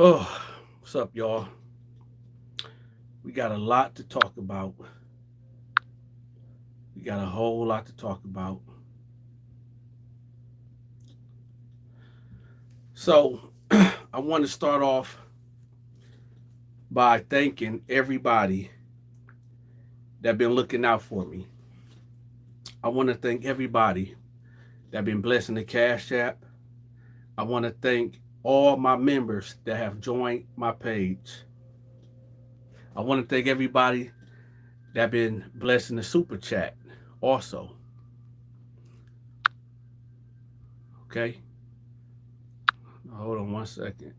Oh, what's up, y'all? We got a lot to talk about. We got a whole lot to talk about. So, I want to start off by thanking everybody that been looking out for me. I want to thank everybody that been blessing the Cash App. I want to thank all my members that have joined my page. I want to thank everybody that been blessing the super chat also. Okay? Hold on one second.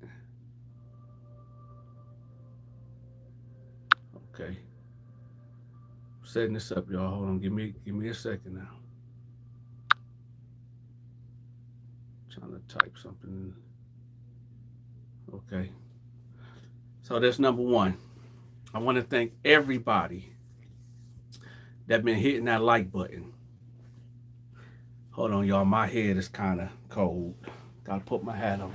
Okay. Setting this up, y'all. Hold on. Give me a second now. Trying to type something. Okay. So that's number one. I want to thank everybody that been hitting that like button. Hold on, y'all. My head is kind of cold. Gotta put my hat on.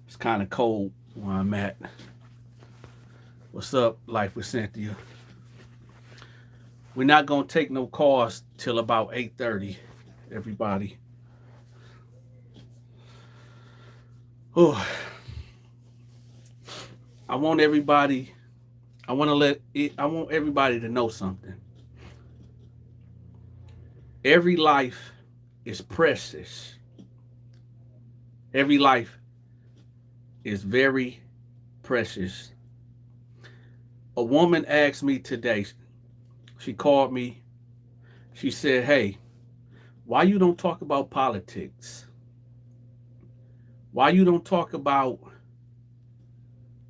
It's kind of cold where I'm at. What's up, Life with Cynthia? We're not gonna take no calls till about 8:30. Everybody. Oh, I want everybody. I want everybody to know something. Every life is precious. Every life is very precious. A woman asked me today. She called me. She said, "Hey, why you don't talk about politics? Why you don't talk about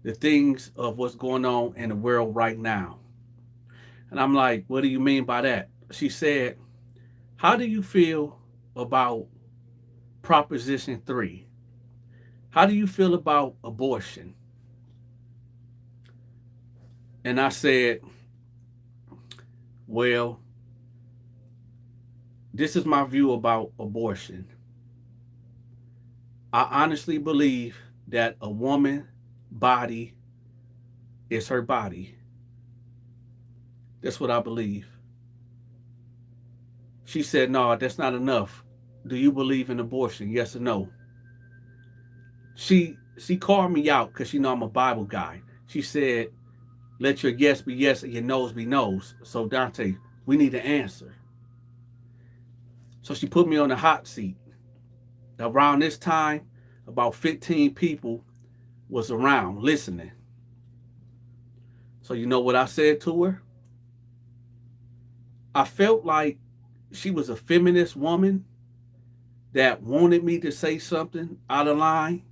the things of what's going on in the world right now?" And I'm like, "What do you mean by that?" She said, "How do you feel about Proposition 3? How do you feel about abortion?" And I said, "Well, this is my view about abortion. I honestly believe that a woman's body is her body. That's what I believe." She said, "No, that's not enough. Do you believe in abortion? Yes or no?" She called me out because she know I'm a Bible guy. She said, "Let your yes be yes and your no's be no's." So Dante, we need an answer. So she put me on the hot seat. Around this time, about 15 people was around listening. So you know what I said to her? I felt like she was a feminist woman that wanted me to say something out of line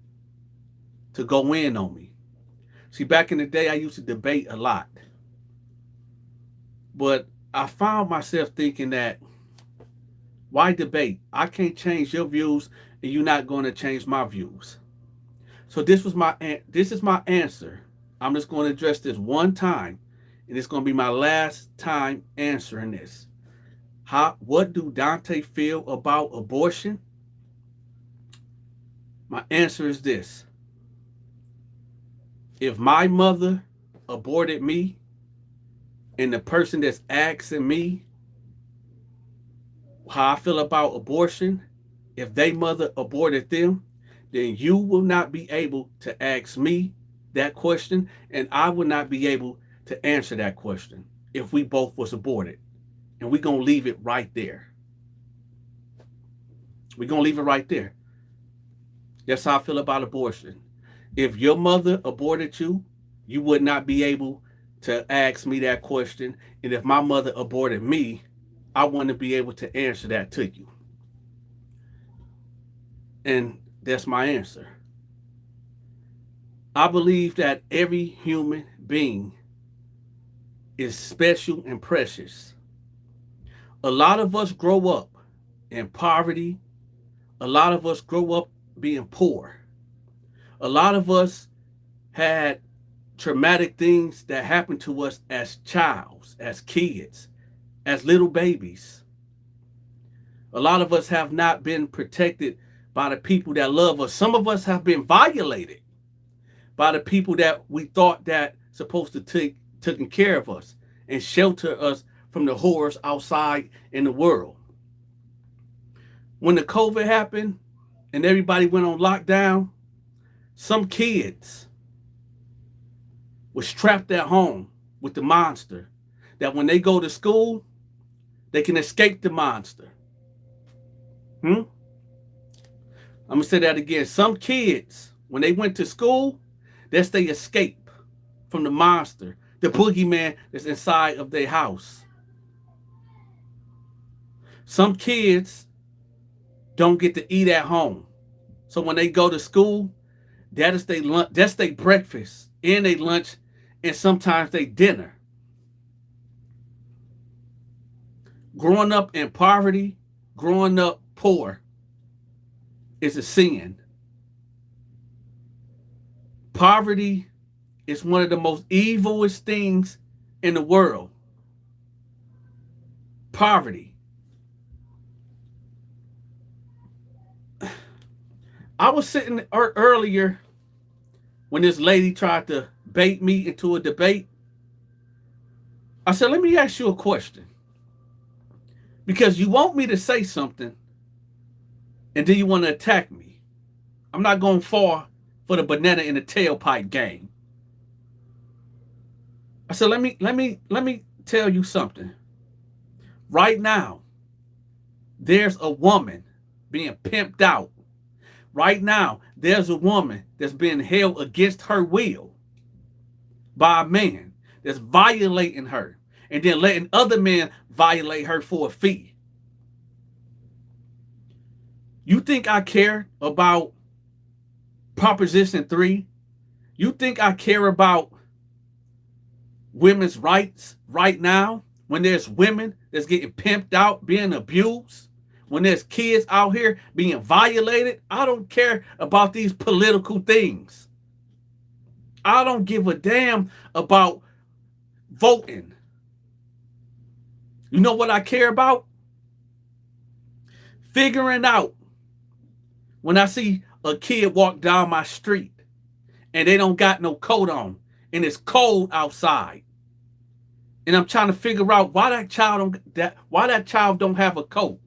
to go in on me. See, back in the day, I used to debate a lot. But I found myself thinking that why debate? I can't change your views and you're not going to change my views. So this is my answer. I'm just going to address this one time and it's going to be my last time answering this. What do Dante feel about abortion? My answer is this. If my mother aborted me and the person that's asking me how I feel about abortion, if they mother aborted them, then you will not be able to ask me that question and I will not be able to answer that question if we both was aborted. And we're going to leave it right there. We're going to leave it right there. That's how I feel about abortion. If your mother aborted you, you would not be able to ask me that question. And if my mother aborted me, I wouldn't be able to answer that to you. And that's my answer. I believe that every human being is special and precious. A lot of us grow up in poverty. A lot of us grow up being poor. A lot of us had traumatic things that happened to us as childs, as kids, as little babies. A lot of us have not been protected by the people that love us. Some of us have been violated by the people that we thought that supposed to take taking care of us and shelter us from the horrors outside in the world. When the COVID happened and everybody went on lockdown, some kids was trapped at home with the monster that when they go to school, they can escape the monster. I'm going to say that again. Some kids, when they went to school, that's they escape from the monster, the boogeyman that's inside of their house. Some kids don't get to eat at home. So when they go to school, that is their lunch, that's their breakfast and their lunch, and sometimes their dinner. Growing up in poverty, growing up poor is a sin. Poverty is one of the most evilest things in the world. Poverty. I was sitting earlier when this lady tried to bait me into a debate. I said, let me ask you a question. Because you want me to say something and then you want to attack me. I'm not going to fall for the banana in the tailpipe game. I said, let me tell you something. Right now, there's a woman being pimped out. Right now, there's a woman that's being held against her will by a man that's violating her and then letting other men violate her for a fee. You think I care about Proposition 3? You think I care about women's rights right now when there's women that's getting pimped out, being abused? When there's kids out here being violated? I don't care about these political things. I don't give a damn about voting. You know what I care about? Figuring out when I see a kid walk down my street and they don't got no coat on and it's cold outside. And I'm trying to figure out why that child don't have a coat.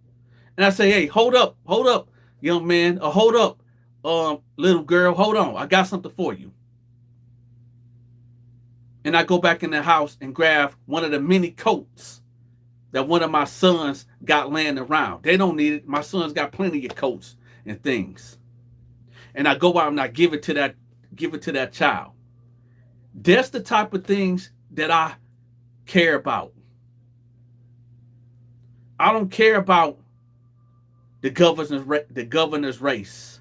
And I say, hey, hold up, young man, or hold up, little girl, hold on, I got something for you. And I go back in the house and grab one of the many coats that one of my sons got laying around. They don't need it. My son's got plenty of coats and things. And I go out and I give it to that child. That's the type of things that I care about. I don't care about the governor's race.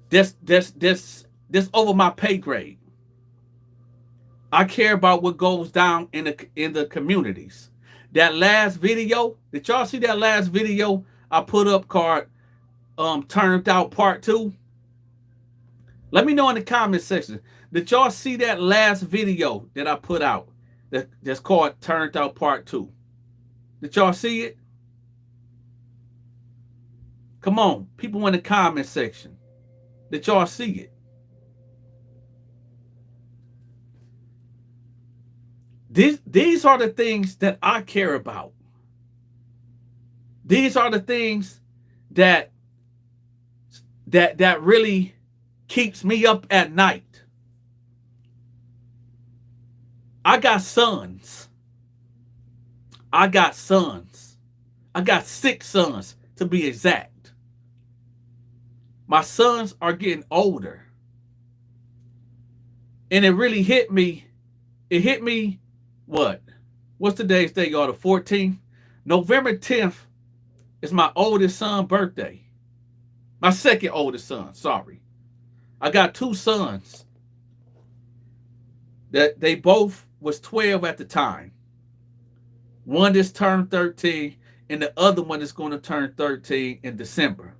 That's over my pay grade. I care about what goes down in the communities. That last video, did y'all see that last video I put up called Turned Out Part 2? Let me know in the comment section. Did y'all see that last video that I put out that's called Turned Out Part 2? Did y'all see it? Come on, people in the comment section. Did y'all see it? These are the things that I care about. These are the things that really keeps me up at night. I got sons. I got 6 sons to be exact. My sons are getting older. And it really hit me. It hit me, what? What's today's day, y'all? The 14th? November 10th is my oldest son's birthday. My second oldest son, sorry. I got 2 sons that they both was 12 at the time. One just turned 13 and the other one is going to turn 13 in December.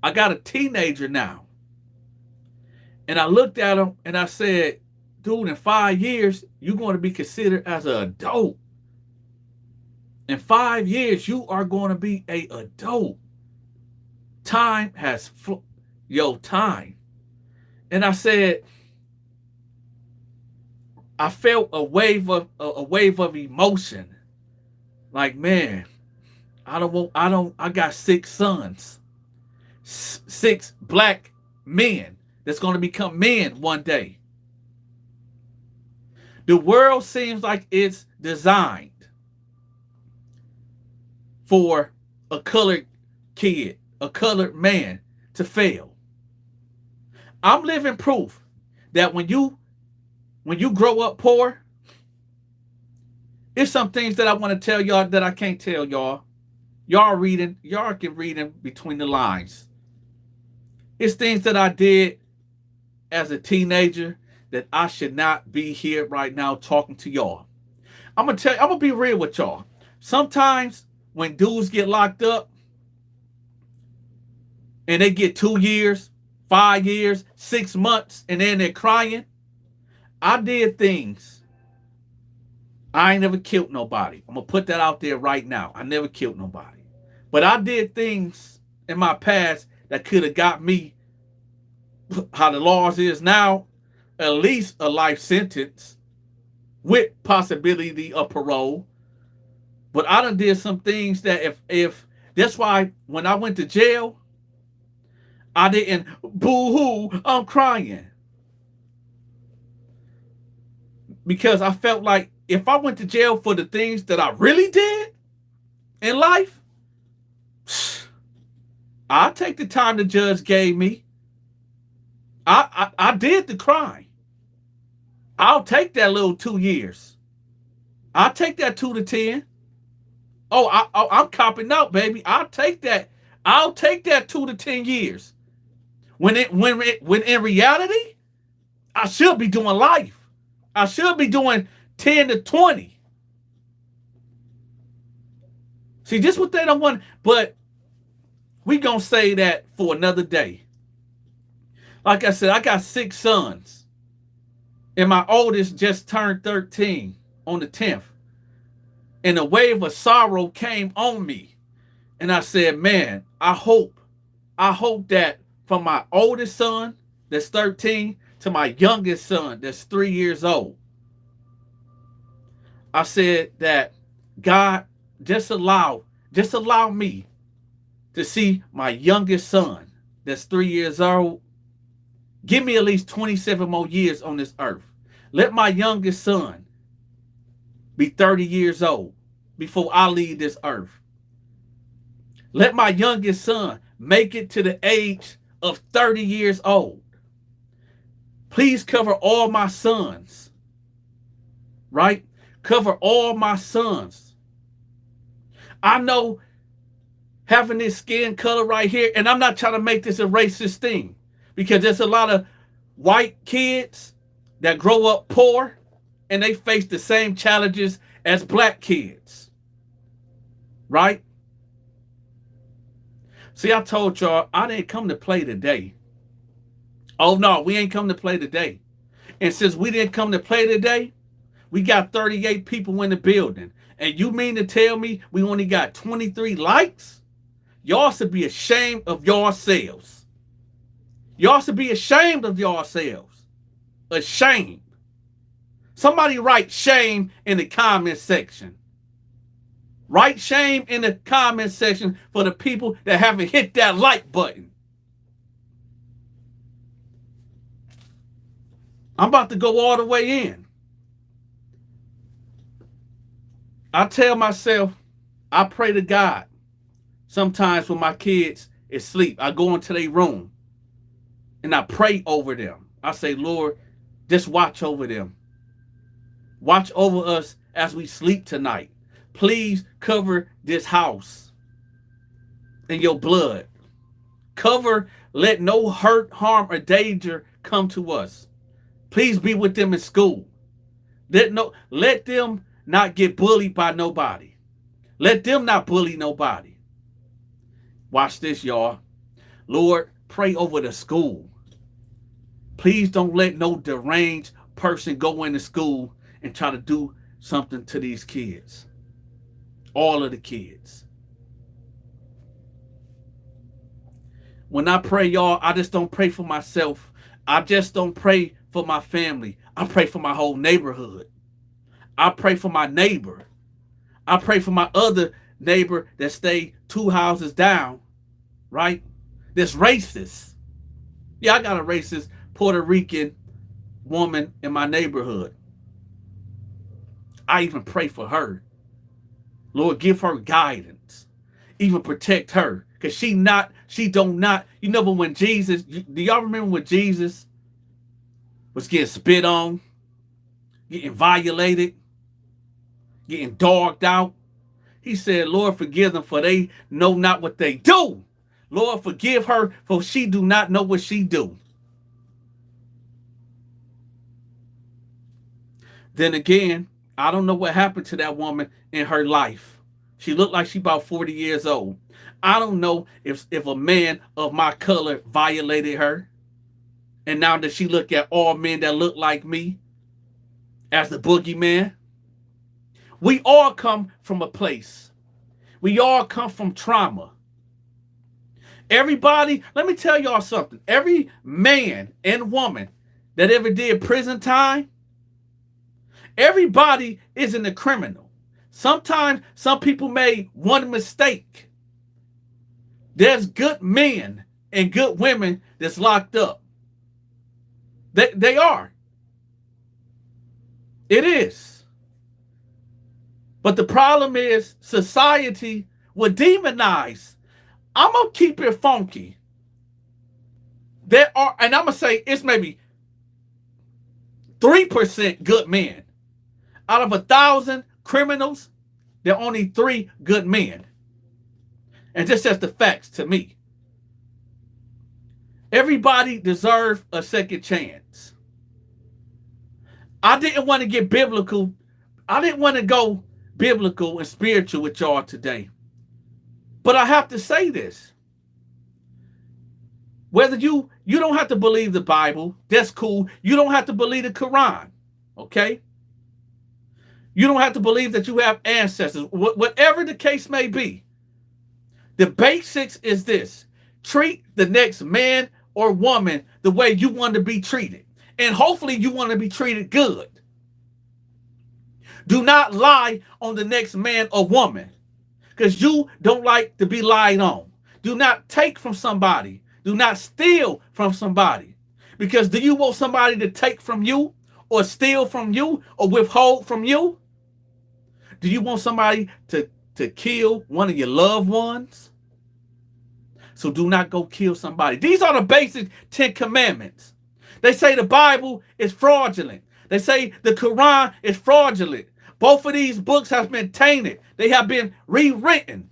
I got a teenager now. And I looked at him and I said, dude, in 5 years, you're going to be considered as an adult. In 5 years, you are going to be an adult. time has time. And I said, I felt a wave of emotion. Like, man, I got 6 sons, 6 black men that's going to become men one day. The world seems like it's designed for a colored kid, a colored man to fail. I'm living proof that when you grow up poor, it's some things that I want to tell y'all that I can't tell y'all. Y'all can read in between the lines. It's things that I did as a teenager that I should not be here right now talking to y'all. I'm gonna be real with y'all. Sometimes when dudes get locked up and they get 2 years, 5 years, 6 months, and then they're crying, I did things. I ain't never killed nobody. I'm gonna put that out there right now. I never killed nobody. But I did things in my past that could have got me, how the laws is now, at least a life sentence with possibility of parole. But I done did some things that if that's why when I went to jail, I didn't boo-hoo, I'm crying. Because I felt like if I went to jail for the things that I really did in life, I'll take the time the judge gave me. I did the crime. I'll take that little 2 years. I'll take that 2 to 10. Oh, I'm copping out, baby. I'll take that 2 to 10 years. When in reality, I should be doing life. I should be doing 10 to 20. See, this is what they don't want, but we gonna say that for another day. Like I said, I got 6 sons, and my oldest just turned 13 on the 10th. And a wave of sorrow came on me. And I said, man, I hope that from my oldest son that's 13 to my youngest son that's 3 years old, I said that God, just allow me to see my youngest son that's 3 years old. Give me at least 27 more years on this earth. Let my youngest son be 30 years old before I leave this earth. Let my youngest son make it to the age of 30 years old. Please cover all my sons. Right? Cover all my sons. I know having this skin color right here, and I'm not trying to make this a racist thing, because there's a lot of white kids that grow up poor and they face the same challenges as black kids. Right? See, I told y'all I didn't come to play today. Oh no, we ain't come to play today. And since we didn't come to play today, we got 38 people in the building. And you mean to tell me we only got 23 likes? Y'all should be ashamed of yourselves. Y'all should be ashamed of yourselves. Ashamed. Somebody write shame in the comment section. Write shame in the comment section for the people that haven't hit that like button. I'm about to go all the way in. I tell myself, I pray to God. Sometimes when my kids is asleep, I go into their room and I pray over them. I say, Lord, just watch over them. Watch over us as we sleep tonight. Please cover this house in your blood. Cover, let no hurt, harm, or danger come to us. Please be with them in school. Let them not get bullied by nobody. Let them not bully nobody. Watch this, y'all. Lord, pray over the school. Please don't let no deranged person go into school and try to do something to these kids. All of the kids. When I pray, y'all, I just don't pray for myself. I just don't pray for my family. I pray for my whole neighborhood. I pray for my neighbor. I pray for my other neighbor that stay 2 houses down, right? That's racist. Yeah, I got a racist Puerto Rican woman in my neighborhood. I even pray for her. Lord, give her guidance. Even protect her. Because she don't not, you know, but when Jesus, do y'all remember when Jesus was getting spit on, getting violated, getting dogged out? He said, Lord, forgive them, for they know not what they do. Lord, forgive her, for she do not know what she do. Then again, I don't know what happened to that woman in her life. She looked like she about 40 years old. I don't know if a man of my color violated her. And now does she look at all men that look like me as the boogeyman? We all come from a place. We all come from trauma. Everybody, let me tell y'all something. Every man and woman that ever did prison time, everybody isn't a criminal. Sometimes some people made one mistake. There's good men and good women that's locked up. They are. It is. But the problem is society will demonize. I'm going to keep it funky. There are, and I'm going to say it's maybe 3% good men. Out of 1,000 criminals, there are only 3 good men. And just as the facts to me. Everybody deserves a second chance. I didn't want to get biblical. I didn't want to go biblical and spiritual with y'all today. But I have to say this. Whether you don't have to believe the Bible, that's cool. You don't have to believe the Quran, okay? You don't have to believe that you have ancestors. Whatever the case may be, the basics is this. Treat the next man or woman the way you want to be treated. And hopefully you want to be treated good. Do not lie on the next man or woman, because you don't like to be lied on. Do not take from somebody. Do not steal from somebody. Because do you want somebody to take from you or steal from you or withhold from you? Do you want somebody to kill one of your loved ones? So do not go kill somebody. These are the basic 10 commandments. They say the Bible is fraudulent. They say the Quran is fraudulent. Both of these books have been tainted. They have been rewritten.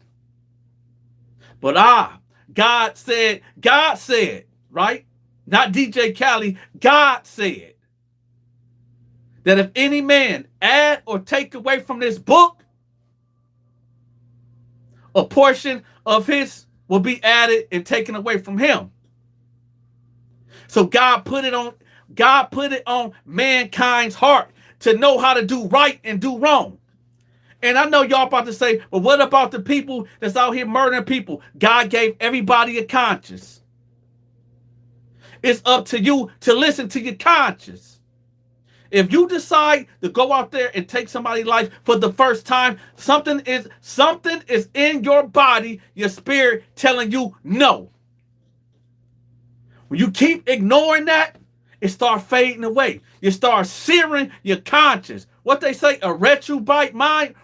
But God said, right? Not DJ Khaled. God said that if any man add or take away from this book, a portion of his will be added and taken away from him. So God put it on mankind's heart to know how to do right and do wrong. And I know y'all about to say, but what about the people that's out here murdering people? God gave everybody a conscience. It's up to you to listen to your conscience. If you decide to go out there and take somebody's life for the first time, something is in your body, your spirit telling you no. When you keep ignoring that, it starts fading away. You start searing your conscience. What they say, a retrobite mind.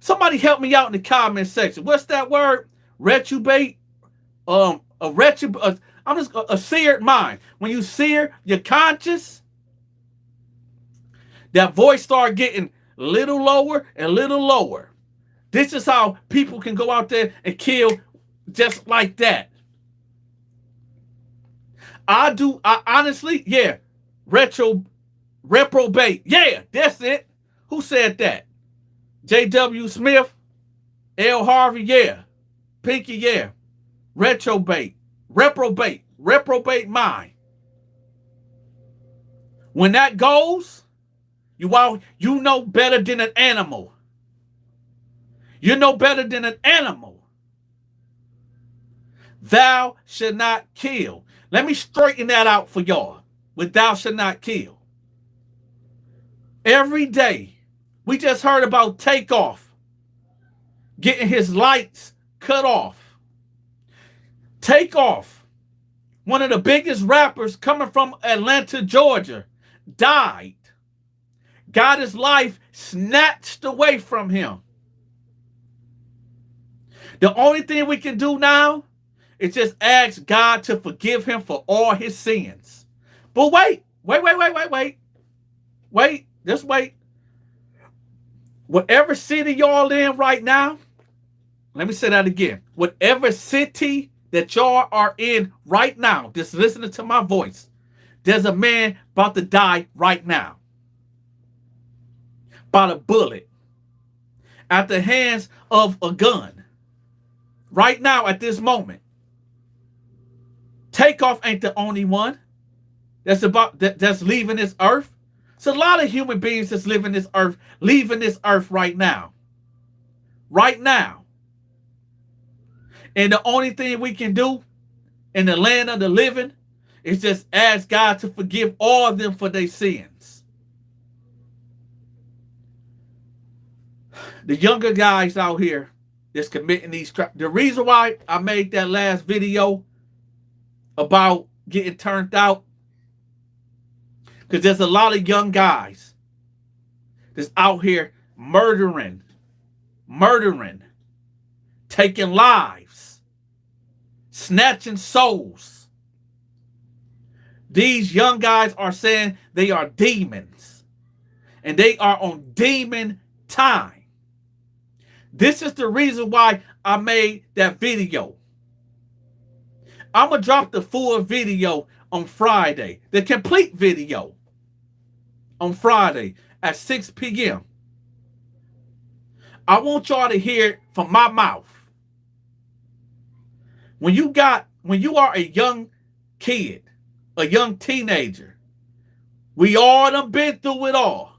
Somebody help me out in the comment section. What's that word? Retrobate. A seared mind. When you sear your conscience, that voice start getting a little lower and a little lower. This is how people can go out there and kill just like that. I honestly, yeah, reprobate. Yeah, that's it. Who said that? J.W. Smith, L. Harvey, yeah. Pinky, yeah. Reprobate mind. When that goes, you know better than an animal. You know better than an animal. Thou shalt not kill. Let me straighten that out for y'all. With thou shalt not kill. Every day, we just heard about Takeoff getting his lights cut off. Takeoff, one of the biggest rappers coming from Atlanta, Georgia, died. Got his life snatched away from him. The only thing we can do now is just ask God to forgive him for all his sins. But wait. Just wait. Whatever city y'all in right now, let me say that again. Whatever city that y'all are in right now, just listening to my voice, there's a man about to die right now. By a bullet. At the hands of a gun. Right now, at this moment. Takeoff ain't the only one that's leaving this earth. It's a lot of human beings that's leaving this earth right now. Right now. And the only thing we can do in the land of the living is just ask God to forgive all of them for their sins. The younger guys out here that's committing these crimes. The reason why I made that last video about getting turned out, because there's a lot of young guys that's out here murdering, taking lives, snatching souls. These young guys are saying they are demons, and they are on demon time. This is the reason why I made that video. I'm going to drop the full video on Friday, the complete video on Friday at 6 p.m. I want y'all to hear it from my mouth. When you are a young kid, a young teenager, we all done been through it all.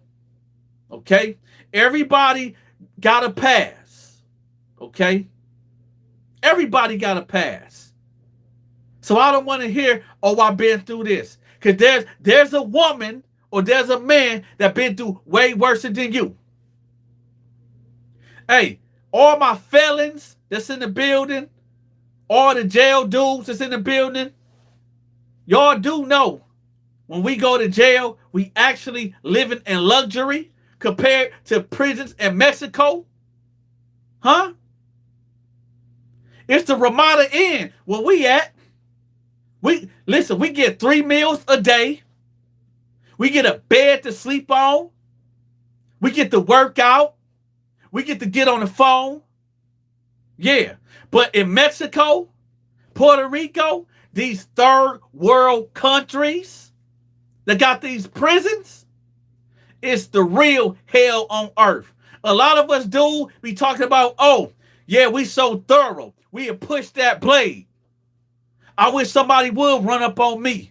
Okay? Everybody got a pass. Okay? Everybody got a pass. So I don't want to hear, oh, I've been through this. Because there's a woman or there's a man that been through way worse than you. Hey, all my felons that's in the building, all the jail dudes that's in the building, y'all do know when we go to jail, we actually living in luxury compared to prisons in Mexico. Huh? It's the Ramada Inn where we at. We get 3 meals a day. We get a bed to sleep on. We get to work out. We get to get on the phone. Yeah. But in Mexico, Puerto Rico, these third world countries that got these prisons, it's the real hell on earth. A lot of us do be talking about, oh, yeah, we so thorough. We have pushed that blade. I wish somebody would run up on me.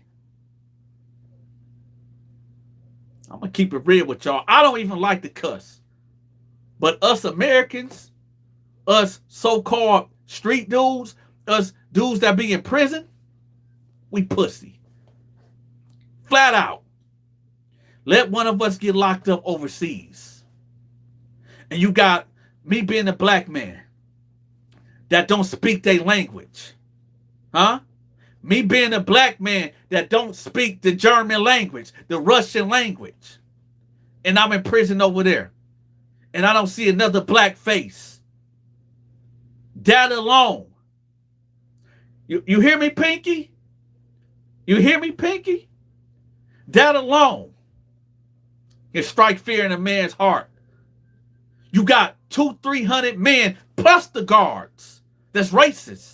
I'm going to keep it real with y'all. I don't even like to cuss. But us Americans, us so-called street dudes, us dudes that be in prison, we pussy. Flat out. Let one of us get locked up overseas. And you got me being a black man that don't speak their language. Huh? Me being a black man that don't speak the German language, the Russian language. And I'm in prison over there. And I don't see another black face. That alone. You hear me, Pinky? You hear me, Pinky? That alone can strike fear in a man's heart. You got 200-300 men plus the guards that's racist.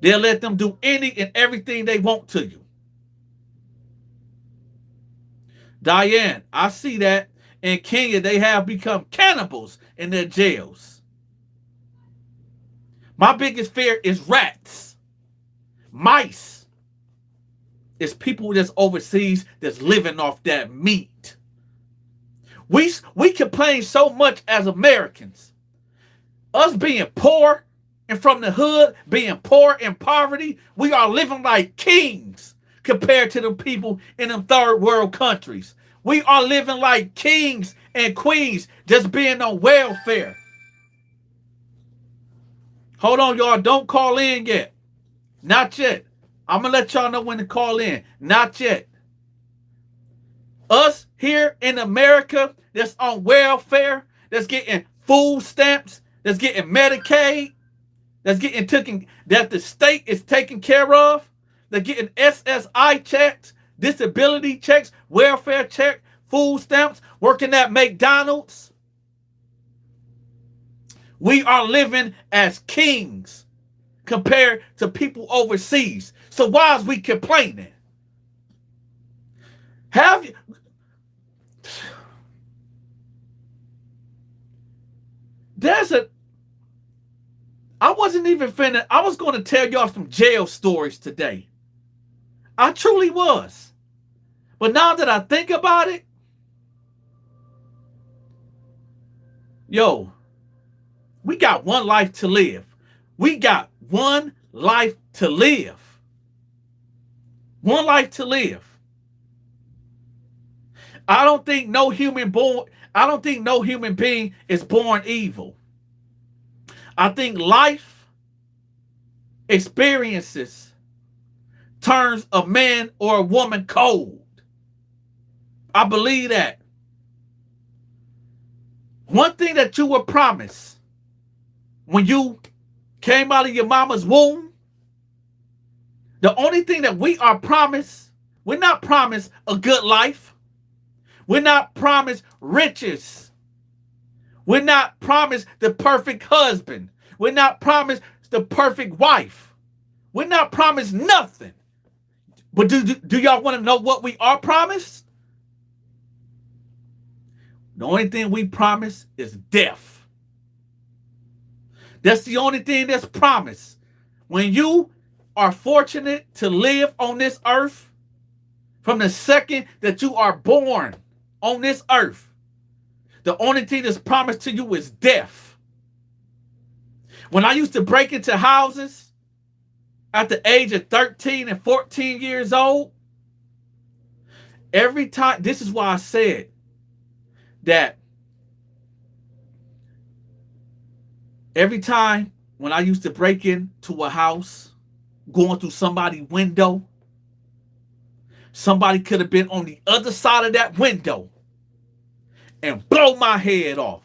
They'll let them do any and everything they want to you. Diane, I see that in Kenya they have become cannibals in their jails. My biggest fear is rats, mice. It's people that's overseas that's living off that meat. We complain so much as Americans. Us being poor, and from the hood, being poor in poverty, we are living like kings compared to the people in them third world countries. We are living like kings and queens, just being on welfare. Hold on, y'all. Don't call in yet. Not yet. I'm going to let y'all know when to call in. Not yet. Us here in America that's on welfare, that's getting food stamps, that's getting Medicaid, that's getting taken, that the state is taking care of, they're getting SSI checks, disability checks, welfare check, food stamps, working at McDonald's. We are living as kings compared to people overseas. So why is we complaining? Have you? I wasn't even finna, I was going to tell y'all some jail stories today. I truly was. But now that I think about it, yo, we got one life to live. We got one life to live. One life to live. I don't think no human being is born evil. I think life experiences turns a man or a woman cold. I believe that. One thing that you were promised when you came out of your mama's womb, the only thing that we are promised, we're not promised a good life. We're not promised riches. We're not promised the perfect husband. We're not promised the perfect wife. We're not promised nothing. But do y'all want to know what we are promised? The only thing we promise is death. That's the only thing that's promised. When you are fortunate to live on this earth, from the second that you are born on this earth, the only thing that's promised to you is death. When I used to break into houses at the age of 13 and 14 years old, every time, this is why I said that every time when I used to break into a house, going through somebody's window, somebody could have been on the other side of that window and blow my head off,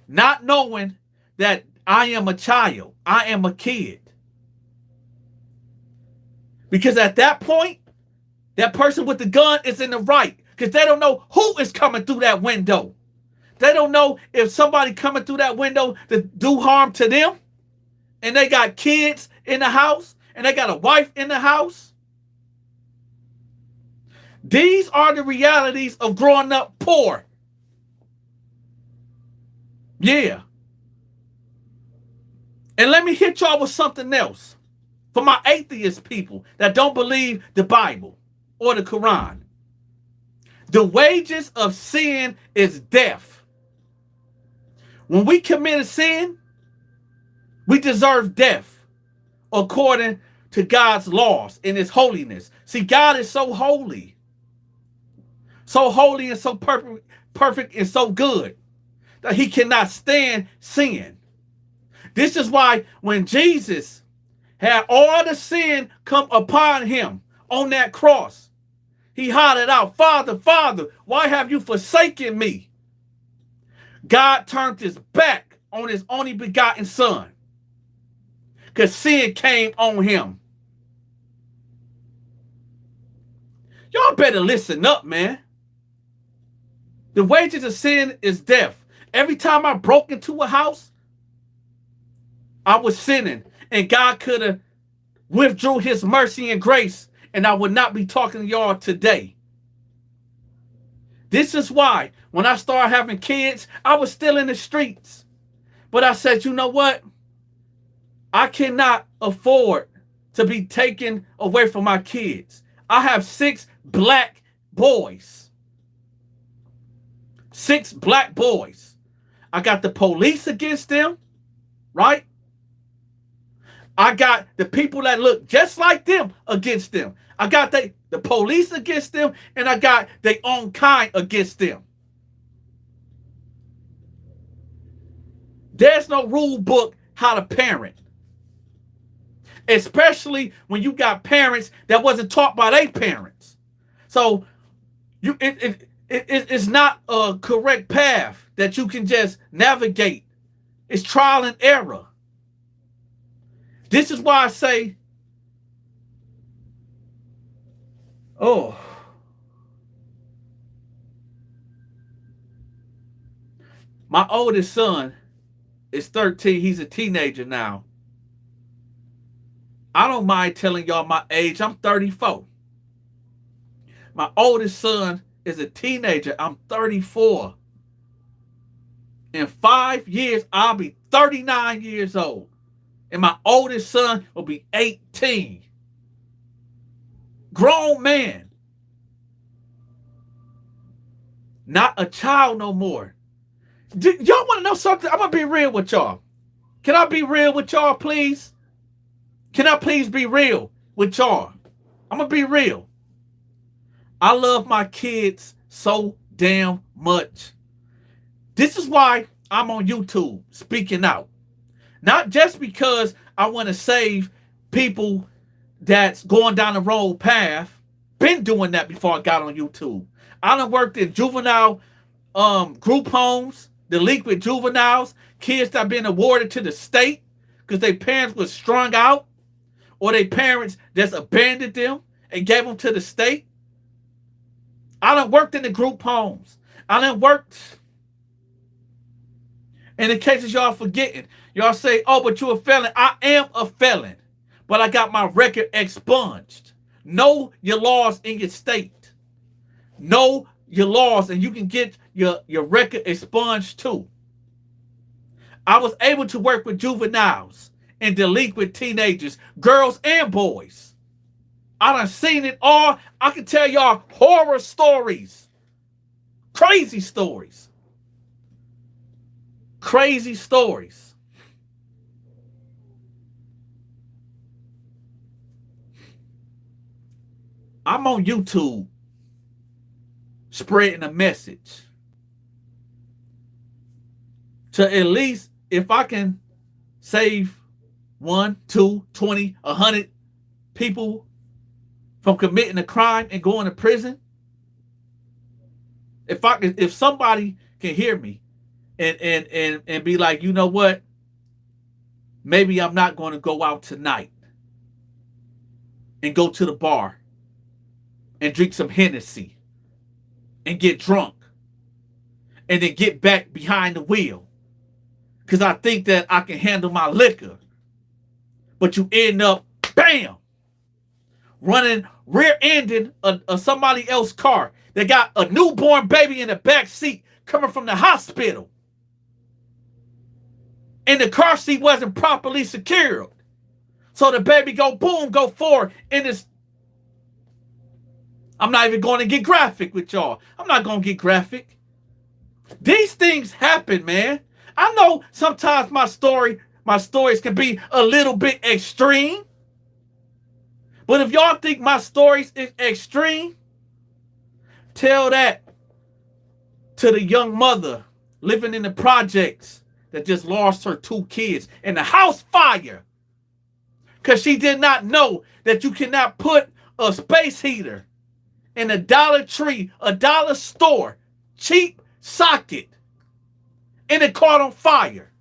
not knowing that I am a child, I am a kid. Because at that point, that person with the gun is in the right, because they don't know who is coming through that window. They don't know if somebody coming through that window to do harm to them, and they got kids in the house, and they got a wife in the house. These are the realities of growing up poor. Yeah. And let me hit y'all with something else. For my atheist people that don't believe the Bible or the Quran. The wages of sin is death. When we commit a sin, we deserve death according to God's laws and his holiness. See, God is so holy. So holy and so perfect and so good that he cannot stand sin. This is why when Jesus had all the sin come upon him on that cross, he hollered out, "Father, Father, why have you forsaken me?" God turned his back on his only begotten son because sin came on him. Y'all better listen up, man. The wages of sin is death. Every time I broke into a house, I was sinning, and God could have withdrew his mercy and grace, and I would not be talking to y'all today. This is why when I started having kids, I was still in the streets. But I said, you know what? I cannot afford to be taken away from my kids. I have 6 black boys. 6 black boys. I got the police against them, right? I got the people that look just like them against them. I got the police against them, and I got their own kind against them. There's no rule book how to parent. Especially when you got parents that wasn't taught by their parents. So it's not a correct path that you can just navigate. It's trial and error. This is why I say, oh, my oldest son is 13. He's a teenager now. I don't mind telling y'all my age. I'm 34. My oldest son is a teenager. I'm 34. In 5 years, I'll be 39 years old. And my oldest son will be 18. Grown man. Not a child no more. Y'all want to know something? I'm going to be real with y'all. Can I be real with y'all, please? Can I please be real with y'all? I'm going to be real. I love my kids so damn much. This is why I'm on YouTube speaking out. Not just because I want to save people that's going down the wrong path. Been doing that before I got on YouTube. I done worked in juvenile group homes, delinquent juveniles, kids that been awarded to the state because their parents were strung out, or their parents just abandoned them and gave them to the state. I done worked in the group homes. I done worked. And in cases y'all forgetting, y'all say, oh, but you a felon. I am a felon, but I got my record expunged. Know your laws in your state. Know your laws, and you can get your record expunged too. I was able to work with juveniles and delinquent teenagers, girls and boys. I done seen it all. I can tell y'all horror stories. Crazy stories. Crazy stories. I'm on YouTube spreading a message to at least, if I can save 1, 2, 20, 100 people from committing a crime and going to prison. If somebody can hear me and be like, you know what? Maybe I'm not going to go out tonight and go to the bar and drink some Hennessy and get drunk and then get back behind the wheel because I think that I can handle my liquor. But you end up, bam, running, rear-ending somebody else's car. They got a newborn baby in the back seat coming from the hospital. And the car seat wasn't properly secured. So the baby go boom, go forward. And it's, I'm not even going to get graphic with y'all. I'm not going to get graphic. These things happen, man. I know sometimes my stories can be a little bit extreme. But if y'all think my stories is extreme, tell that to the young mother living in the projects that just lost her 2 kids in a house fire because she did not know that you cannot put a space heater in a Dollar Tree, a dollar store, cheap socket, and it caught on fire.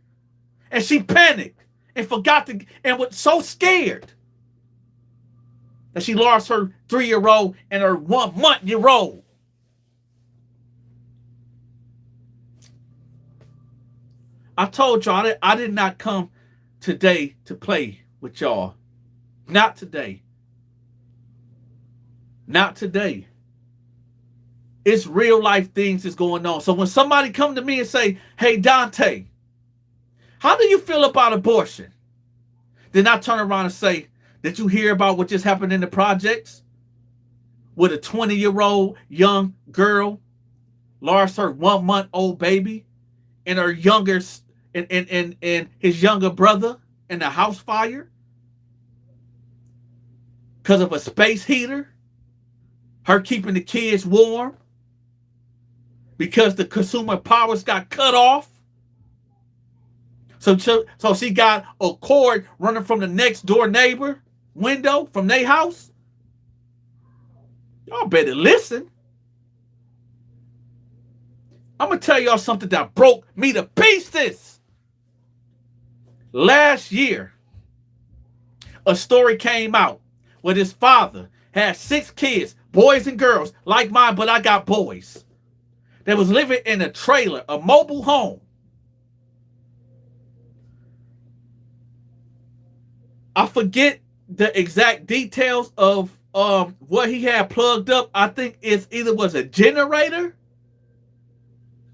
And she panicked and forgot to, and was so scared that she lost her 3-year-old and her 1-month-year-old. I told y'all that I did not come today to play with y'all. Not today. Not today. It's real life things that's going on. So when somebody come to me and say, hey, Dante, how do you feel about abortion? Then I turn around and say, did you hear about what just happened in the projects? With a 20-year-old young girl lost her 1-month-old baby and her younger and his younger brother in a house fire. because of a space heater, her keeping the kids warm, because the consumer powers got cut off. So she got a cord running from the next door neighbor window from their house. Y'all better listen. I'm going to tell y'all something that broke me to pieces. Last year, a story came out where this father had 6 kids, boys and girls, like mine, but I got boys. They was living in a trailer, a mobile home. I forget the exact details of what he had plugged up. I think it either was a generator.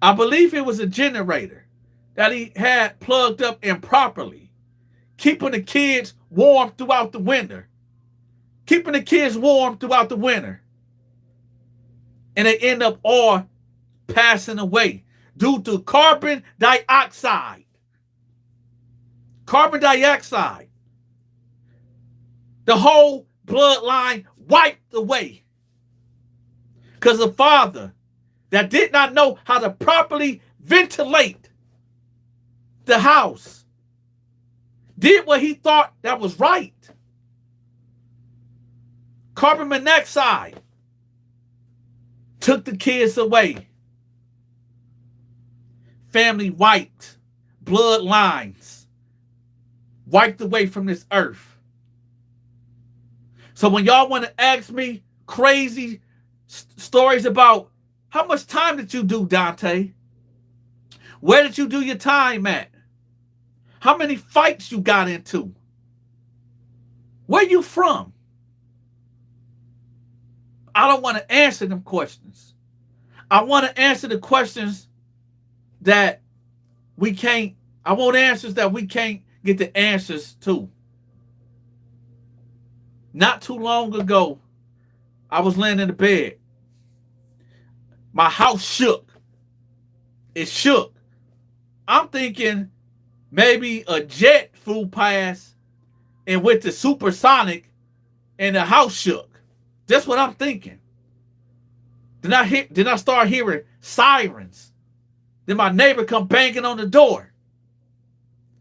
I believe it was a generator that he had plugged up improperly, keeping the kids warm throughout the winter. Keeping the kids warm throughout the winter. And they end up all passing away due to carbon dioxide. Carbon dioxide. The whole bloodline wiped away. Because the father that did not know how to properly ventilate the house did what he thought that was right. Carbon monoxide took the kids away. Family wiped. Bloodlines wiped away from this earth. So when y'all want to ask me crazy stories about how much time did you do, Dante? Where did you do your time at? How many fights you got into? Where you from? I don't want to answer them questions. I want to answer the questions that we can't, I want answers that we can't get the answers to. Not too long ago, I was laying in the bed. My house shook. It shook. I'm thinking maybe a jet flew past and went to supersonic and the house shook. That's what I'm thinking. Then I start hearing sirens. Then my neighbor come banging on the door.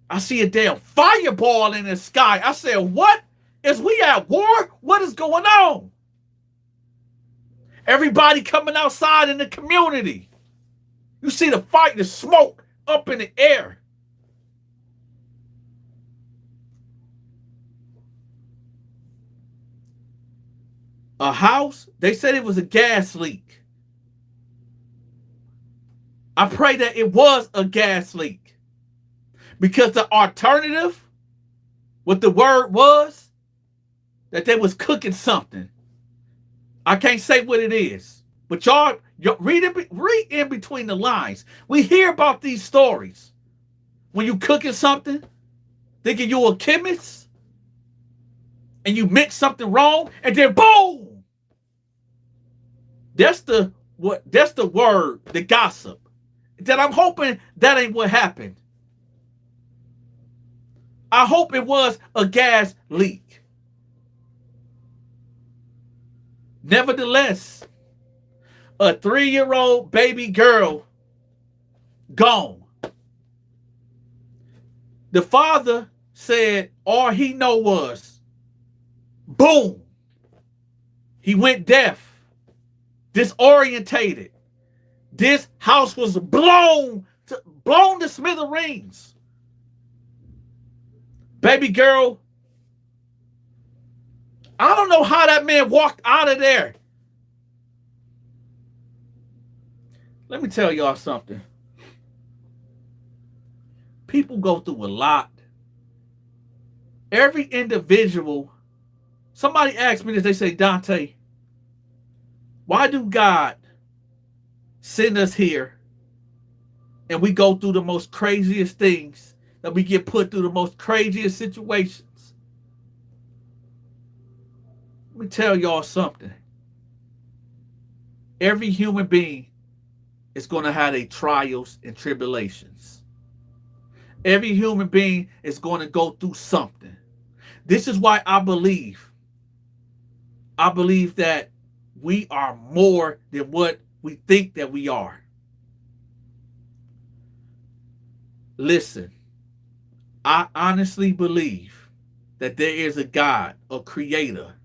I see a damn fireball in the sky. I said, what? Is we at war? What is going on? Everybody coming outside in the community. You see the fight, the smoke up in the air. A house, they said it was a gas leak. I pray that it was a gas leak. Because the alternative, what the word was, that they was cooking something. I can't say what it is. But y'all read in between the lines. We hear about these stories. When you cooking something, thinking you're a chemist, and you mix something wrong, and then boom! That's the word, the gossip. That I'm hoping that ain't what happened. I hope it was a gas leak. Nevertheless, a 3-year-old baby girl gone. The father said all he know was, boom, he went deaf, disorientated. This house was blown to smithereens. Baby girl, I don't know how that man walked out of there. Let me tell y'all something. People go through a lot. Every individual, somebody asked me this, they say, Dante, why do God send us here and we go through the most craziest things, that we get put through the most craziest situations? Let me tell y'all something. Every human being is going to have their trials and tribulations. Every human being is going to go through something. This is why I believe I believe that we are more than what we think that we are. Listen, I honestly believe that there is a God, a creator,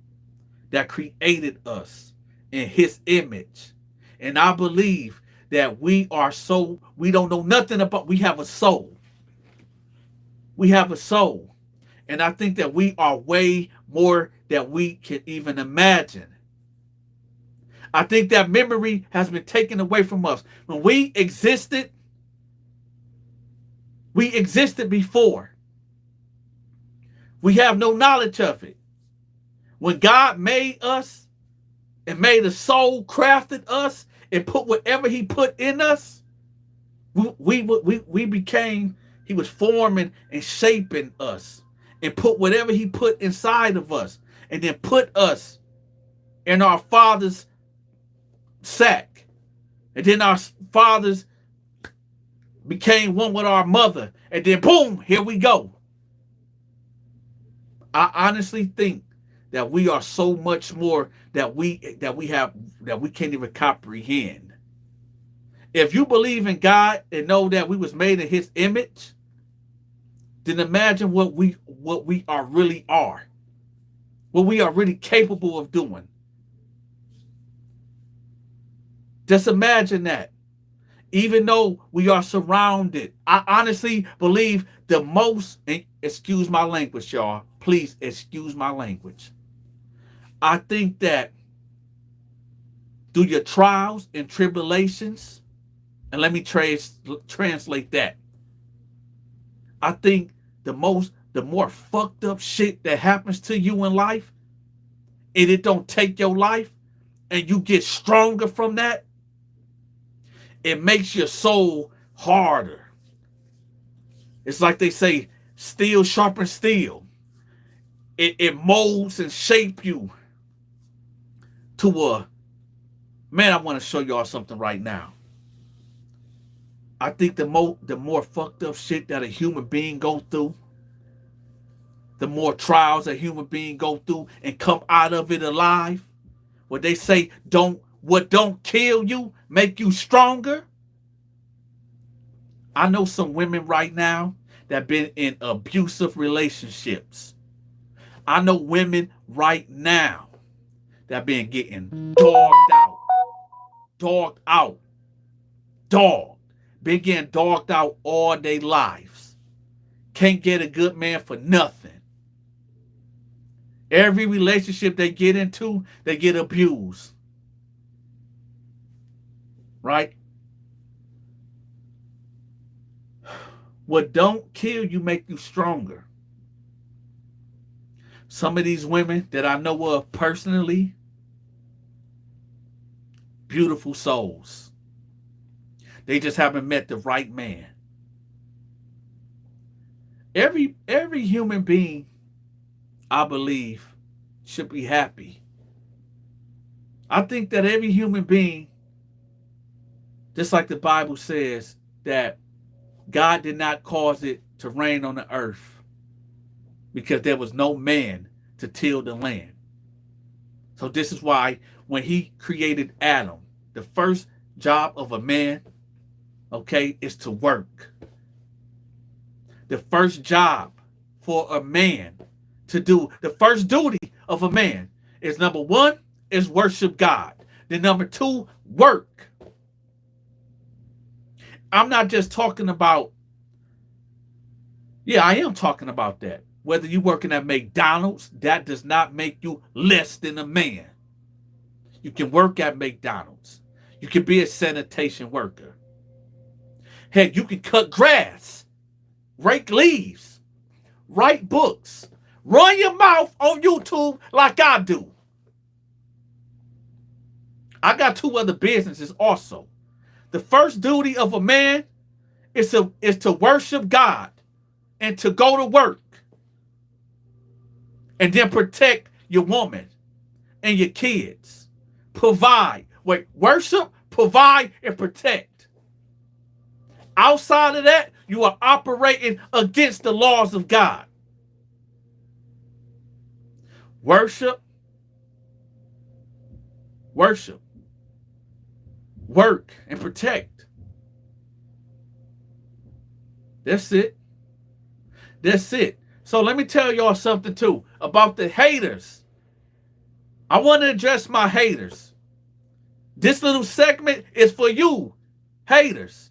that created us in his image. And I believe that we don't know nothing about, we have a soul. We have a soul. And I think that we are way more than we can even imagine. I think that memory has been taken away from us. When we existed before. We have no knowledge of it. When God made us and made a soul, crafted us, and put whatever he put in us, we became, he was forming and shaping us and put whatever he put inside of us and then put us in our father's sack. And then our fathers became one with our mother. And then boom, here we go. I honestly think that we are so much more that we can't even comprehend. If you believe in God and know that we was made in his image, then imagine what we are really are. What we are really capable of doing. Just imagine that. Even though we are surrounded, I honestly believe the most, excuse my language, y'all. Please excuse my language. I think that through your trials and tribulations, and let me translate that. I think the more fucked up shit that happens to you in life, and it don't take your life, and you get stronger from that, it makes your soul harder. It's like they say, steel sharpens steel. It molds and shapes you to a, man, I want to show y'all something right now. I think the more fucked up shit that a human being go through, the more trials a human being go through and come out of it alive. What they say, what don't kill you make you stronger. I know some women right now that been in abusive relationships. I know women right now that been getting dogged out, been getting dogged out all their lives. Can't get a good man for nothing. Every relationship they get into, they get abused. Right? What don't kill you make you stronger. Some of these women that I know of personally, beautiful souls. They just haven't met the right man. Every human being, I believe, should be happy. I think that every human being, just like the Bible says, that God did not cause it to rain on the earth because there was no man to till the land. So this is why when he created Adam, the first job of a man, okay, is to work. The first job for a man to do, the first duty of a man is, number one, is worship God. Then number two, work. I'm not just talking about, yeah, I am talking about that. Whether you're working at McDonald's, that does not make you less than a man. You can work at McDonald's. You can be a sanitation worker. Heck, you can cut grass, rake leaves, write books, run your mouth on YouTube like I do. I got two other businesses also. The first duty of a man is to worship God and to go to work. And then protect your woman and your kids. Provide. Worship, provide, and protect. Outside of that, you are operating against the laws of God. Worship, worship, work, and protect. That's it. That's it. So let me tell y'all something too about the haters. I want to address my haters. This little segment is for you, haters.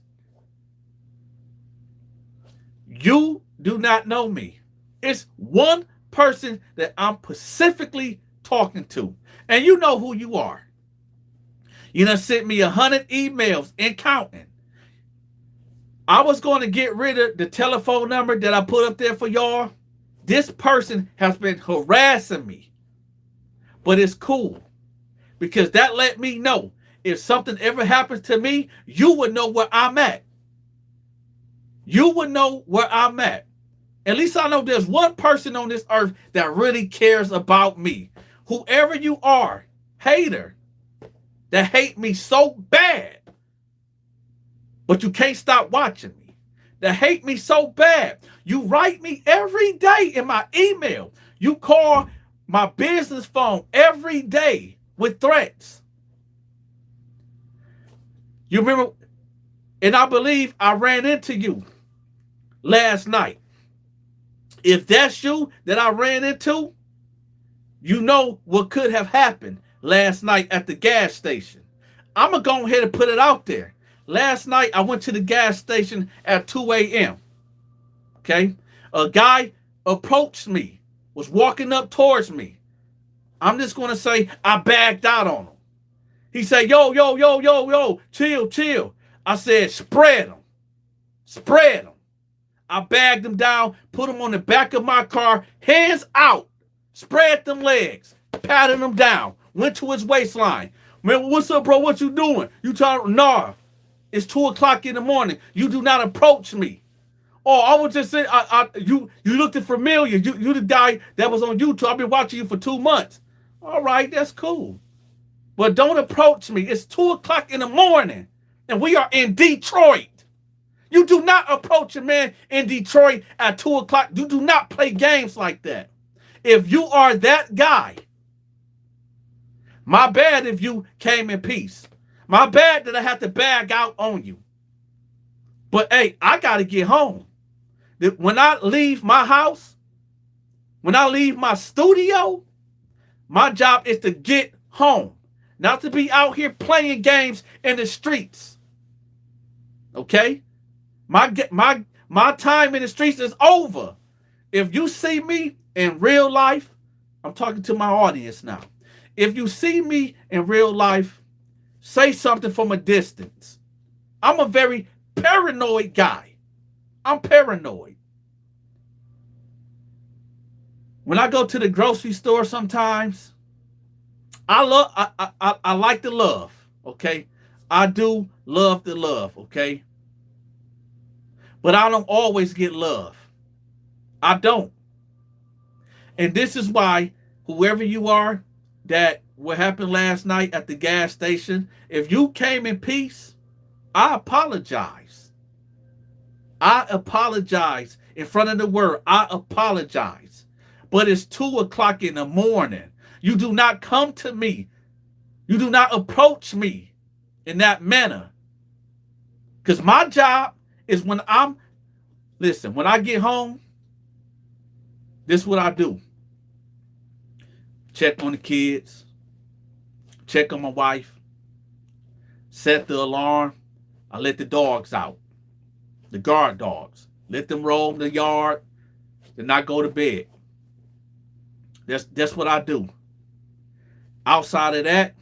You do not know me. It's one person that I'm specifically talking to. And you know who you are. You done sent me 100 emails and counting. I was going to get rid of the telephone number that I put up there for y'all. This person has been harassing me. But it's cool. Because that let me know if something ever happens to me, you would know where I'm at. You would know where I'm at. At least I know there's one person on this earth that really cares about me. Whoever you are, hater, that hate me so bad, but you can't stop watching me. That hate me so bad. You write me every day in my email. You call my business phone every day with threats. You remember, and I believe I ran into you last night. If that's you that I ran into, you know what could have happened last night at the gas station. I'm going to go ahead and put it out there. Last night, I went to the gas station at 2 a.m. Okay? A guy approached me, was walking up towards me. I'm just going to say I bagged out on him. He said, yo, chill. I said, spread him. Spread him. I bagged him down, put him on the back of my car, hands out, spread them legs, patted him down, went to his waistline. Man, what's up, bro? What you doing? You trying? Nah, it's 2 o'clock in the morning. You do not approach me. Oh, I was just saying, you looked familiar. You the guy that was on YouTube. I've been watching you for 2 months. All right, that's cool. But don't approach me. It's 2 o'clock in the morning, and we are in Detroit. You do not approach a man in Detroit at 2 o'clock. You do not play games like that. If you are that guy, my bad if you came in peace. My bad that I had to bag out on you. But hey, I got to get home. When I leave my house, when I leave my studio, my job is to get home. Not to be out here playing games in the streets. Okay? My time in the streets is over. If you see me in real life, I'm talking to my audience now. If you see me in real life, say something from a distance. I'm a very paranoid guy. I'm paranoid. When I go to the grocery store sometimes, I like the love, okay? I do love the love, okay? But I don't always get love. I don't. And this is why whoever you are, that what happened last night at the gas station, if you came in peace, I apologize. I apologize in front of the world. I apologize. But it's 2 o'clock in the morning. You do not come to me. You do not approach me in that manner. Because my job is when I get home, this is what I do. Check on the kids. Check on my wife. Set the alarm. I let the dogs out. The guard dogs. Let them roam the yard. Then I go to bed. That's what I do. Outside of that,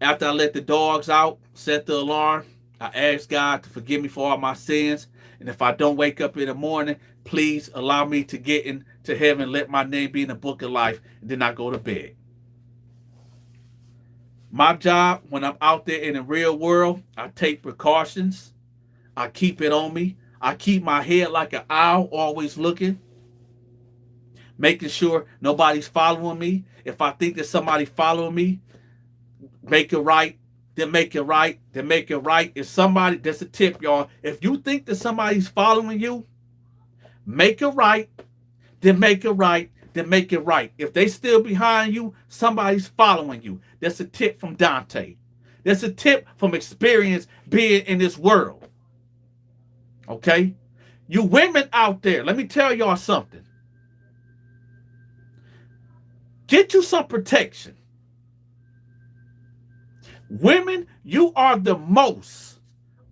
after I let the dogs out, set the alarm, I ask God to forgive me for all my sins. And if I don't wake up in the morning, please allow me to get into heaven, let my name be in the book of life, and then I go to bed. My job, when I'm out there in the real world, I take precautions. I keep it on me. I keep my head like an owl, always looking, making sure nobody's following me. If I think that somebody's following me, make it right. Then make it right, then make it right. If somebody, that's a tip, y'all. If you think that somebody's following you, make it right, then make it right, then make it right. If they still behind you, somebody's following you. That's a tip from Dante. That's a tip from experience being in this world. Okay? You women out there, let me tell y'all something. Get you some protection. Women, you are the most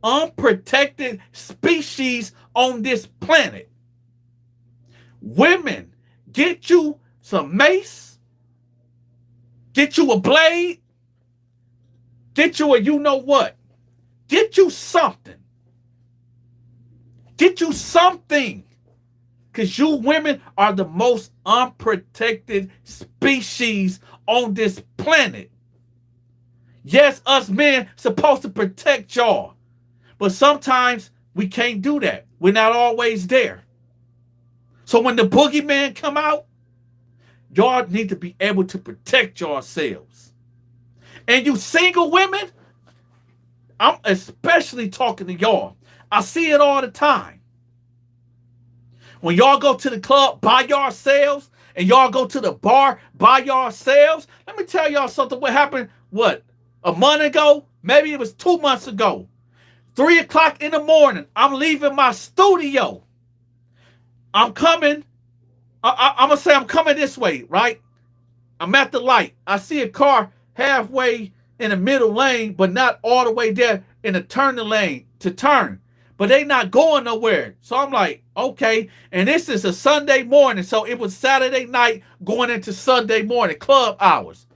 unprotected species on this planet. Women, get you some mace, get you a blade, get you a you know what, get you something. Get you something. Because you women are the most unprotected species on this planet. Yes, us men supposed to protect y'all. But sometimes we can't do that. We're not always there. So when the boogeyman come out, y'all need to be able to protect yourselves. And you single women, I'm especially talking to y'all. I see it all the time. When y'all go to the club by yourselves and y'all go to the bar by yourselves, let me tell y'all something. What happened, a month ago? Maybe it was 2 months ago. 3 o'clock in the morning, I'm leaving my studio. I'm coming. I'm going to say I'm coming this way, right? I'm at the light. I see a car halfway in the middle lane, but not all the way there in the turning lane to turn. But they not going nowhere. So I'm like, okay. And this is a Sunday morning. So it was Saturday night going into Sunday morning, club hours.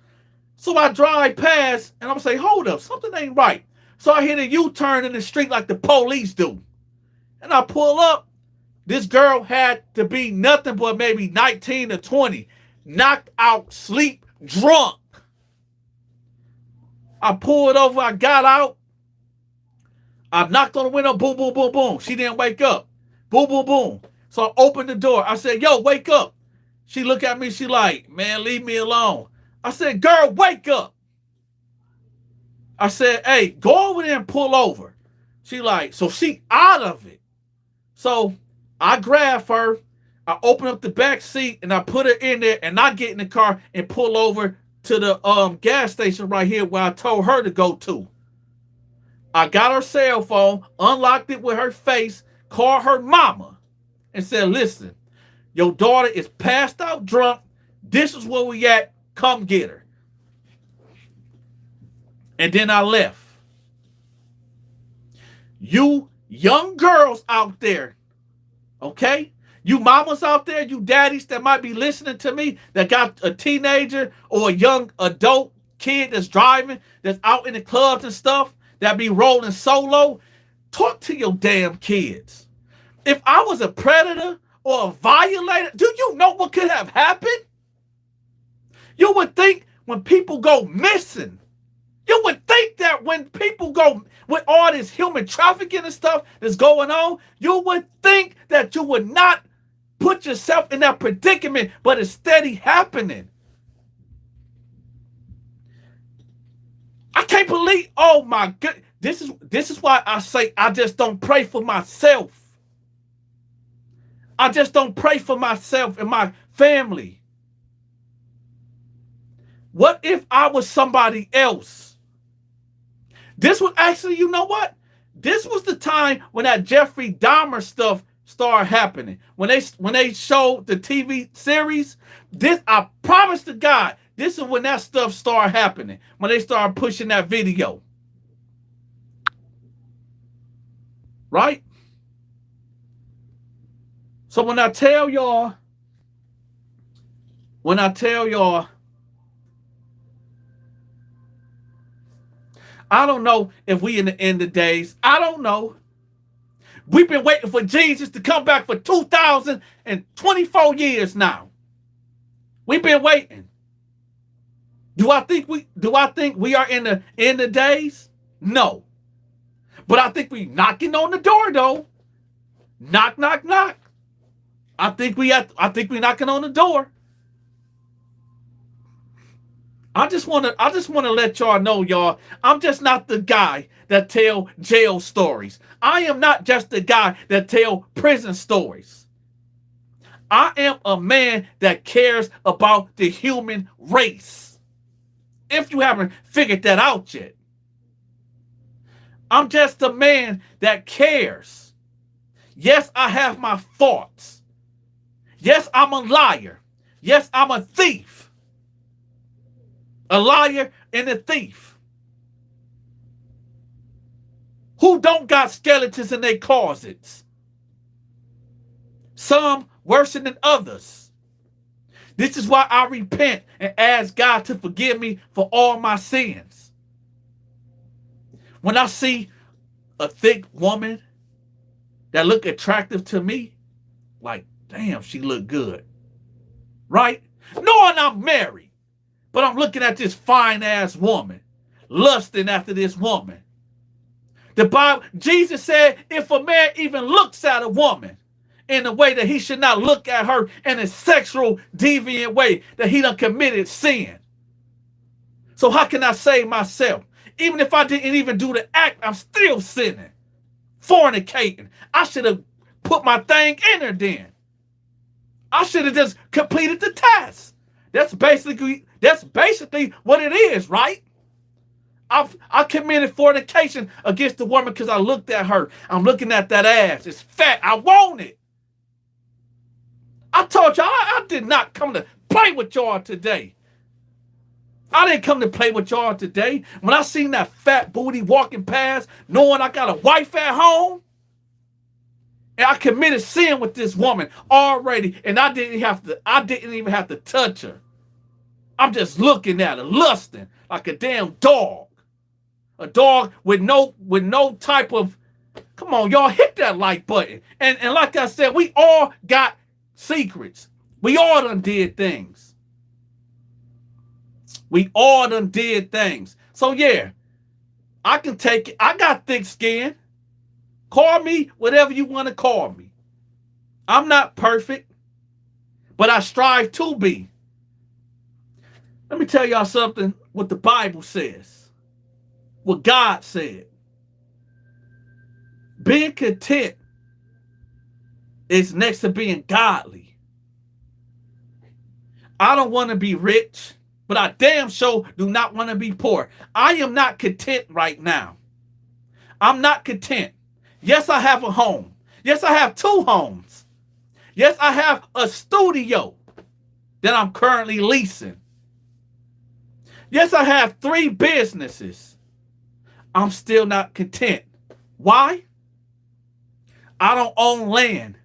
So I drive past and I'm saying, hold up, something ain't right. So I hit a U-turn in the street like the police do. And I pull up. This girl had to be nothing but maybe 19 or 20. Knocked out, sleep, drunk. I pulled over, I got out. I knocked on the window, boom, boom, boom, boom. She didn't wake up. Boom, boom, boom. So I opened the door. I said, yo, wake up. She looked at me. She like, man, leave me alone. I said, girl, wake up. I said, hey, go over there and pull over. She like, so she out of it. So I grabbed her. I opened up the back seat and I put her in there and I get in the car and pull over to the gas station right here where I told her to go to. I got her cell phone, unlocked it with her face, called her mama, and said, listen, your daughter is passed out drunk. This is where we at. Come get her. And then I left. You young girls out there, okay? You mamas out there, you daddies that might be listening to me that got a teenager or a young adult kid that's driving, that's out in the clubs and stuff, that be rolling solo, talk to your damn kids. If I was a predator or a violator, do you know what could have happened? You would think when people go missing, you would think that when people go with all this human trafficking and stuff that's going on, you would think that you would not put yourself in that predicament, but it's steady happening. I can't believe, oh my God. This is why I say I just don't pray for myself. I just don't pray for myself and my family. What if I was somebody else? This was actually, you know what? This was the time when that Jeffrey Dahmer stuff started happening. When they showed the TV series, I promise to God, this is when that stuff started happening. When they started pushing that video. Right? So when I tell y'all, I don't know if we in the end of days. I don't know. We've been waiting for Jesus to come back for 2,024 years now. We've been waiting. Do I think we are in the end of days? No. But I think we knocking on the door though. Knock, knock, knock. I think we knocking on the door. I just want to let y'all know, y'all, I'm just not the guy that tell jail stories. I am not just the guy that tell prison stories. I am a man that cares about the human race. If you haven't figured that out yet, I'm just a man that cares. Yes, I have my faults. Yes, I'm a liar. Yes, I'm a thief. A liar and a thief. Who don't got skeletons in their closets? Some worse than others. This is why I repent and ask God to forgive me for all my sins. When I see a thick woman that look attractive to me, like, damn, she look good. Right? Knowing I'm married, but I'm looking at this fine-ass woman, lusting after this woman. The Bible, Jesus said, if a man even looks at a woman in a way that he should not look at her in a sexual deviant way, that he done committed sin. So how can I save myself? Even if I didn't even do the act, I'm still sinning, fornicating. I should have put my thing in her then. I should have just completed the task. That's basically what it is, right? I committed fornication against the woman because I looked at her. I'm looking at that ass. It's fat. I want it. I told y'all I did not come to play with y'all today. I didn't come to play with y'all today. When I seen that fat booty walking past, knowing I got a wife at home, and I committed sin with this woman already, and I didn't even have to touch her. I'm just looking at her, lusting like a damn dog. A dog with no type of, come on, y'all, hit that like button. And like I said, we all got secrets. We all done did things. We all done did things. So yeah, I can take it. I got thick skin. Call me whatever you want to call me. I'm not perfect, but I strive to be. Let me tell y'all something, what the Bible says, what God said. Being content is next to being godly. I don't want to be rich, but I damn sure do not want to be poor. I am not content right now. I'm not content. Yes, I have a home. Yes, I have 2 homes. Yes, I have a studio that I'm currently leasing. Yes, I have 3 businesses. I'm still not content. Why? I don't own land.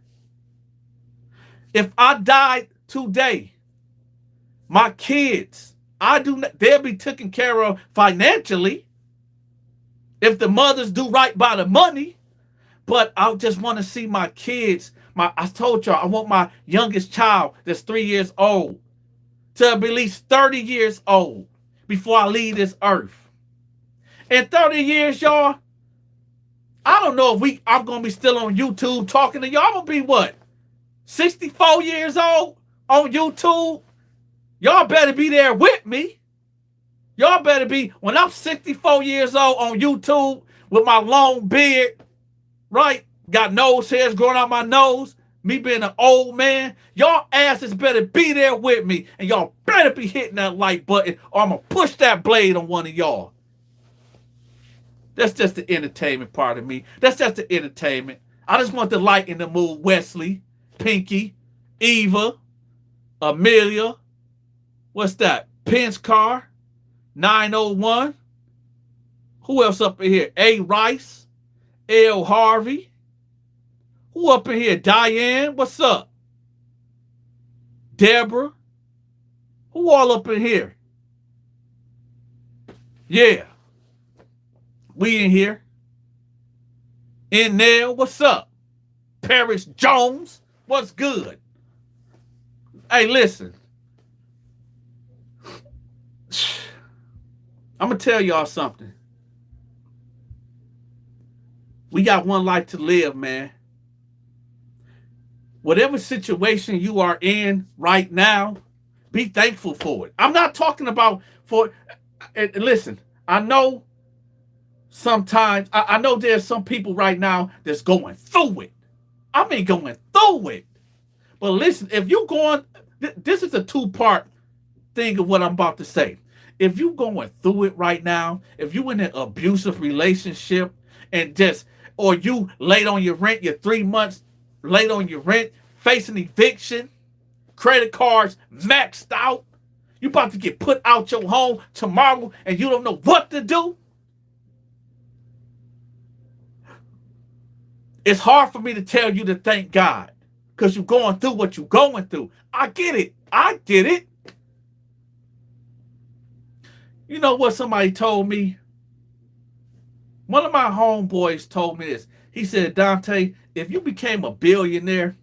If I died today, my kids, they'll be taken care of financially if the mothers do right by the money. But I just want to see my kids. I told y'all, I want my youngest child that's 3 years old to be at least 30 years old before I leave this earth. In 30 years, y'all, I don't know if I'm going to be still on YouTube talking to y'all. I'm going to be what? 64 years old on YouTube? Y'all better be there with me. Y'all better be, when I'm 64 years old on YouTube with my long beard, right? Got nose hairs growing out my nose. Me being an old man. Y'all asses better be there with me. And y'all better be hitting that like button or I'm going to push that blade on one of y'all. That's just the entertainment part of me. That's just the entertainment. I just want the light in the mood. Wesley, Pinky, Eva, Amelia. What's that? Pence Car, 901. Who else up in here? A. Rice, L. Harvey. Who up in here? Diane, what's up? Deborah. Who all up in here? Yeah. We in here. In there, what's up? Paris Jones, what's good? Hey, listen. I'm going to tell y'all something. We got one life to live, man. Whatever situation you are in right now, be thankful for it. I'm not talking about listen, I know sometimes, I know there's some people right now that's going through it. I mean going through it. But listen, if you're going, this is a two-part thing of what I'm about to say. If you going through it right now, if you in an abusive relationship and just, or you late on your rent, you're 3 months late on your rent, facing eviction, credit cards maxed out, you about to get put out your home tomorrow and you don't know what to do. It's hard for me to tell you to thank God because you're going through what you're going through. I get it. I get it. You know what somebody told me? One of my homeboys told me this. He said, Dante, if you became a billionaire,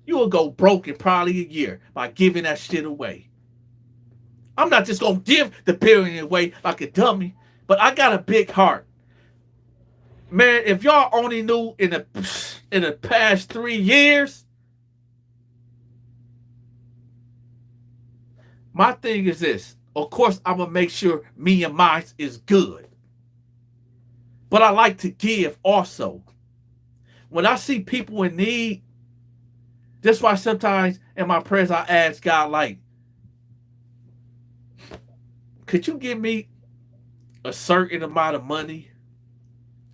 you will go broke in probably a year by giving that shit away. I'm not just going to give the billion away like a dummy, but I got a big heart. Man, if y'all only knew in the past 3 years, my thing is this. Of course, I'm going to make sure me and mine is good. But I like to give also. When I see people in need, that's why sometimes in my prayers I ask God, like, could you give me a certain amount of money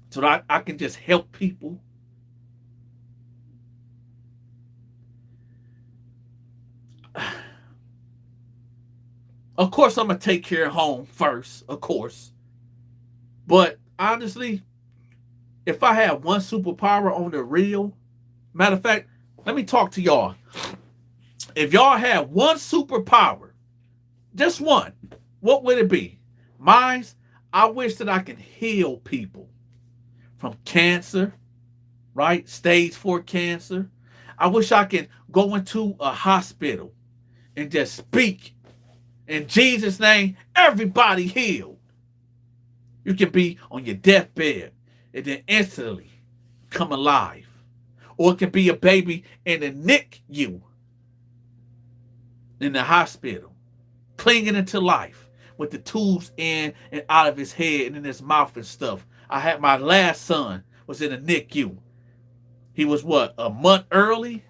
so that I can just help people? Of course, I'm going to take care of home first, of course. But honestly, if I had one superpower on the real, matter of fact, let me talk to y'all. If y'all had one superpower, just one, what would it be? Mine's, I wish that I could heal people from cancer, right? Stage 4 cancer. I wish I could go into a hospital and just speak in Jesus' name, everybody healed. You can be on your deathbed and then instantly come alive. Or it can be a baby in the NICU in the hospital, clinging into life with the tubes in and out of his head and in his mouth and stuff. I had my last son was in the NICU. He was what, a month early?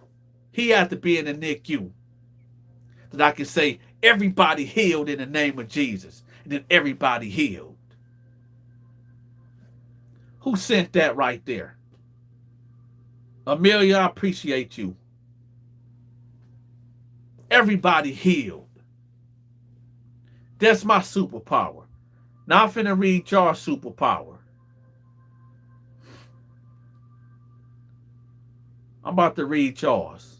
He had to be in the NICU. That I can say everybody healed in the name of Jesus. And then everybody healed. Who sent that right there? Amelia, I appreciate you. Everybody healed. That's my superpower. Now I'm finna read y'all superpower. I'm about to read y'all's.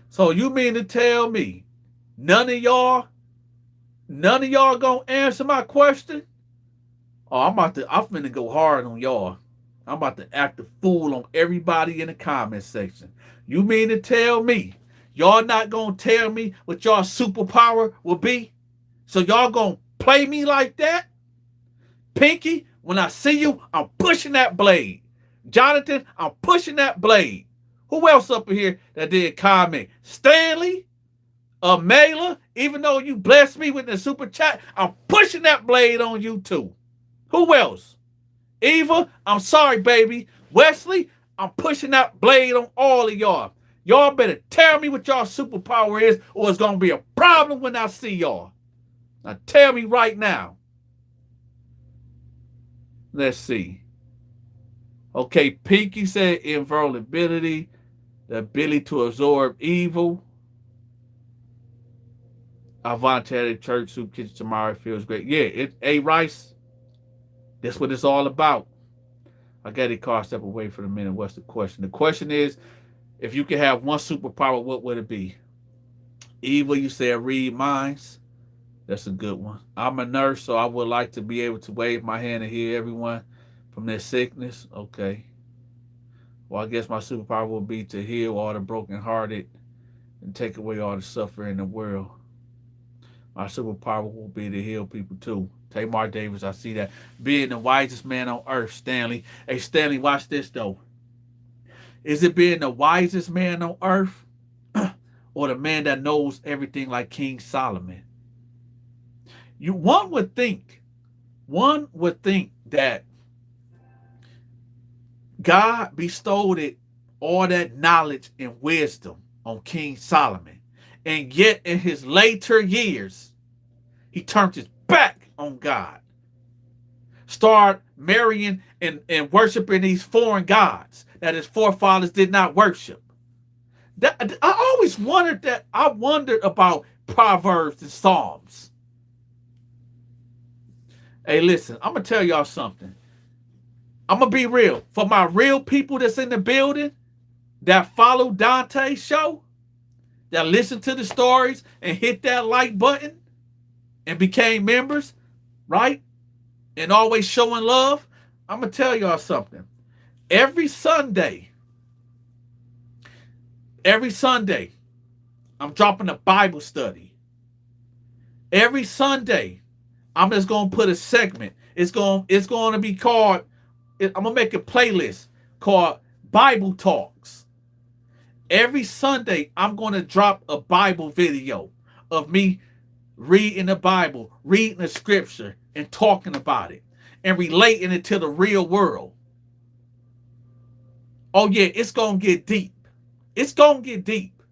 So you mean to tell me none of y'all gonna answer my question? Oh, I'm finna go hard on y'all. I'm about to act a fool on everybody in the comment section. You mean to tell me y'all not gonna tell me what y'all superpower will be? So y'all gonna play me like that? Pinky, when I see you, I'm pushing that blade. Jonathan, I'm pushing that blade. Who else up in here that did comment? Stanley? Mela, even though you blessed me with the super chat, I'm pushing that blade on you too. Who else? Eva, I'm sorry, baby. Wesley, I'm pushing that blade on all of y'all. Y'all better tell me what y'all superpower is, or it's going to be a problem when I see y'all. Now tell me right now. Let's see. Okay, Pinky said invulnerability, the ability to absorb evil. I volunteer at church soup kitchen tomorrow. It feels great. Yeah, Rice. That's what it's all about. I got it, car step away for a minute. What's the question? The question is, if you could have one superpower, what would it be? Evil, you said read minds. That's a good one. I'm a nurse, so I would like to be able to wave my hand and heal everyone from their sickness. Okay. Well, I guess my superpower will be to heal all the brokenhearted and take away all the suffering in the world. My superpower will be to heal people too. Tamar Davis, I see that. Being the wisest man on earth, Stanley. Hey, Stanley, watch this though. Is it being the wisest man on earth or the man that knows everything like King Solomon? One would think that God bestowed it all that knowledge and wisdom on King Solomon. And yet in his later years, he turned his back on God. Started marrying and worshiping these foreign gods that his forefathers did not worship. That, I always wondered that. I wondered about Proverbs and Psalms. Hey, listen, I'm going to tell y'all something. I'm going to be real. For my real people that's in the building that follow Dante's show, that listen to the stories and hit that like button and became members, right? And always showing love, I'm going to tell y'all something. Every Sunday, I'm dropping a Bible study. Every Sunday, I'm just going to put a segment. It's going to be called, I'm going to make a playlist called Bible Talks. Every Sunday, I'm going to drop a Bible video of me reading the Bible, reading the scripture, and talking about it, and relating it to the real world. Oh yeah, it's going to get deep. It's going to get deep.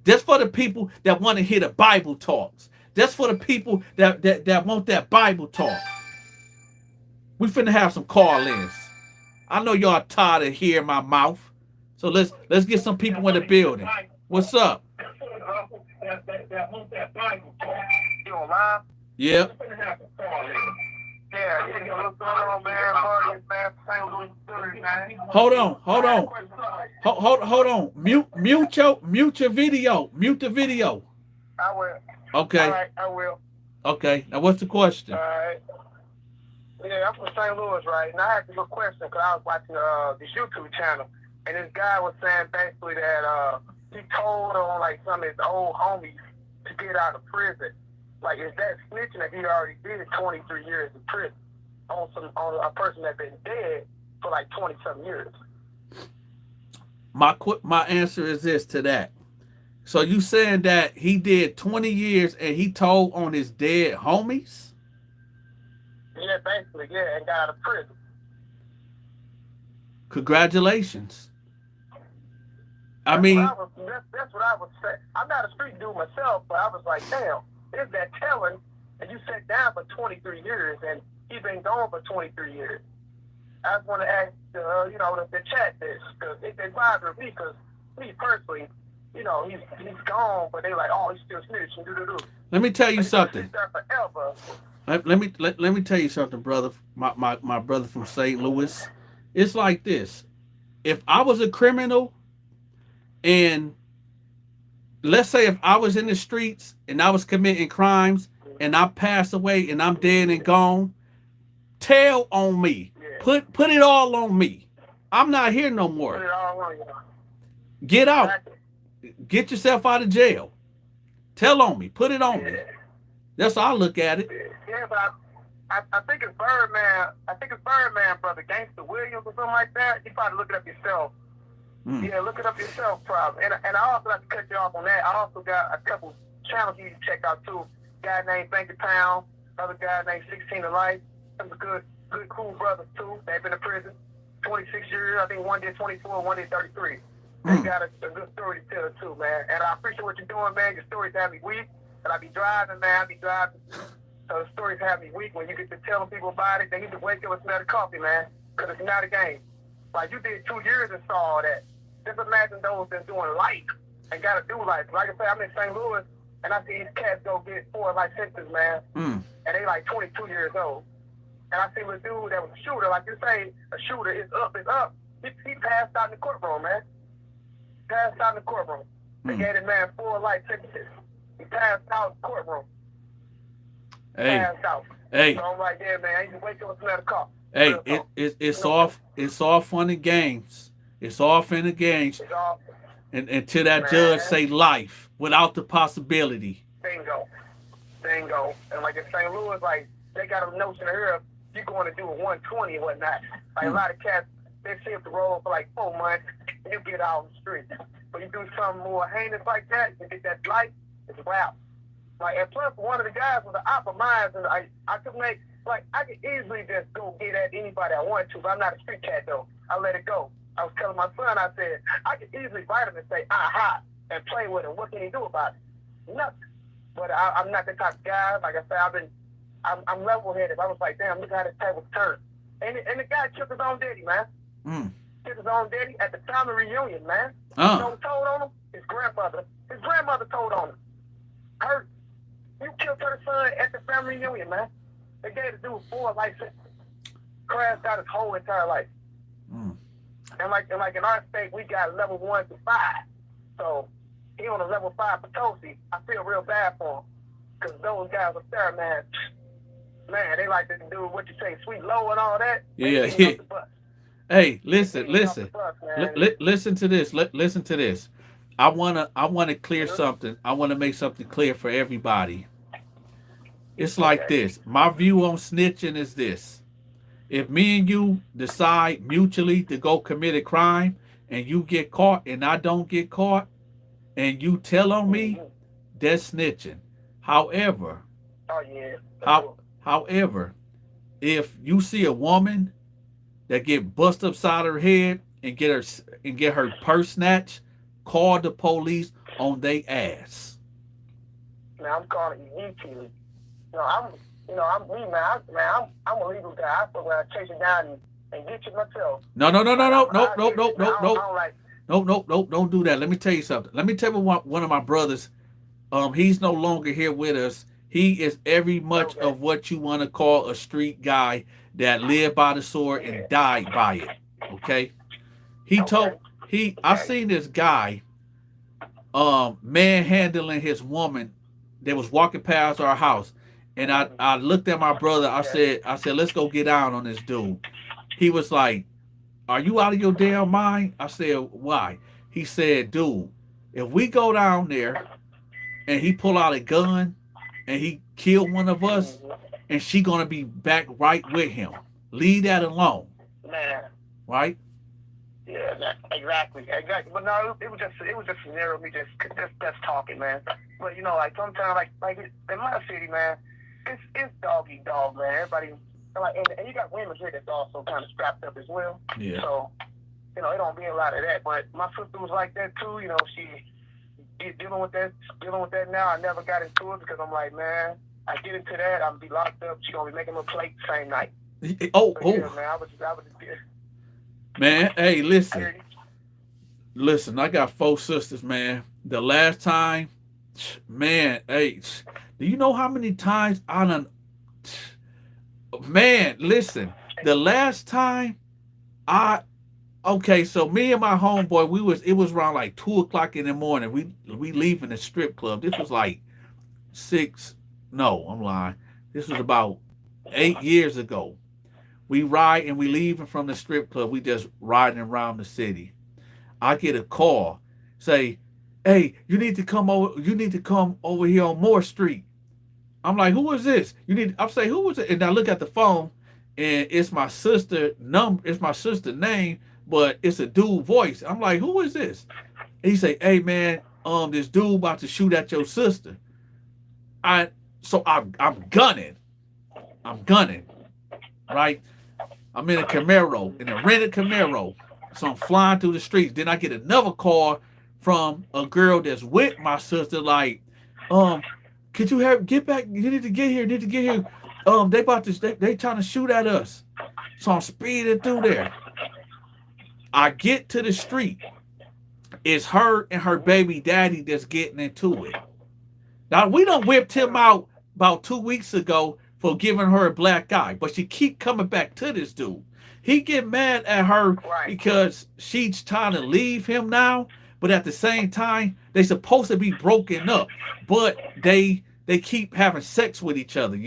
That's for the people that want to hear the Bible talks. That's for the people that want that Bible talk. We finna have some call-ins. I know y'all tired of hearing my mouth. So let's get some people in the building. What's up? You online? Yeah. Yeah, what's going on, man? Marty, man, St. Louis, Missouri, man. Hold on. Mute your video. Mute the video. I will. Okay. All right, I will. Okay. Now what's the question? All right. Yeah, I'm from St. Louis, right? And I had a good question because I was watching this YouTube channel, and this guy was saying basically that he told on like some of his old homies to get out of prison. Like, is that snitching that he already did 23 years in prison on a person that's been dead for like 20-something years? My answer is this to that. So you saying that he did 20 years and he told on his dead homies? Yeah, basically, yeah, and got out of prison. Congratulations. That's what I would say. I'm not a street dude myself, but I was like, damn, is that telling? And you sat down for 23 years, and he's been gone for 23 years. I just want to ask, the chat this, because it bothers me, because me personally, he's gone, but they like, oh, he's still snitching. Let me tell you something. Forever. Let me tell you something, brother. My brother from St. Louis. It's like this. If I was a criminal, and let's say if I was in the streets and I was committing crimes and I pass away and I'm dead and gone, tell on me. Yeah. Put it all on me. I'm not here no more. Put it all on you. Get out. Get yourself out of jail. Tell on me. Put it on me. That's how I look at it. Yeah, but I think it's Birdman. I think it's Birdman, brother, Gangster Williams or something like that. You probably look it up yourself. Yeah, look it up yourself, probably. And I also have to cut you off on that. I also got a couple channels you can check out too. Guy named Bank of Town, another guy named 16 to Life. Some good, cool brothers too. They've been in prison 26 years. I think one did 24, one did 33. They got a good story to tell too, man. And I appreciate what you're doing, man. Your stories have me weak. And I be driving, man. So the stories have me weak. When you get to telling people about it, they need to wake up and smell the coffee, man. Because it's not a game. Like, you did 2 years and saw all that. Just imagine those that's doing life and got to do life. Like I said, I'm in St. Louis, and I see these cats go get 4 life sentences, man. And they like 22 years old. And I see a dude that was a shooter. Like you say, a shooter is up. He passed out in the courtroom, man. Passed out in the courtroom. They gave the man 4 life sentences. He passed out in the courtroom. Passed out. Hey. So I'm like, yeah, man, I need to wake up and smell the coffee. Hey, it's all fun and games. It's all fun and games. And until that judge say life without the possibility. Bingo. And like in St. Louis, like, they got a notion here, you're going to do a 120 and whatnot. Like a lot of cats, they see up the road for like 4 months, and you get out on the street. But you do something more heinous like that, you get that life, it's wow. Like, and plus, one of the guys was an op of mine, and I could make, like, I could easily just go get at anybody I want to, but I'm not a street cat, though. I let it go. I was telling my son, I said, I could easily bite him and say, aha, and play with him. What can he do about it? Nothing. But I'm not the type of guy. Like I said, I'm level-headed. I was like, damn, look how this table turned. And the guy killed his own daddy, man. Killed his own daddy at the family reunion, man. You know who told on him? His grandmother. His grandmother told on him. Her, you killed her son at the family reunion, man. They gave the dude 4 life sentences. Crashed out his whole entire life. And like in our state, we got level 1 to 5. So he on a level 5 Potosi. I feel real bad for him. Because those guys up there, man, they like to do what you say, sweet low and all that. Yeah. Hey, listen to this. Listen to this. I wanna clear something. I wanna make something clear for everybody. It's like this. My view on snitching is this. If me and you decide mutually to go commit a crime and you get caught and I don't get caught and you tell on me, that's snitching. However, however, if you see a woman that get busted upside her head and get her purse snatched, call the police on they ass. Now I'm calling you immediately. I'm me, man. I'm a legal guy. I'm gonna chase you down and get you myself. No. Don't do that. Let me tell you something. Let me tell you one of my brothers. He's no longer here with us. He is every much of what you want to call a street guy that lived by the sword and died by it. Okay. I seen this guy manhandling his woman that was walking past our house. And I looked at my brother. I said, let's go get down on this dude. He was like, are you out of your damn mind? I said, why? He said, dude, if we go down there and he pull out a gun and he kill one of us, and she gonna be back right with him. Leave that alone. Man. Right? Yeah, exactly. But no, it was just a scenario of me just talking, man. But like sometimes like in my city, man, it's dog eat dog, man. Everybody and you got women here that's also kind of strapped up as well. Yeah. So it don't be a lot of that. But my sister was like that too. She dealing with that now. I never got into it because I'm like, man, I get into that, I'm gonna be locked up. She gonna be making a plate the same night. Yeah, man, I was man, hey, listen, I got 4 sisters, man. The last time, man, hey, do you know how many times I done, man, listen, the last time okay, so me and my homeboy, it was around like 2:00 in the morning. We leaving the strip club. This was like 6, no, I'm lying. This was about 8 years ago. We ride and we leaving from the strip club. We just riding around the city. I get a call, say, hey, you need to come over here on Moore Street. I'm like, who is this? I say, who is it? And I look at the phone and it's my sister name, but it's a dude voice. I'm like, who is this? And he say, hey man, this dude about to shoot at your sister. I'm gunning. Right? I'm in a Camaro, in a rented Camaro. So I'm flying through the streets. Then I get another call from a girl that's with my sister, like, could you get back? You need to get here. They trying to shoot at us. So I'm speeding through there. I get to the street. It's her and her baby daddy that's getting into it. Now, we done whipped him out about 2 weeks ago for giving her a black eye, but she keep coming back to this dude. He get mad at her because she's trying to leave him now, but at the same time, they supposed to be broken up, but they keep having sex with each other,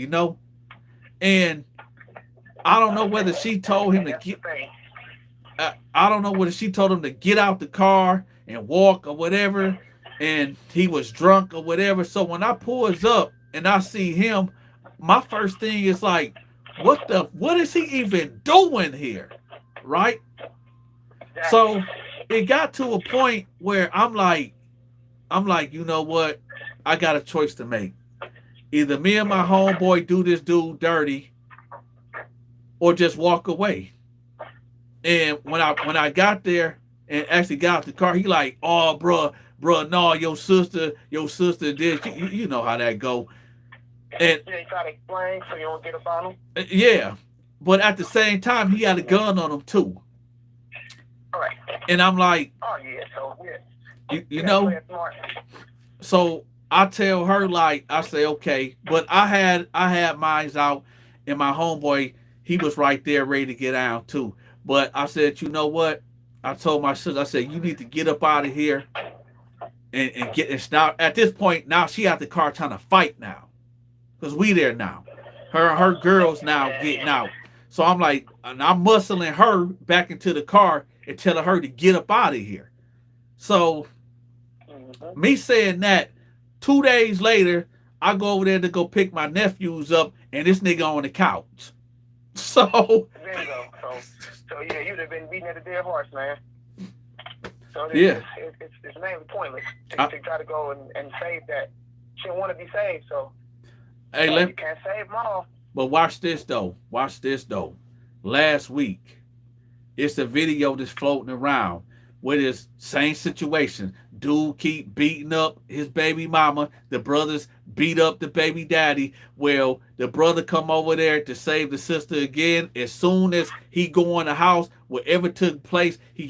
And I don't know whether she told him to get. I don't know whether she told him to get out the car and walk or whatever, and he was drunk or whatever. So when I pulls up and I see him, my first thing is like, what is he even doing here? Right? So it got to a point where I'm like, you know what? I got a choice to make. Either me and my homeboy do this dude dirty or just walk away. And when I got there and actually got out the car, he like, oh, bruh, no, your sister did. You know how that go. And Yeah, you try to explain so you don't get up on them. yeah, but at the same time, he had a gun on him too. All right. And I'm like, Oh yeah, so yeah, you you gotta play know, it smart. so I tell her like, I say okay, but I had mines out, and my homeboy, he was right there ready to get out too. But I said, you know what? I told my sister, I said, you need to get up out of here and get. It's now at this point now she out the car trying to fight now, because we there now. Her girls now getting out. So I'm like, and I'm muscling her back into the car and telling her to get up out of here. So me saying that, 2 days later, I go over there to go pick my nephews up, and this nigga on the couch. So There you go. So yeah, you'd have been beating at a dead horse, man. So yeah, it's mainly pointless to try to go and save that. She don't want to be saved, so hey, you can't save them all. but watch this though. Watch this though. Last week, it's a video that's floating around with this same situation. Dude keep beating up his baby mama. The brothers beat up the baby daddy. Well, the brother come over there to save the sister again. As soon as he go in the house, whatever took place, he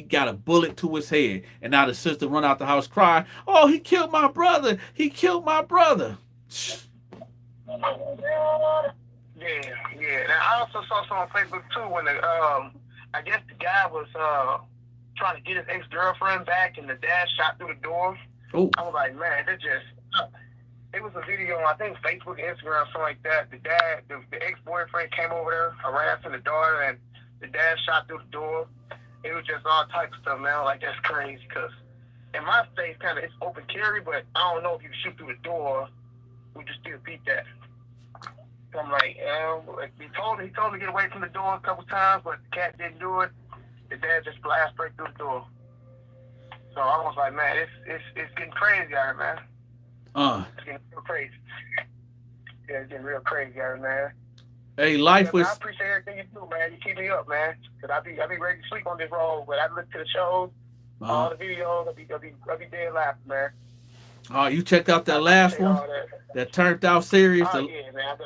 got a bullet to his head. And now the sister run out the house crying, "Oh, he killed my brother. He killed my brother." Yeah. And I also saw some on Facebook too when I guess the guy was trying to get his ex-girlfriend back, and the dad shot through the door. Oh, I was like, man, it was a video on, I think, Facebook, Instagram, something like that. The dad, the ex-boyfriend came over there harassing the daughter, and the dad shot through the door. It was just all types of stuff, man. Like, that's crazy, because in my state, it's open carry, but I don't know if you can shoot through the door, we just still beat that. So I'm like, he told me to get away from the door a couple times, but the cat didn't do it. The dad just blasted straight through the door. So I was like, man, it's getting crazy out here, man. It's getting real crazy. Yeah, it's getting real crazy out here, man. Hey, life was. I appreciate everything you do, man. You keep me up, man. Cause I be ready to sleep on this road, but I look to the shows, all the videos. I'll be dead laughing, man. Oh, you checked out that last one? That turned out serious. Oh yeah, man.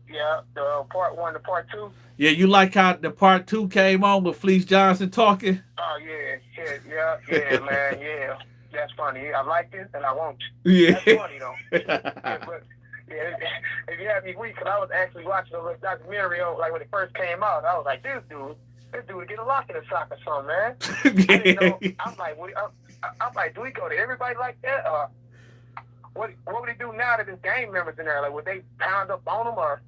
Yeah, the part 1 to part 2. Yeah, you like how the part 2 came on with Fleece Johnson talking? Oh yeah, man, yeah. That's funny. I liked it and I won't. Yeah. That's funny though. If you had me weak, cause I was actually watching a documentary on, like when it first came out. I was like, this dude would get a lock in the sock or something, man. I didn't know. I'm like, do we go to everybody like that? What would he do now that his gang members in there? Like, would they pound up on him, or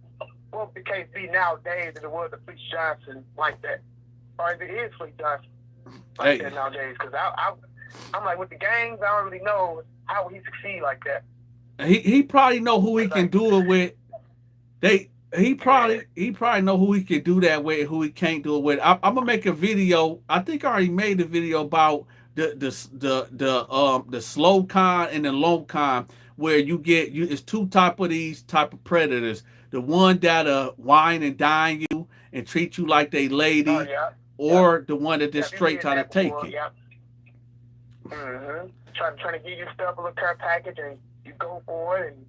what would the case be nowadays if it was a Fleece Johnson like that? Or if it is Fleece Johnson like that nowadays? Because I'm like, with the gangs, I don't really know how would he succeed like that. He probably know who he can do it with. He probably know who he can do that with, who he can't do it with. I'm gonna make a video. I think I already made a video about the slow con and the low con, where it's two these type of predators. The one that whine and dine you and treat you like they lady, or the one that just straight try to take it. Yeah. Trying to give you stuff, a little care package, and you go for it, and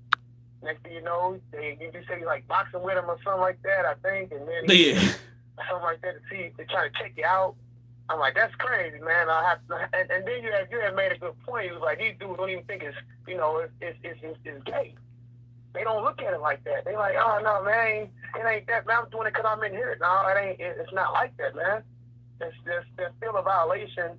next thing you know, you say you like boxing with him or something like that, I think, and then something like that they try to check you out. I'm like, that's crazy, man. And then you had made a good point. He was like, these dudes don't even think it's gay. They don't look at it like that. They like, oh no, man, it ain't that. Man, I'm doing it because I'm in here. No, it ain't. It's not like that, man. There's still a violation.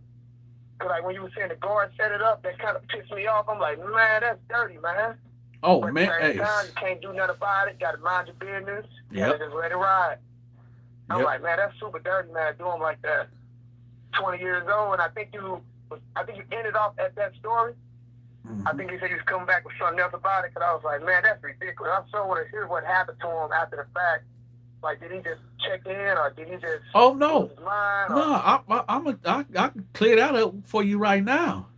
Cause like when you were saying the guard set it up, that kind of pissed me off. I'm like, man, that's dirty, man. Oh but man, at the same time, you can't do nothing about it. You gotta mind your business. You gotta just let it ride. I'm like, man, that's super dirty, man. Do them like that. 20 years old, and I think you ended off at that story. I think you said you was coming back with something else about it, because I was like, man, that's ridiculous. I so want to hear what happened to him after the fact. Like, did he just check in, or did he just? Oh no, his mind, I can clear that up for you right now.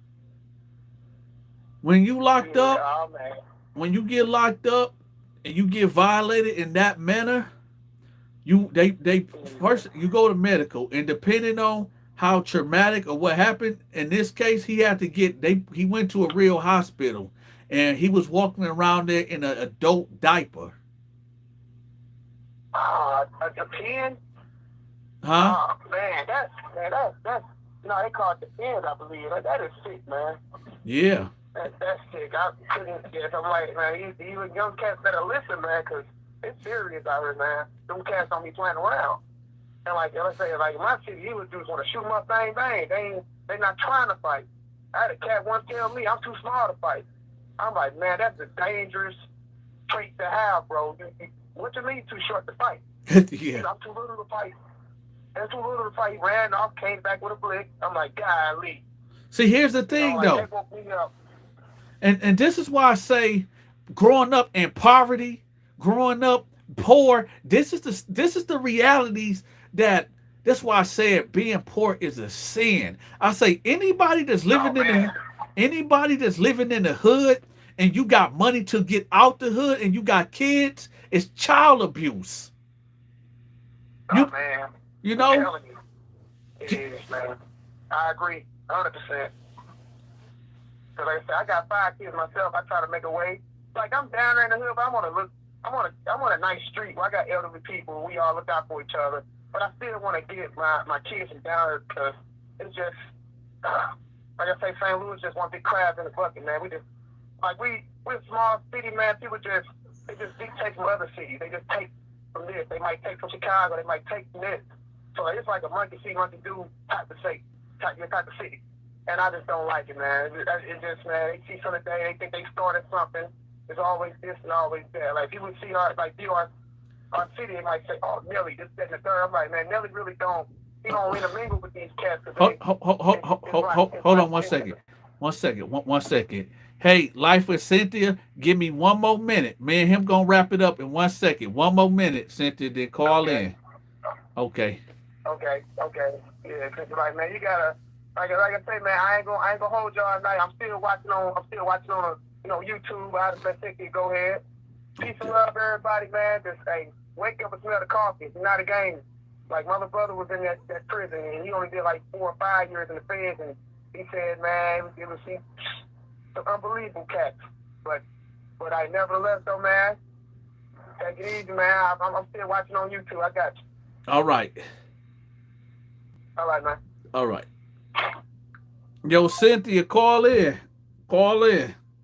When you locked up, when you get locked up and you get violated in that manner, They first you go to medical, and depending on how traumatic or what happened in this case, he had to get he went to a real hospital, and he was walking around there in an adult diaper. A pen? Huh? That's no, they call it the pen, I believe. That is sick, man. Yeah. That's sick. I couldn't guess. I'm like, man, you young cats better listen, man, because it's serious out here, man. Them cats don't be playing around. And like, let's say, like in my city, you would just want to shoot my thing, bang. They not trying to fight. I had a cat once tell me I'm too small to fight. I'm like, man, that's a dangerous trait to have, bro. What you mean too short to fight? Yeah. I'm too little to fight. And too little to fight. Ran off, came back with a blick. I'm like, golly. See, here's the thing, like, though. they woke me up. And this is why I say, growing up in poverty, growing up poor, this is the realities that. That's why I said being poor is a sin. I say anybody that's living anybody that's living in the hood, and you got money to get out the hood, and you got kids, it's child abuse. Man. You know? I'm telling you. It is, man. I agree 100%. Because like I said, I got 5 kids myself. I try to make a way. Like, I'm down there in the hood, but I'm on a nice street where I got elderly people. We all look out for each other. But I still want to get my kids from down there because it's just, like I say, St. Louis just one big crab in the bucket, man. We're a small city, man. People they just dictate from other cities. They just take from this. They might take from Chicago. They might take from this. So it's like a monkey see, monkey do type of city. And I just don't like it, man. It's just, man, they see something today, they think they started something. It's always this and always that. Like, people see our city, they might say, oh, Nelly, this, that, and the third. I'm like, man, Nelly really don't, he don't intermingle with these cats. Hold on 1 second. 1 second. One second. Hey, Life with Cynthia, give me 1 more minute. Me and him gonna wrap it up in 1 second. 1 more minute, Cynthia, then call in. Okay. Yeah, cause like, man, you gotta, like I say, man, I ain't gonna hold y'all at night. I'm still watching on YouTube. I just let Cynthia go ahead. Peace and love, everybody, man. Just wake up and smell the coffee. It's not a game. Like, my little brother was in that prison, and he only did like 4 or 5 years in the feds, and he said, man, it was some unbelievable cats. But I nevertheless, though, man, take it easy, man. I'm still watching on YouTube. I got you. All right. All right, man. All right. Yo, Cynthia, call in.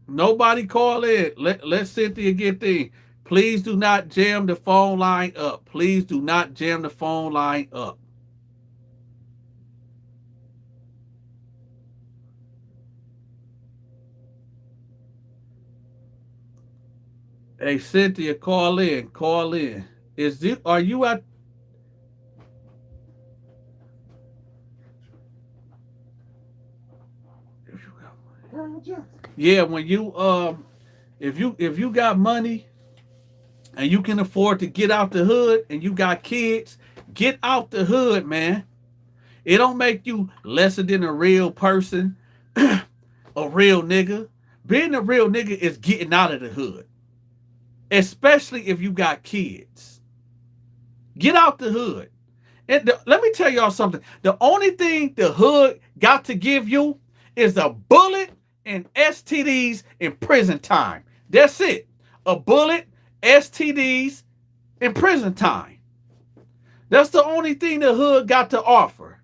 Nobody call in. Let Cynthia get in. Please do not jam the phone line up. Hey, Cynthia, call in. Are you at? Yeah, when you if you got money and you can afford to get out the hood and you got kids, get out the hood, man. It don't make you lesser than a real person, a real nigga. Being a real nigga is getting out of the hood, especially if you got kids. Get out the hood. And let me tell y'all something. The only thing the hood got to give you is a bullet and STDs in prison time. That's it. A bullet, STDs, in prison time. That's the only thing the hood got to offer.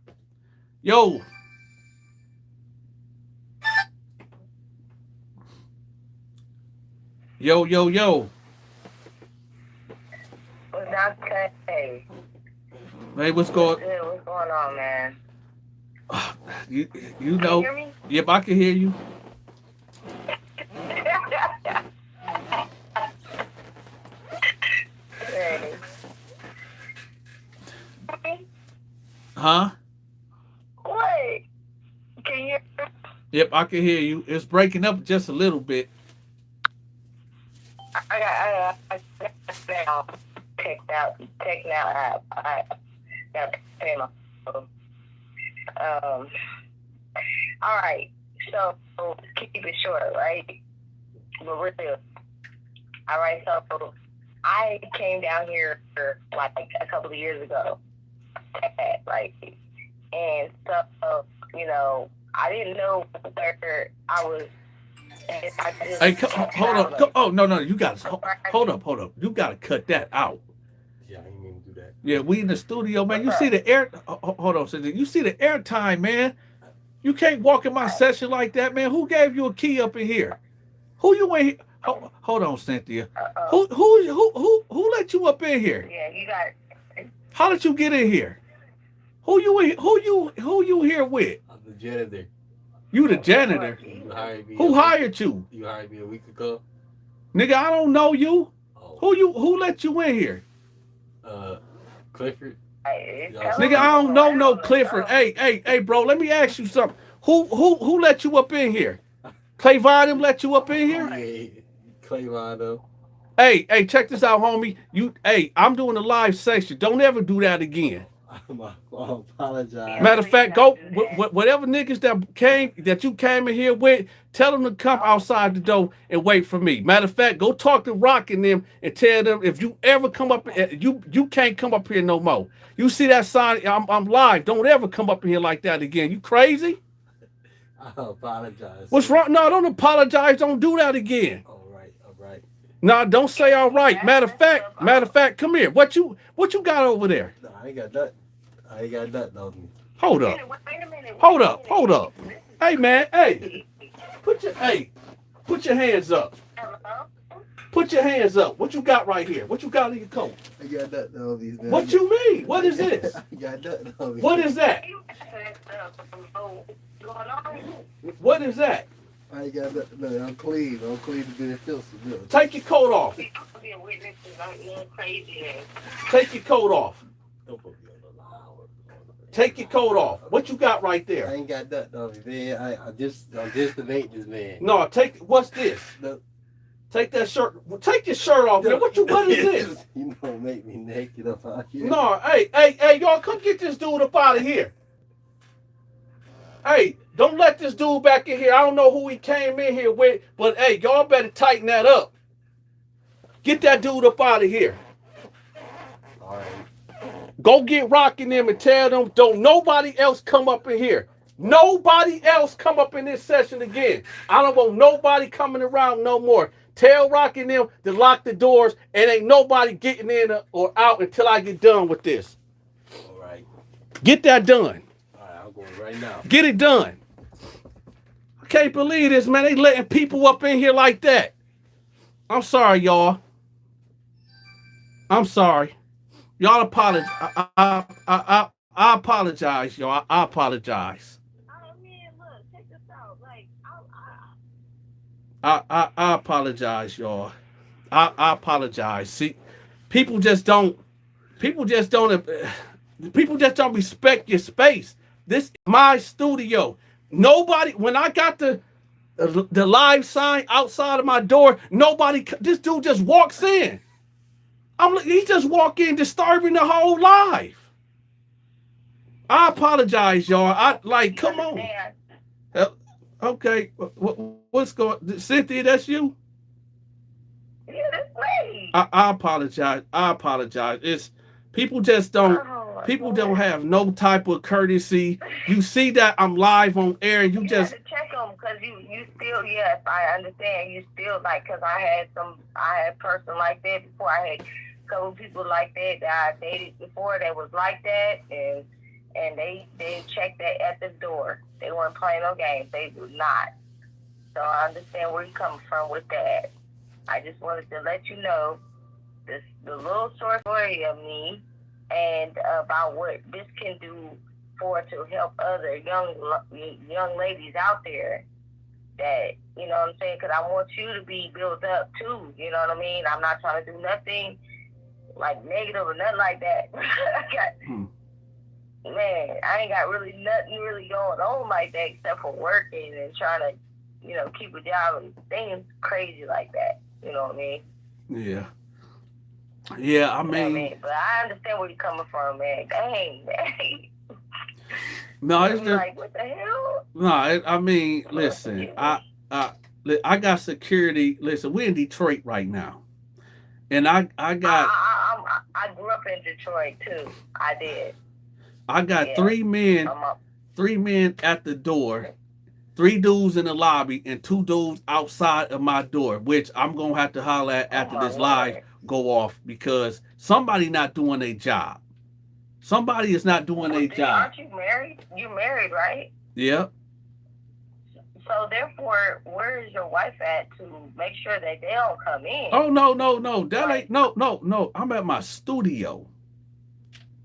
Yo. What's up, hey? Hey, what's going on, man? You Can you know. hear me? Yep, I can hear you. Hey. Huh? Wait. Can you hear me? Yep, I can hear you. It's breaking up just a little bit. I take now app. I got to pay my phone. All right. So keep it short, right? But real. All right. So I came down here like a couple of years ago, like, and so I didn't know where I was. I Hey, just kept hold up. traveling. Oh, no. You got to hold up. You got to cut that out. Yeah, I didn't mean to do that. Yeah, we in the studio, man. What's You see up? the air. Hold on, Cynthia. You see the airtime, man. You can't walk in my Right. session like that, man. Who gave you a key up in here? Who you ain't? Hold on, Cynthia. Uh-oh. Who let you up in here? Yeah, you got. How did you get in here? Who you here with? I'm the janitor. You the janitor. You hired me. Who hired you? You hired me a week ago. Nigga, I don't know you. Oh, Who let you in here? Clifford. Nigga, I don't know no Clifford. Hey, bro, let me ask you something. Who let you up in here? Clayvon them let you up in here? Yeah, Clayvon though. Hey, check this out, homie. I'm doing a live session. Don't ever do that again. I apologize. Matter of fact, go whatever niggas that you came in here with, tell them to come outside the door and wait for me. Matter of fact, go talk to Rock and them and tell them if you ever come up, you can't come up here no more. You see that sign? I'm live. Don't ever come up here like that again. You crazy? I apologize. What's wrong? No, don't apologize. Don't do that again. All right. No, don't say all right. Matter of fact, come here. What you got over there? No, I ain't got nothing. I ain't got nothing on me. Hold up. Wait a minute. Hold up. Hey man, put your hands up. Hello? Put your hands up. What you got right here? What you got in your coat? I got nothing on me, man. What you mean? What is this? I got nothing on me. What is that? What is that? I ain't got nothing. No, I'm clean. I'm clean to be in filthy. No. Take your coat off. Take your coat off. Don't put me on the loud. Take your coat off. What you got right I there? ain't got nothing on me, man. I'm just the maintenance man. No, what's this? No. Take that shirt. Take your shirt off, man. What is this? You don't make me naked up out here. No, hey, y'all, come get this dude up out of here. Hey, don't let this dude back in here. I don't know who he came in here with, but hey, y'all better tighten that up. Get that dude up out of here. All right. Go get Rockin' them and tell them don't nobody else come up in here. Nobody else come up in this session again. I don't want nobody coming around no more. Tell Rockin' them to lock the doors and ain't nobody getting in or out until I get done with this. All right. Get that done. All right, I'm going right now. Get it done. I can't believe this, man. They letting people up in here like that. I'm sorry, y'all. I'm sorry. Y'all apologize. I apologize, y'all. I apologize. Oh man, look, check this out. Like, I apologize, y'all. I apologize. See, people just don't respect your space. This is my studio. Nobody, when I got the live sign outside of my door, this dude just walks in. He just walk in disturbing the whole life. I apologize, y'all. Come on. Okay, what's going? Cynthia, that's you? Yeah, that's me. I apologize. It's people just don't. People don't have no type of courtesy. You see that I'm live on air, and you just have to check them because you still, yes, I understand. You still because I had a person like that before. I had a couple people like that I dated before that was like that, and they checked that at the door. They weren't playing no games. They would not. So I understand where you're coming from with that. I just wanted to let you know the little short story of me and about what this can do to help other young ladies out there. That, you know what I'm saying? Because I want you to be built up too. You know what I mean? I'm not trying to do nothing like negative or nothing like that. Man, I ain't got really nothing really going on like that except for working and trying to, keep a job and things crazy like that. You know what I mean? Yeah. Yeah, I mean. But I understand where you're coming from, man. Dang, man. No, it's just like, what the hell? No, I mean, listen, I got security. Listen, we're in Detroit right now, And I got I grew up in Detroit too. I did. Yeah. three men, I'm up. 3 men at the door, 3 dudes in the lobby, and 2 dudes outside of my door, which I'm gonna have to holler at Oh after my this live lord. go off because somebody not doing their job. Somebody is not doing Well, their job. aren't you married? You married, right? Yep. So therefore, where is your wife at to make sure that they don't come in? Oh no. That Like, ain't no. I'm at my studio.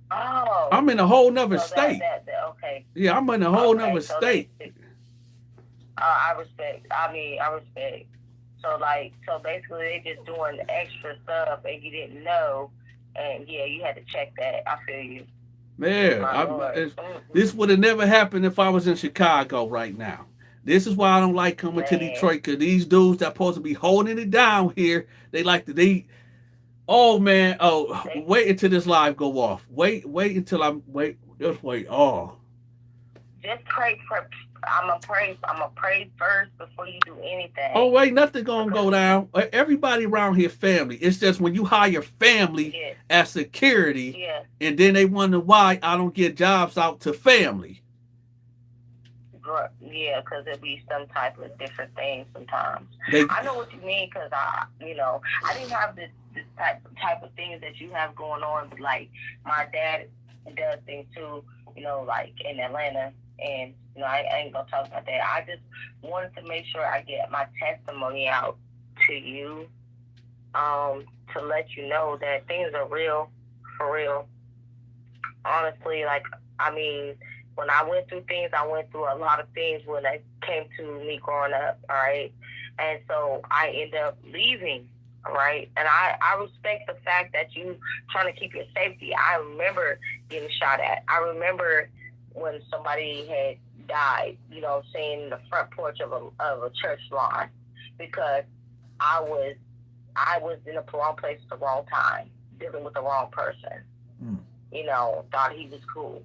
oh, I'm in a whole nother so that state. that okay, Yeah, I'm in a whole nother okay. So state. I respect. I mean, I respect. So like, so basically, they just doing extra stuff, and you didn't know, and yeah, you had to check that. I feel you, Man, my lord. this would have never happened if I was in Chicago right now. This is why I don't like coming to Man, Detroit, because these dudes that supposed to be holding it down here, they like to, oh man, oh, they wait until this live go off. Wait until just wait. Oh. just pray for. I'm a pray first before you do Oh anything, wait, nothing gonna because go down. Everybody around here family. It's just when you hire family yeah, as security, yeah. and then they wonder why I don't get jobs out to family. Yeah, because it'll be some type of different things sometimes. They I know what you mean because I didn't have this type of things that you have going on, but like my dad does things too, like in Atlanta, and I ain't gonna talk about that. I just wanted to make sure I get my testimony out to you, to let you know that things are real, for real. Honestly, like I mean, when I went through things, I went through a lot of things when it came to me growing up, all right? And so I ended up leaving, all right? And I respect the fact that you trying to keep your safety. I remember getting shot at. I remember when somebody had died, sitting in the front porch of a church lawn because I was in the wrong place at the wrong time, dealing with the wrong person. Mm. Thought he was cool.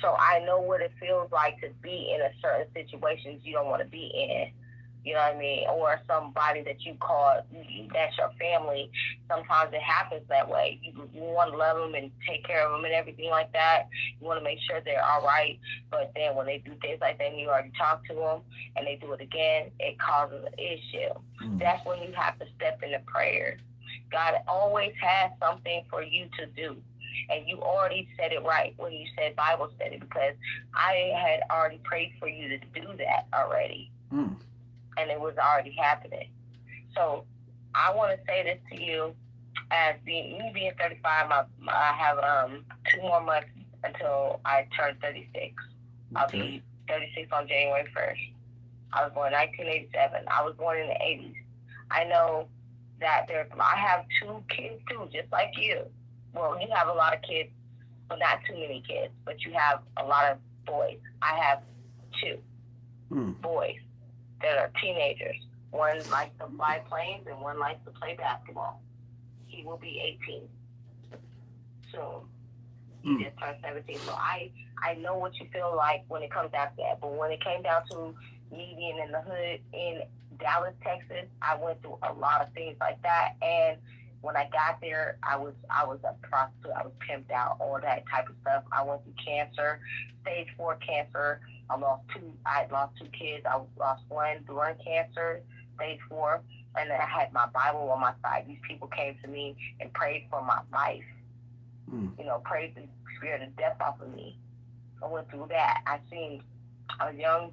So I know what it feels like to be in a certain situations you don't want to be in. You know what I mean? Or somebody that you call, that's your family. Sometimes it happens that way. You want to love them and take care of them and everything like that. You want to make sure they're all right. But then when they do things like that and you already talked to them and they do it again, it causes an issue. Mm. That's when you have to step into prayer. God always has something for you to do. And you already said it right when you said Bible study, because I had already prayed for you to do that already. Mm. And it was already happening. So I want to say this to you, as me being 35, I have 2 more months until I turn 36. I'll be 36 on January 1st. I was born in 1987. I was born in the 80s. I know that I have 2 kids too, just like you. Well, you have a lot of kids, but not too many kids, but you have a lot of boys. I have 2 boys that are teenagers. One likes to fly planes and one likes to play basketball. He will be 18 soon. He just turned 17. So I know what you feel like when it comes down to that. But when it came down to me being in the hood in Dallas, Texas, I went through a lot of things like that. And when I got there, I was a prostitute. I was pimped out, all that type of stuff. I went through cancer, stage 4 cancer. I lost 2 kids. I lost one during cancer, stage 4. And then I had my Bible on my side. These people came to me and prayed for my life. Prayed the spirit of death off of me. I went through that. I seen a young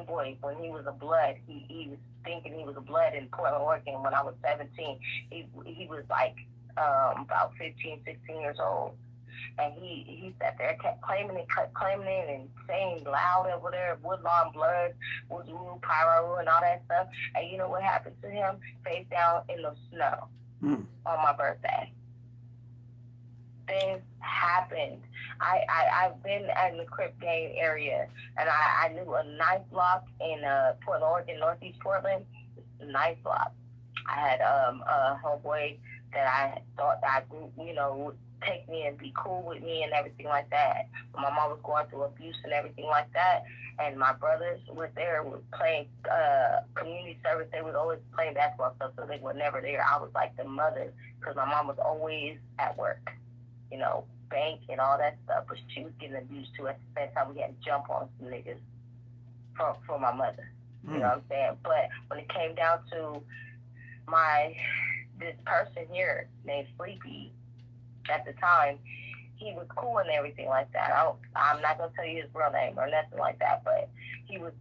boy when he was a blood. He was thinking he was a blood in Portland, Oregon when I was 17. He was like about 15, 16 years old. And he sat there, kept claiming it and saying loud over there, Woodlawn blood, Woodoo, Pyro, and all that stuff. And you know what happened to him? Face down in the snow on my birthday. Things happened. I've been in the Crip Game area, and I knew a nice block in Portland, Oregon, Northeast Portland. Nice block. I had a homeboy that I thought that would take me and be cool with me and everything like that. My mom was going through abuse and everything like that, and my brothers were there, was playing community service. They was always playing basketball stuff, so they were never there. I was like the mother because my mom was always at work, bank and all that stuff, but she was getting abused too. At the same time, we had to jump on some niggas for my mother. You know what I'm saying? But when it came down to this person here named Sleepy, at the time, he was cool and everything like that. I'm not gonna tell you his real name or nothing like that, but he was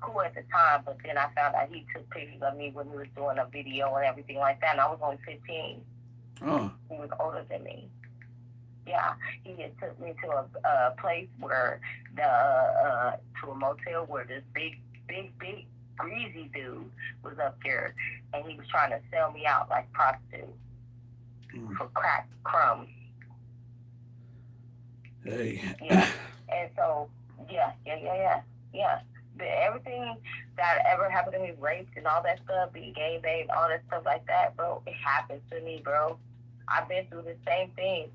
cool at the time. But then I found out he took pictures of me when he was doing a video and everything like that, and I was only 15. Oh. He was older than me. Yeah, he had took me to a place where to a motel where this big greasy dude was up there, and he was trying to sell me out like prostitute for crack crumbs. Hey. Yeah, and so yeah. But everything that ever happened to me, raped and all that stuff, being gay banged, all that stuff like that, bro, it happened to me, bro. I've been through the same things,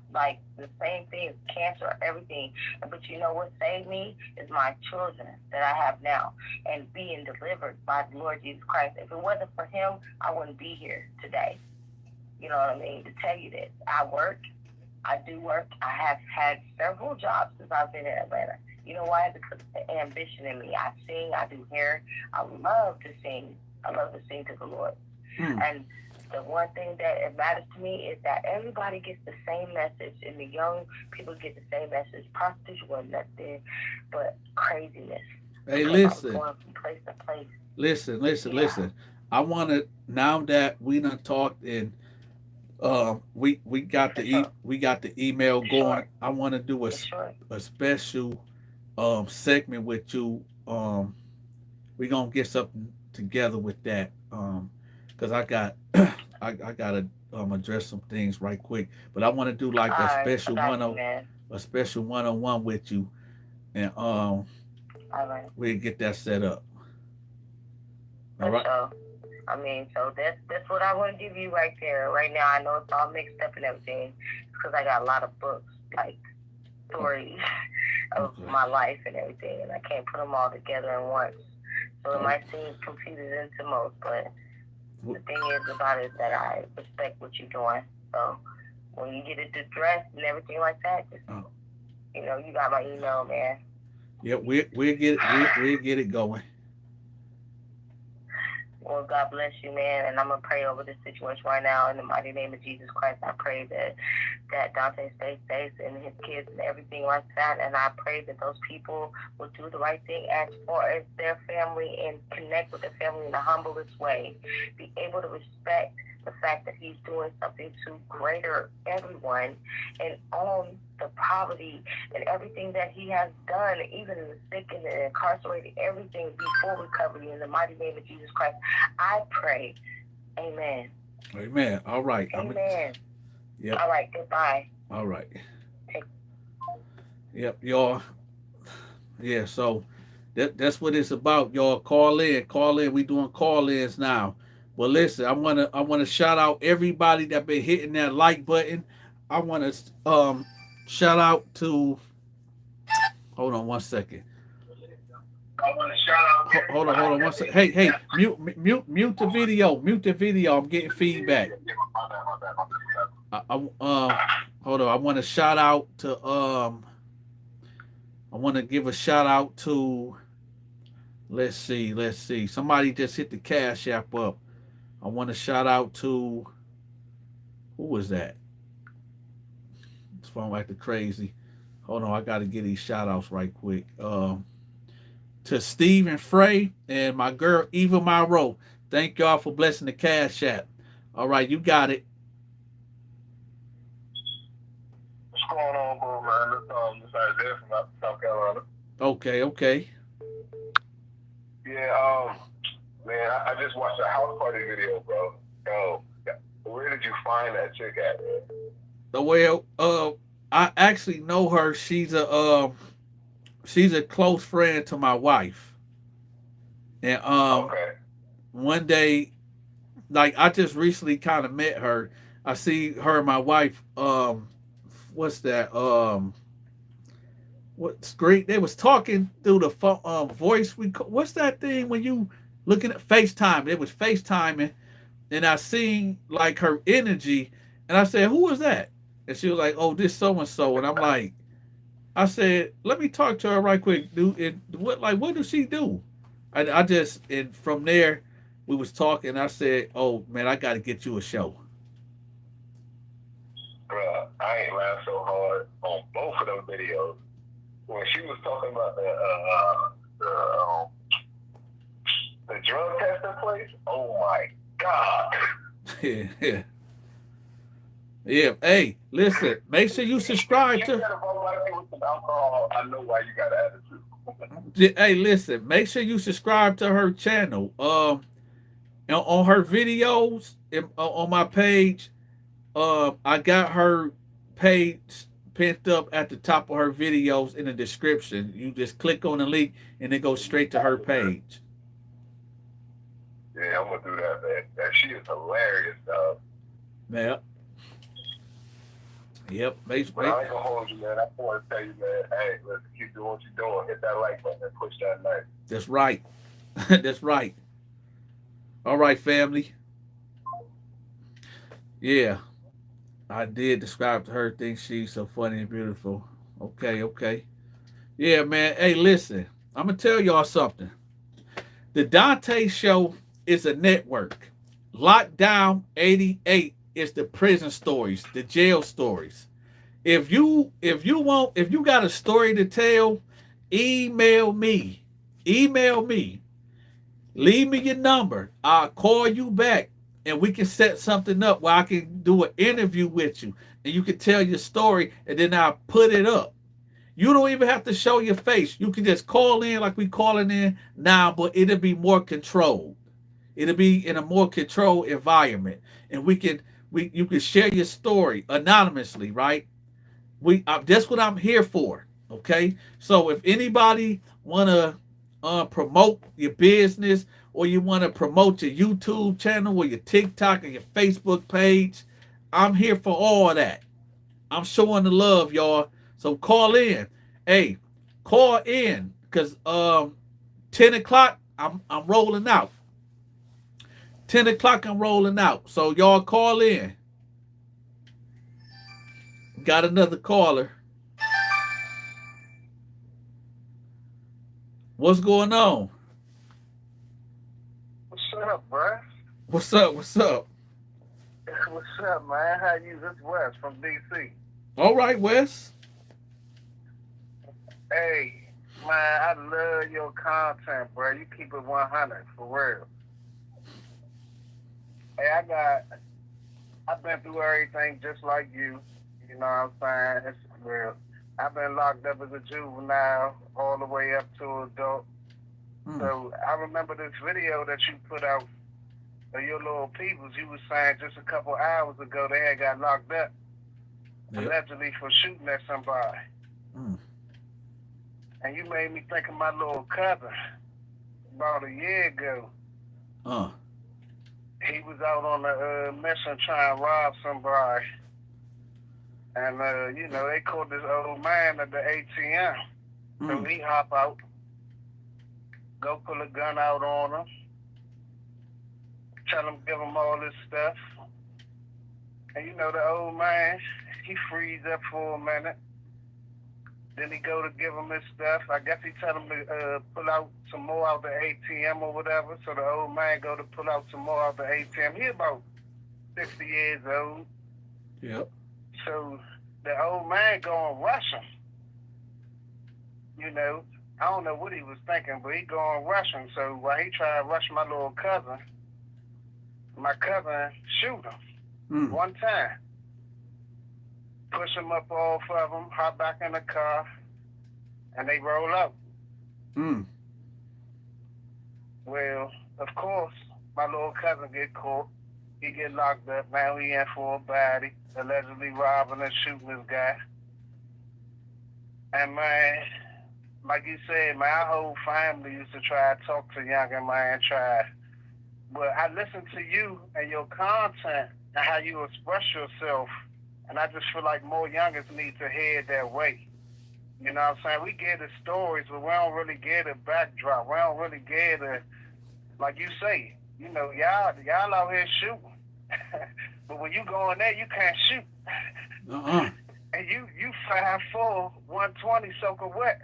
cancer, everything. But you know what saved me is my children that I have now and being delivered by the Lord Jesus Christ. If it wasn't for him, I wouldn't be here today. You know what I mean? To tell you this, I do work. I have had several jobs since I've been in Atlanta. You know why? Because of the ambition in me. I sing, I do hair. I love to sing. I love to sing to the Lord. And the one thing that matters to me is that everybody gets the same message, and the young people get the same message. Prostitution was nothing but craziness. Hey, listen. Going from place to place. Listen. I want to, now that we done talked and we got the email going. I want to do a special segment with you. We gonna get something together with that. Cause I got gotta address some things right quick. But I want to do like a special one-on-one with you, and we'll get that set up. All right. I mean, so that's what I want to give you right there. Right now, I know it's all mixed up and everything because I got a lot of books, like stories of my life and everything, and I can't put them all together at once. So it might seem confusing to most, but the thing is about it that I respect what you're doing. So when you get it addressed and everything like that, just, you got my email, man. Yeah, we'll get it going. Well, God bless you, man, and I'm going to pray over this situation right now in the mighty name of Jesus Christ. I pray that Dante stays safe and his kids and everything like that, and I pray that those people will do the right thing as far as their family and connect with their family in the humblest way, be able to respect the fact that he's doing something to greater everyone and own the poverty and everything that he has done, even in the sick and the incarcerated, everything before recovery in the mighty name of Jesus Christ. I pray. Amen. Amen. All right. Amen. Yep. All right. Goodbye. All right. Yep, y'all. Yeah, so that's what it's about, y'all. Call in. We doing call-ins now. But listen, I wanna shout out everybody that been hitting that like button. I wanna shout out to. Hold on one second. Hold on one second. Hey, mute the video. Mute the video. I'm getting feedback. Hold on. I want to shout out to I want to give a shout out to. Let's see. Somebody just hit the Cashapp up. I want to shout out to, who was that? This phone acting crazy. Hold on, I got to get these shout outs right quick. To Stephen Frey and my girl Eva Myro. Thank y'all for blessing the Cashapp. All right, you got it. What's going on, bro, man? This Isaiah from South Carolina. Okay. Yeah, man, I just watched a house party video, bro. Where did you find that chick at, man? Well, I actually know her. She's a close friend to my wife. And okay. One day, like I just recently kind of met her. I see her and my wife. What's that? What's great? They was talking through the phone, voice. What's that thing when you looking at FaceTime? It was FaceTiming, and I seen like her energy, and I said, "Who is that?" And she was like, "Oh, this so and so," and I'm like, I said, "Let me talk to her right quick, dude. And what does she do?" I just and from there, we was talking. I said, "Oh man, I got to get you a show." Bruh, I ain't laughed so hard on both of them videos. When she was talking about the drug testing place, oh my God. Yeah, yeah, yeah. Hey, listen. Make sure you subscribe You to. said about white people with some alcohol, I know why you got an attitude. Hey, listen. Make sure you subscribe to her channel. On her videos on my page, I got her page pinned up at the top of her videos in the description. You just click on the link and it goes straight to her page. Yeah, I'm gonna do that, man. That she is hilarious, dog. Yeah. Yep. But I ain't gonna hold you, man. I just want to tell you, man. Hey, let's keep doing what you're doing. Hit that like button and push that knife. That's right. That's right. All right, family. Yeah. I did describe to her things she's so funny and beautiful. Okay, okay. Yeah, man. Hey, listen. I'm gonna tell y'all something. The Dante Show is a network. Lockdown 88 is the prison stories, the jail stories. If you got a story to tell, email me. Email me. Leave me your number. I'll call you back and we can set something up where I can do an interview with you and you can tell your story and then I'll put it up. You don't even have to show your face. You can just call in like we calling in now, but it'll be more controlled. It'll be in a more controlled environment, and we you can share your story anonymously, right? That's what I'm here for. Okay, so if anybody wanna promote your business or you want to promote your YouTube channel or your TikTok or your Facebook page, I'm here for all of that. I'm showing the love, y'all. So call in. Hey, call in because 10 o'clock I'm rolling out. 10 o'clock I'm rolling out. So y'all call in. Got another caller. What's going on? What's up, bruh? What's up? What's up? What's up, man? How you? This West from DC. All right, Wes. Hey, man, I love your content, bro. You keep it 100 for real. Hey, I've been through everything just like you. You know what I'm saying? It's real. I've been locked up as a juvenile all the way up to adult. So I remember this video that you put out of your little peoples. You was saying just a couple hours ago they had got locked up allegedly for shooting at somebody. And you made me think of my little cousin about a year ago. He was out on a mission trying to rob somebody. And, you know, they caught this old man at the ATM. So he hop out, go pull a gun out on him, tell him, give him all this stuff. And, you know, the old man, he freeze up for a minute. Then he go to give him his stuff. I guess he tell him to pull out some more out the ATM or whatever. So the old man go to pull out some more out the ATM. He about 60 years old. Yep. So the old man go and rush him. You know, I don't know what he was thinking, but he go and rush him. So while he try to rush my little cousin, my cousin shoot him one time. Push him up off of him, hop back in the car, and they roll out. Well, of course, my little cousin get caught. He get locked up. Now he in for a body, allegedly robbing and shooting this guy. And man, like you said, my whole family used to try to talk to younger man, try. But I listened to you and your content, and how you express yourself. And I just feel like more youngers need to head that way. You know what I'm saying? We get the stories, but we don't really get a backdrop. We don't really get a, like you say, you know, y'all out here shooting. But when you go in there, you can't shoot. And you 5'4", 120 soaking wet.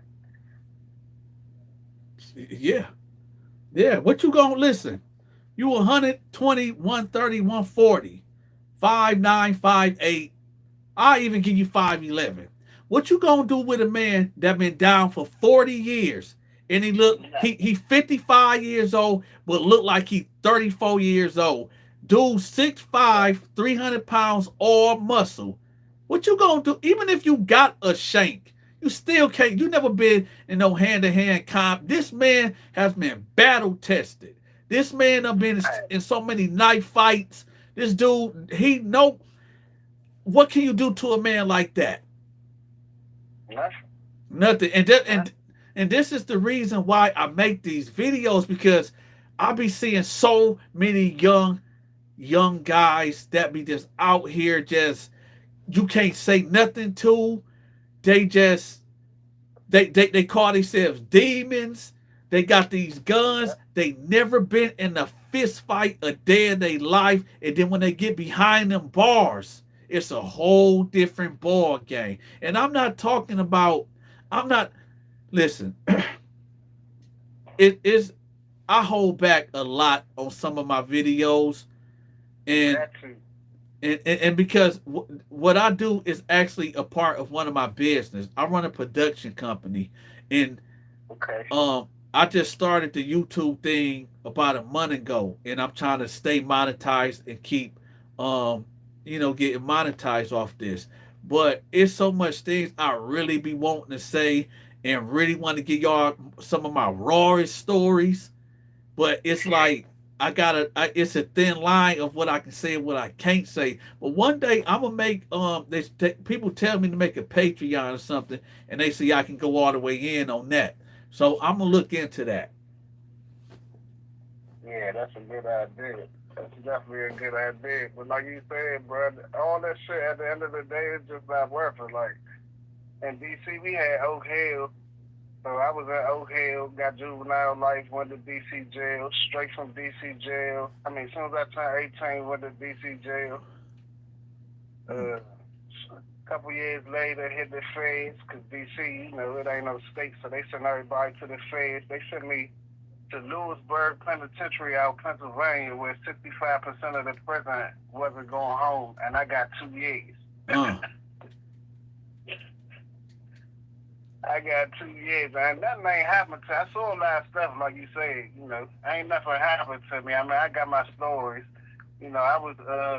Yeah. Yeah. What you gonna listen? You 120, 130, 140, 5'9", 5'8". I even give you 5'11". What you gonna do with a man that been down for 40 years and he 55 years old but look like he 34 years old? Dude 6'5", 300 pounds all muscle. What you gonna do? Even if you got a shank, you still can't. You never been in no hand-to-hand comp. This man has been battle tested. This man have been in so many knife fights. This dude, he know what can you do to a man like that? Nothing. And this is the reason why I make these videos, because I be seeing so many young guys that be just out here, just you can't say nothing to. They just they call themselves demons. They got these guns. They never been in a fist fight a day in their life, and then when they get behind them bars, it's a whole different ball game. And I'm not talking about. I'm not. Listen, it is. I hold back a lot on some of my videos, and and because what I do is actually a part of one of my business. I run a production company, and I just started the YouTube thing about a month ago, and I'm trying to stay monetized and keep getting monetized off this. But it's so much things I really be wanting to say and really want to give y'all some of my rawest stories. But it's like it's a thin line of what I can say and what I can't say. But one day I'm gonna make people tell me to make a Patreon or something, and they say I can go all the way in on that. So I'm gonna look into that. Yeah, that's a good idea. That's definitely a good idea. But like you said, bro, all that shit at the end of the day is just not worth it. Like in DC, we had Oak Hill. So I was at Oak Hill, got juvenile life, went to DC jail, straight from DC jail. I mean, as soon as I turned 18, went to DC jail. A couple years later, hit the feds, because DC, you know, it ain't no state, so they send everybody to the feds. They sent me to Lewisburg Penitentiary out Pennsylvania, where 65% of the prison wasn't going home, and I got 2 years. I got 2 years, and nothing ain't happened to me. I saw a lot of stuff, like you said, you know. Ain't nothing happened to me. I mean, I got my stories. You know, I was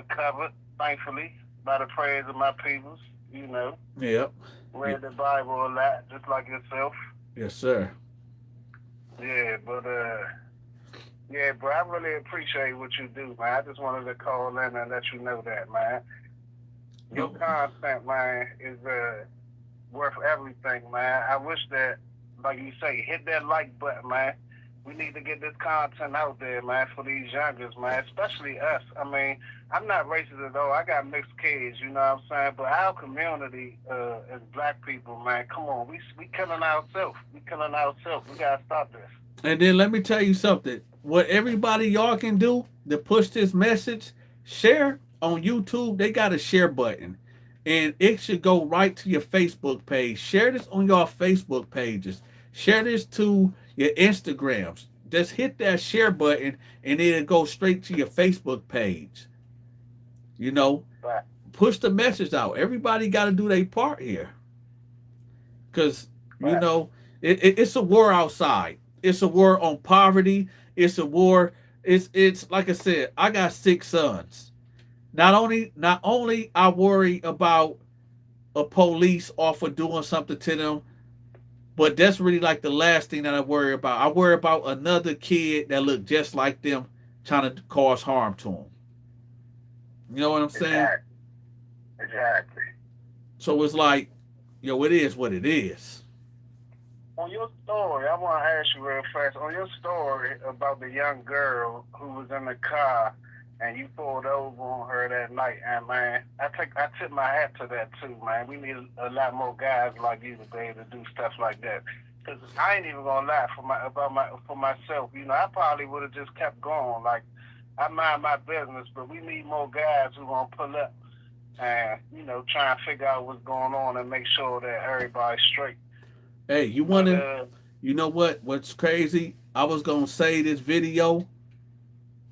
covered, thankfully, by the prayers of my peoples, you know. Yep. Read the Bible a lot, just like yourself. Yes, sir. Yeah, but, yeah, bro, I really appreciate what you do, man. I just wanted to call in and let you know that, man. Your content, man, is, worth everything, man. I wish that, like you say, hit that like button, man. We need to get this content out there, man, for these youngers, man, especially us. I mean, I'm not racist at all. I got mixed kids, you know what I'm saying? But our community as black people, man, come on. We killing ourselves. We killing ourselves. We got to stop this. And then let me tell you something. What everybody y'all can do to push this message, share on YouTube. They got a share button. And it should go right to your Facebook page. Share this on your Facebook pages. Share this to your Instagrams. Just hit that share button and it'll go straight to your Facebook page. You know, push the message out. Everybody got to do their part here. Because, you know, it's a war outside. It's a war on poverty. It's a war. It's like I said, I got 6 sons. Not only I worry about a police officer doing something to them, but that's really like the last thing that I worry about. I worry about another kid that look just like them trying to cause harm to them. You know what I'm saying? Exactly. So it's like, it is what it is. On your story, I want to ask you real fast, on your story about the young girl who was in the car and you pulled over on her that night. And man, I tip my hat to that too, man. We need a lot more guys like you to be able to do stuff like that. Cause I ain't even gonna lie for myself. You know, I probably would have just kept going. Like I mind my business, but we need more guys who gonna pull up and try and figure out what's going on and make sure that everybody's straight. Hey, you wanna? You know what? What's crazy? I was gonna say this video.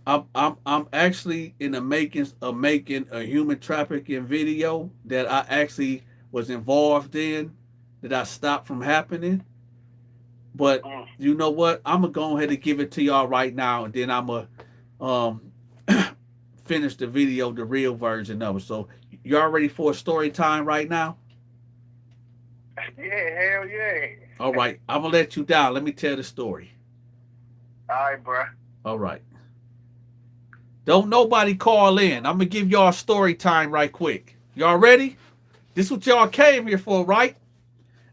I'm actually in the makings of making a human trafficking video that I actually was involved in that I stopped from happening. But you know what? I'm gonna go ahead and give it to y'all right now, and then I'm gonna um, finish the video, the real version of it. So y'all ready for a story time right now? Yeah, hell yeah. All right, I'm gonna let you down. Let me tell the story. All right, bro. All right. Don't nobody call in. I'm gonna give y'all story time right quick. Y'all ready? This is what y'all came here for, right?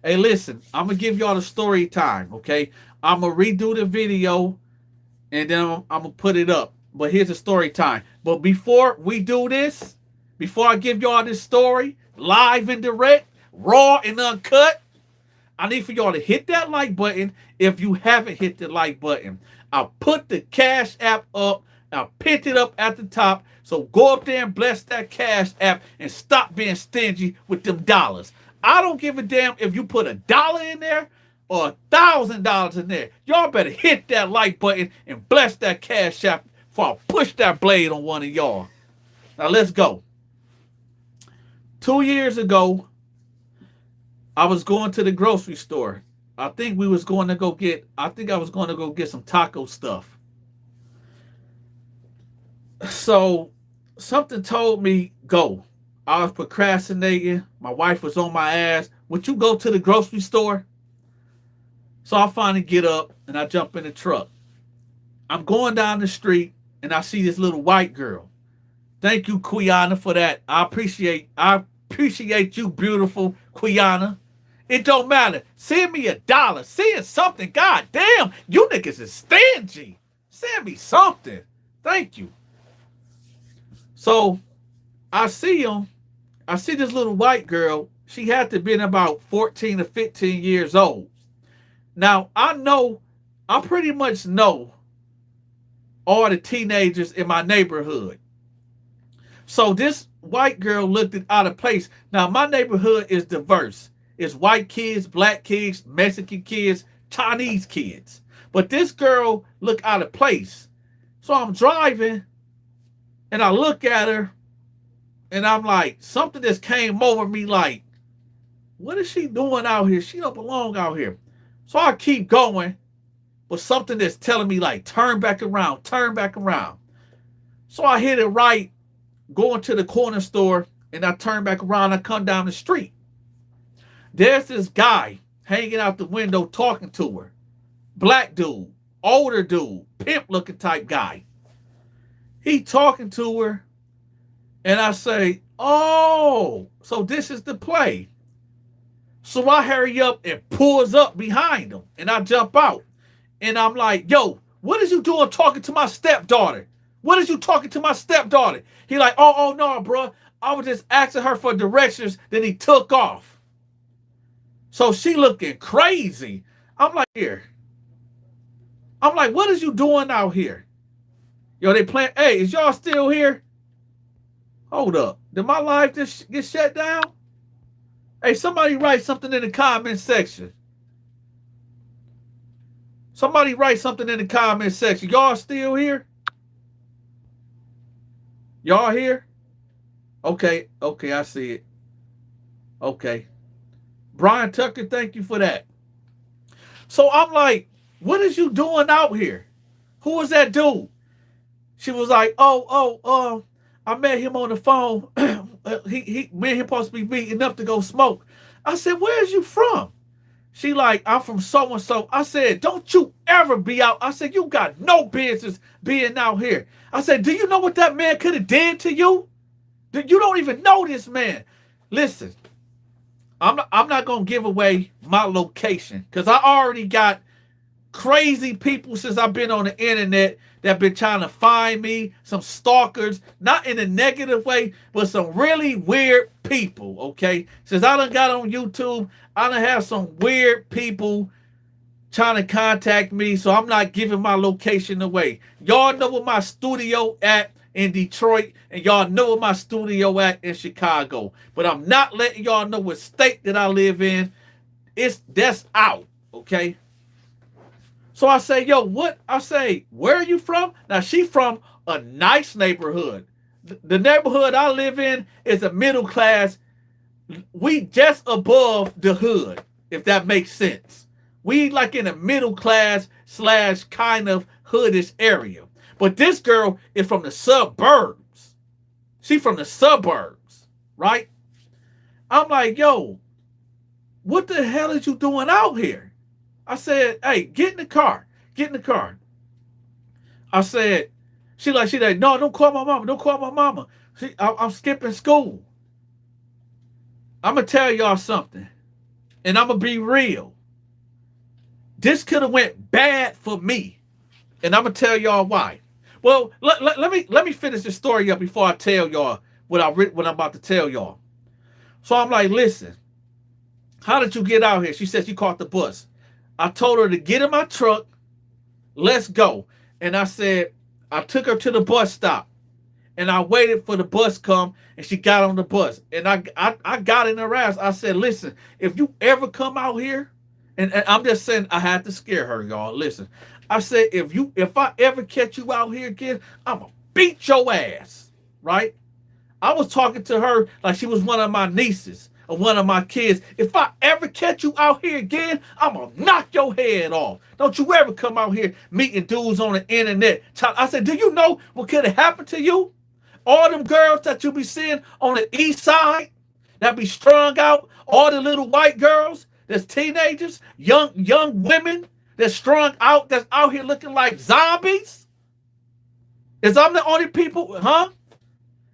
Hey, listen, I'm gonna give y'all the story time, okay? I'm gonna redo the video and then I'm gonna put it up. But here's the story time. But before we do this, before I give y'all this story, live and direct, raw and uncut, I need for y'all to hit that like button if you haven't hit the like button. I'll put the Cash App up. I'll pick it up at the top. So go up there and bless that Cash App and stop being stingy with them dollars. I don't give a damn if you put $1 in there or $1,000 in there. Y'all better hit that like button and bless that Cash App before I push that blade on one of y'all. Now let's go. 2 years ago, I was going to the grocery store. I think I was going to go get some taco stuff. So something told me go. I was procrastinating. My wife was on my ass. Would you go to the grocery store? So I finally get up and I jump in the truck. I'm going down the street and I see this little white girl. Thank you, Quiana, for that. I appreciate you, beautiful Quiana. It don't matter. Send me $1. Send something. God damn, you niggas is stingy. Send me something. Thank you. So I see him. I see this little white girl. She had to be about 14 or 15 years old. Now, I pretty much know all the teenagers in my neighborhood. So this white girl looked out of place. Now, my neighborhood is diverse. It's white kids, black kids, Mexican kids, Chinese kids. But this girl looked out of place. So I'm driving and I look at her and I'm like, something just came over me like, what is she doing out here? She don't belong out here. So I keep going, but something that's telling me like, turn back around, turn back around. So I hit it right, going to the corner store, and I turn back around, I come down the street. There's this guy hanging out the window talking to her. Black dude, older dude, pimp looking type guy. He talking to her, and I say, oh, so this is the play. So I hurry up and pulls up behind him, and I jump out. And I'm like, yo, what is you doing talking to my stepdaughter? What is you talking to my stepdaughter? He like, oh no, bro. I was just asking her for directions, then he took off. So she looking crazy. I'm like, here. I'm like, what is you doing out here? Yo, they playing, hey, is y'all still here? Hold up. Did my live just get shut down? Hey, somebody write something in the comment section. Somebody write something in the comment section. Y'all still here? Y'all here? Okay, I see it. Okay. Brian Tucker, thank you for that. So I'm like, what is you doing out here? Who is that dude? She was like, I met him on the phone. Me and him supposed to be meeting up to go smoke. I said, where's you from? She like, I'm from so-and-so. I said, don't you ever be out. I said, you got no business being out here. I said, do you know what that man could have did to you? You don't even know this man. Listen, I'm not going to give away my location because I already got crazy people since I've been on the internet that been trying to find me, some stalkers, not in a negative way, but some really weird people, okay? Since I done got on YouTube, I done have some weird people trying to contact me, so I'm not giving my location away. Y'all know where my studio at in Detroit, and y'all know where my studio at in Chicago. But I'm not letting y'all know what state that I live in. That's out, okay? So I say, yo, what? I say, where are you from? Now, she from a nice neighborhood. The neighborhood I live in is a middle class. We just above the hood, if that makes sense. We like in a middle class / kind of hoodish area. But this girl is from the suburbs. She from the suburbs, right? I'm like, yo, what the hell is you doing out here? I said, hey, get in the car. Get in the car. I said, she like, no, don't call my mama. Don't call my mama. I'm skipping school. I'm going to tell y'all something. And I'm going to be real. This could have went bad for me. And I'm going to tell y'all why. Well, let me finish the story up before I tell y'all what I'm about to tell y'all. So I'm like, listen, how did you get out here? She said she caught the bus. I told her to get in my truck. Let's go. And I said, I took her to the bus stop. And I waited for the bus come, and she got on the bus. And I got in her ass. I said, listen, if you ever come out here, and I'm just saying I had to scare her, y'all. Listen, I said, if I ever catch you out here again, I'm going to beat your ass, right? I was talking to her like she was one of my nieces or one of my kids. If I ever catch you out here again, I'm going to knock your head off. Don't you ever come out here meeting dudes on the internet. I said, do you know what could have happened to you? All them girls that you be seeing on the east side that be strung out, all the little white girls, that's teenagers, young women that's strung out, that's out here looking like zombies? Is I'm the only people, huh?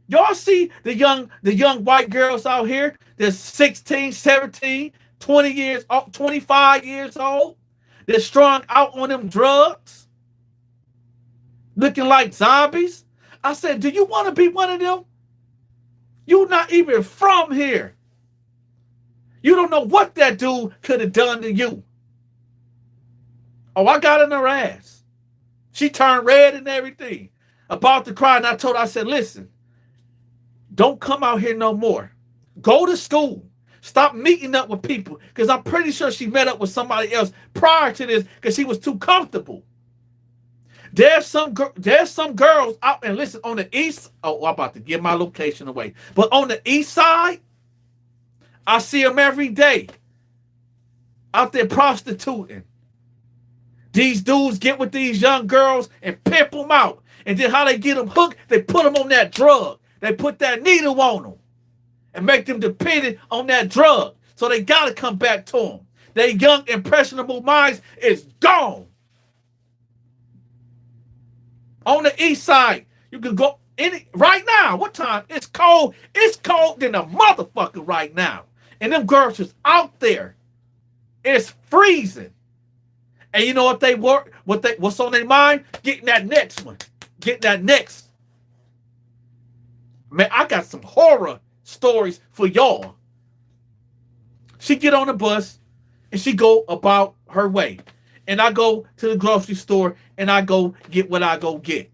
Y'all see the young white girls out here that's 16, 17, 20 years old, 25 years old, they're strung out on them drugs, looking like zombies? I said, do you want to be one of them? You're not even from here. You don't know what that dude could have done to you. Oh, I got in her ass. She turned red and everything. About to cry, and I told her, I said, listen, don't come out here no more. Go to school. Stop meeting up with people, because I'm pretty sure she met up with somebody else prior to this because she was too comfortable. There's some girls out, and listen, on the east, oh, I'm about to give my location away, but on the east side, I see them every day out there prostituting. These dudes get with these young girls and pimp them out. And then how they get them hooked, they put them on that drug. They put that needle on them and make them dependent on that drug. So they got to come back to them. Their young, impressionable minds is gone. On the east side, you can go right now. What time? It's cold. It's cold than a motherfucker right now. And them girls is out there. It's freezing. And you know what they work? What's on their mind? Getting that next one. Getting that next. Man, I got some horror stories for y'all. She get on the bus and she go about her way. And I go to the grocery store and I go get what I go get.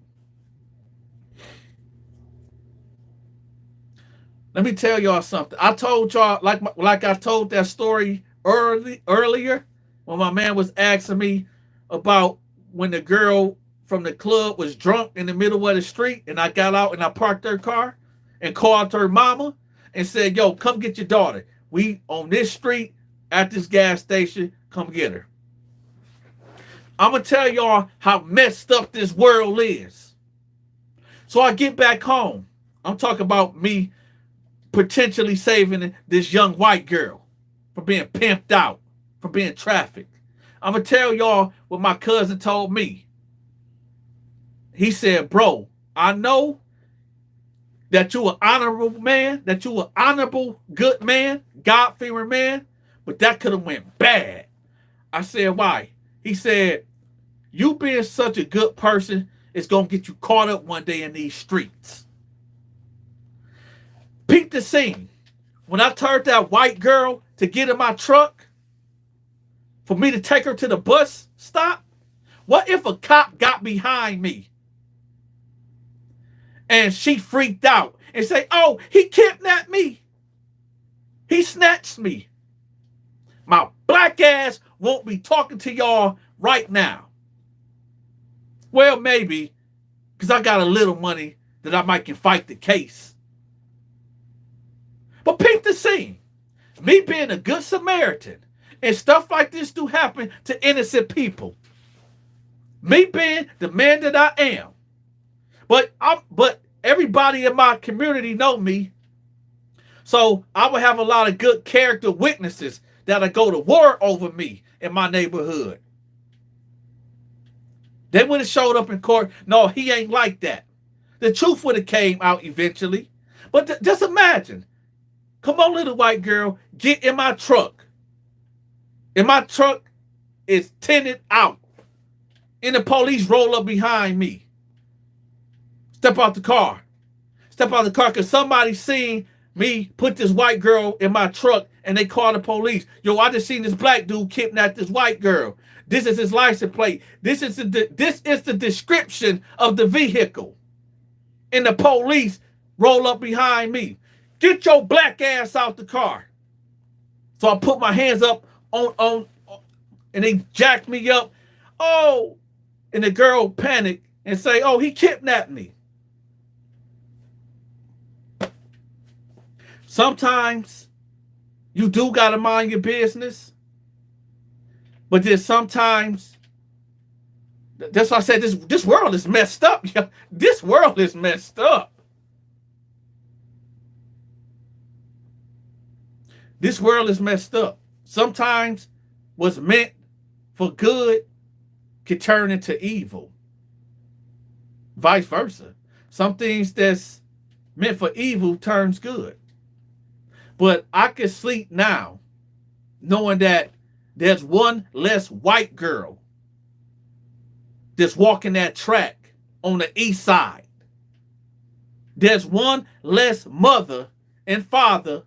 Let me tell y'all something. I told y'all, like I told that story earlier, when my man was asking me about when the girl from the club was drunk in the middle of the street, and I got out and I parked her car and called her mama and said, yo, come get your daughter. We on this street at this gas station, come get her. I'm going to tell y'all how messed up this world is. So I get back home. I'm talking about me potentially saving this young white girl from being pimped out, from being trafficked. I'm going to tell y'all what my cousin told me. He said, bro, I know that you an honorable man, that you an honorable, good man, God-fearing man, but that could have went bad. I said, why? He said, you being such a good person is going to get you caught up one day in these streets. Peep the scene. When I turned that white girl to get in my truck for me to take her to the bus stop, what if a cop got behind me and she freaked out and say, oh, he kidnapped me. He snatched me. My black ass won't be talking to y'all right now. Well, maybe, because I got a little money that I might can fight the case. But peep the scene. Me being a good Samaritan and stuff like this do happen to innocent people. Me being the man that I am. But everybody in my community know me. So I would have a lot of good character witnesses that'll go to war over me in my neighborhood. They would have showed up in court. No, he ain't like that. The truth would have came out eventually. But just imagine. Come on, little white girl, get in my truck. And my truck is tinted out. And the police roll up behind me. Step out the car. Step out the car because somebody seen me put this white girl in my truck and they call the police. Yo, I just seen this black dude kidnap this white girl. This is his license plate. This is the description of the vehicle. And the police roll up behind me. Get your black ass out the car. So I put my hands up on and they jacked me up. Oh, and the girl panicked and say, oh, he kidnapped me. Sometimes you do got to mind your business. But then sometimes, that's why I said this world is messed up. This world is messed up. This world is messed up. Sometimes what's meant for good can turn into evil. Vice versa. Some things that's meant for evil turns good. But I can sleep now knowing that there's one less white girl that's walking that track on the east side. There's one less mother and father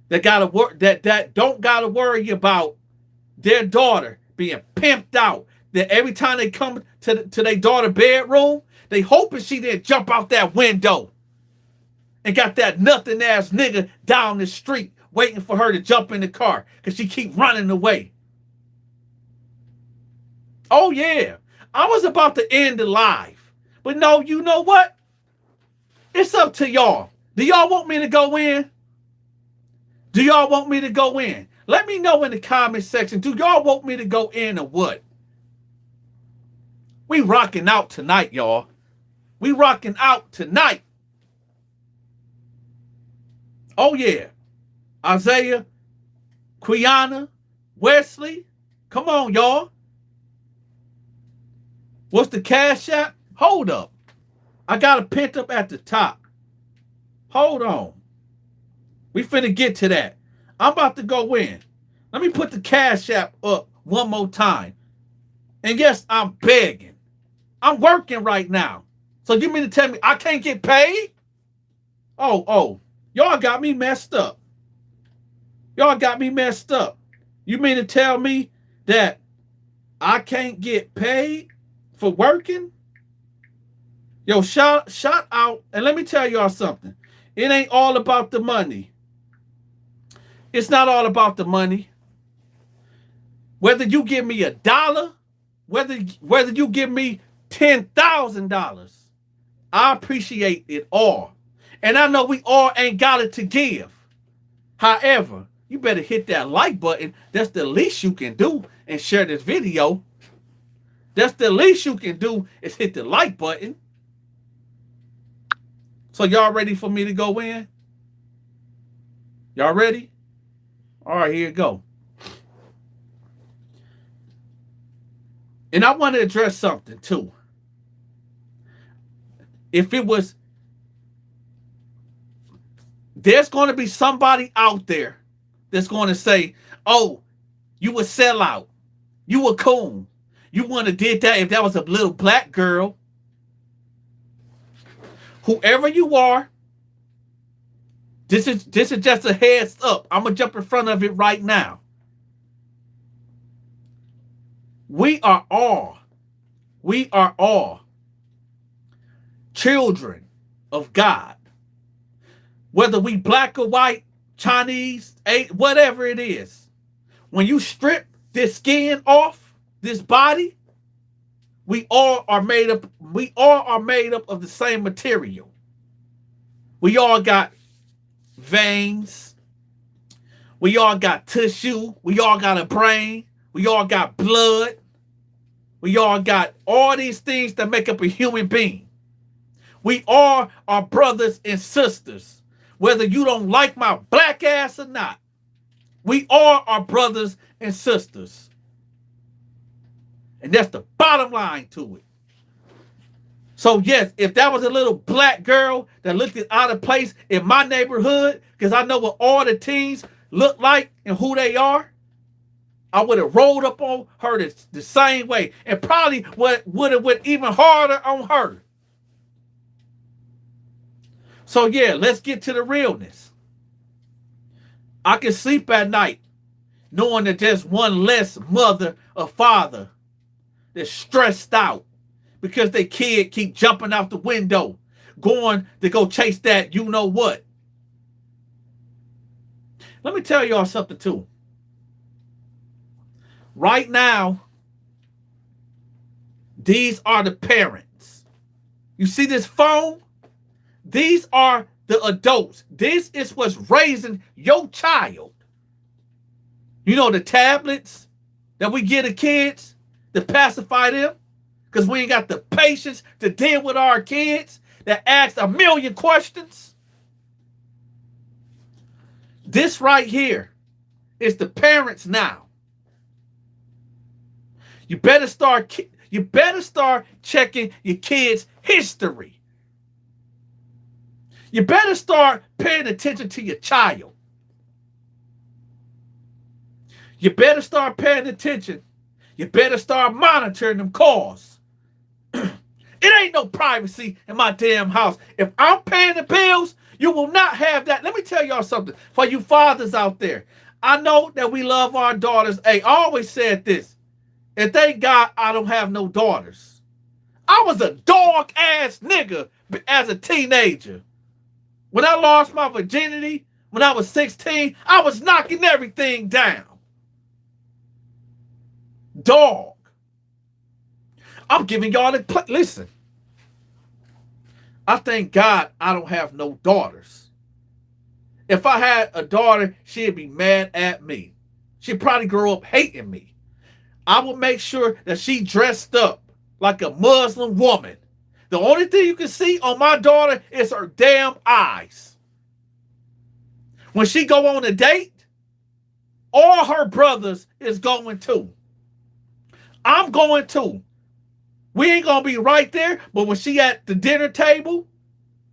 that don't gotta worry about their daughter being pimped out. That every time they come to their daughter bedroom, they hoping she didn't jump out that window and got that nothing ass nigga down the street waiting for her to jump in the car because she keep running away. Oh yeah, I was about to end the live, but no, you know what? It's up to y'all. Do y'all want me to go in? Do y'all want me to go in? Let me know in the comment section. Do y'all want me to go in or what? We rocking out tonight, y'all. We rocking out tonight. Oh, yeah. Isaiah, Quiana, Wesley. Come on, y'all. What's the Cashapp? Hold up. I got it pinned up at the top. Hold on. We finna get to that. I'm about to go in. Let me put the Cashapp up one more time. And yes, I'm begging. I'm working right now. So you mean to tell me I can't get paid? Oh. Y'all got me messed up. Y'all got me messed up. You mean to tell me that I can't get paid for working? Yo, shout out. And let me tell y'all something. It ain't all about the money. It's not all about the money. Whether you give me $1, whether you give me $10,000, I appreciate it all. And I know we all ain't got it to give. However, you better hit that like button. That's the least you can do and share this video. That's the least you can do is hit the like button. So y'all ready for me to go in? Y'all ready? All right, here you go. And I want to address something too. If it was, there's going to be somebody out there that's going to say, oh, you a sellout. You a coon. You wouldn't have did that if that was a little black girl. Whoever you are, this is just a heads up. I'm gonna jump in front of it right now. We are all children of God. Whether we black or white, Chinese, whatever it is. When you strip this skin off this body, we all are made up of the same material. We all got veins. We all got tissue. We all got a brain. We all got blood. We all got all these things that make up a human being. We all are brothers and sisters. Whether you don't like my black ass or not, we all are brothers and sisters. And that's the bottom line to it. So yes, if that was a little black girl that looked out of place in my neighborhood, because I know what all the teens look like and who they are, I would have rolled up on her the same way, and probably would have went even harder on her. So yeah, let's get to the realness. I can sleep at night knowing that there's one less mother or father that's stressed out because their kid keep jumping out the window, going to go chase that you know what. Let me tell y'all something too. Right now, these are the parents. You see this phone? These are the adults. This is what's raising your child. You know the tablets that we give the kids to pacify them? Because we ain't got the patience to deal with our kids that ask a million questions. This right here is the parents now. You better start checking your kids' history. You better start paying attention to your child. You better start paying attention. You better start monitoring them calls. It ain't no privacy in my damn house. If I'm paying the bills, you will not have that. Let me tell y'all something. For you fathers out there, I know that we love our daughters. Hey, I always said this. And thank God I don't have no daughters. I was a dog-ass nigga as a teenager. When I lost my virginity, when I was 16, I was knocking everything down. Dog. I'm giving y'all the listen. I thank God I don't have no daughters. If I had a daughter, she'd be mad at me. She'd probably grow up hating me. I would make sure that she dressed up like a Muslim woman. The only thing you can see on my daughter is her damn eyes. When she go on a date, all her brothers is going too. I'm going too. We ain't gonna be right there, but when she at the dinner table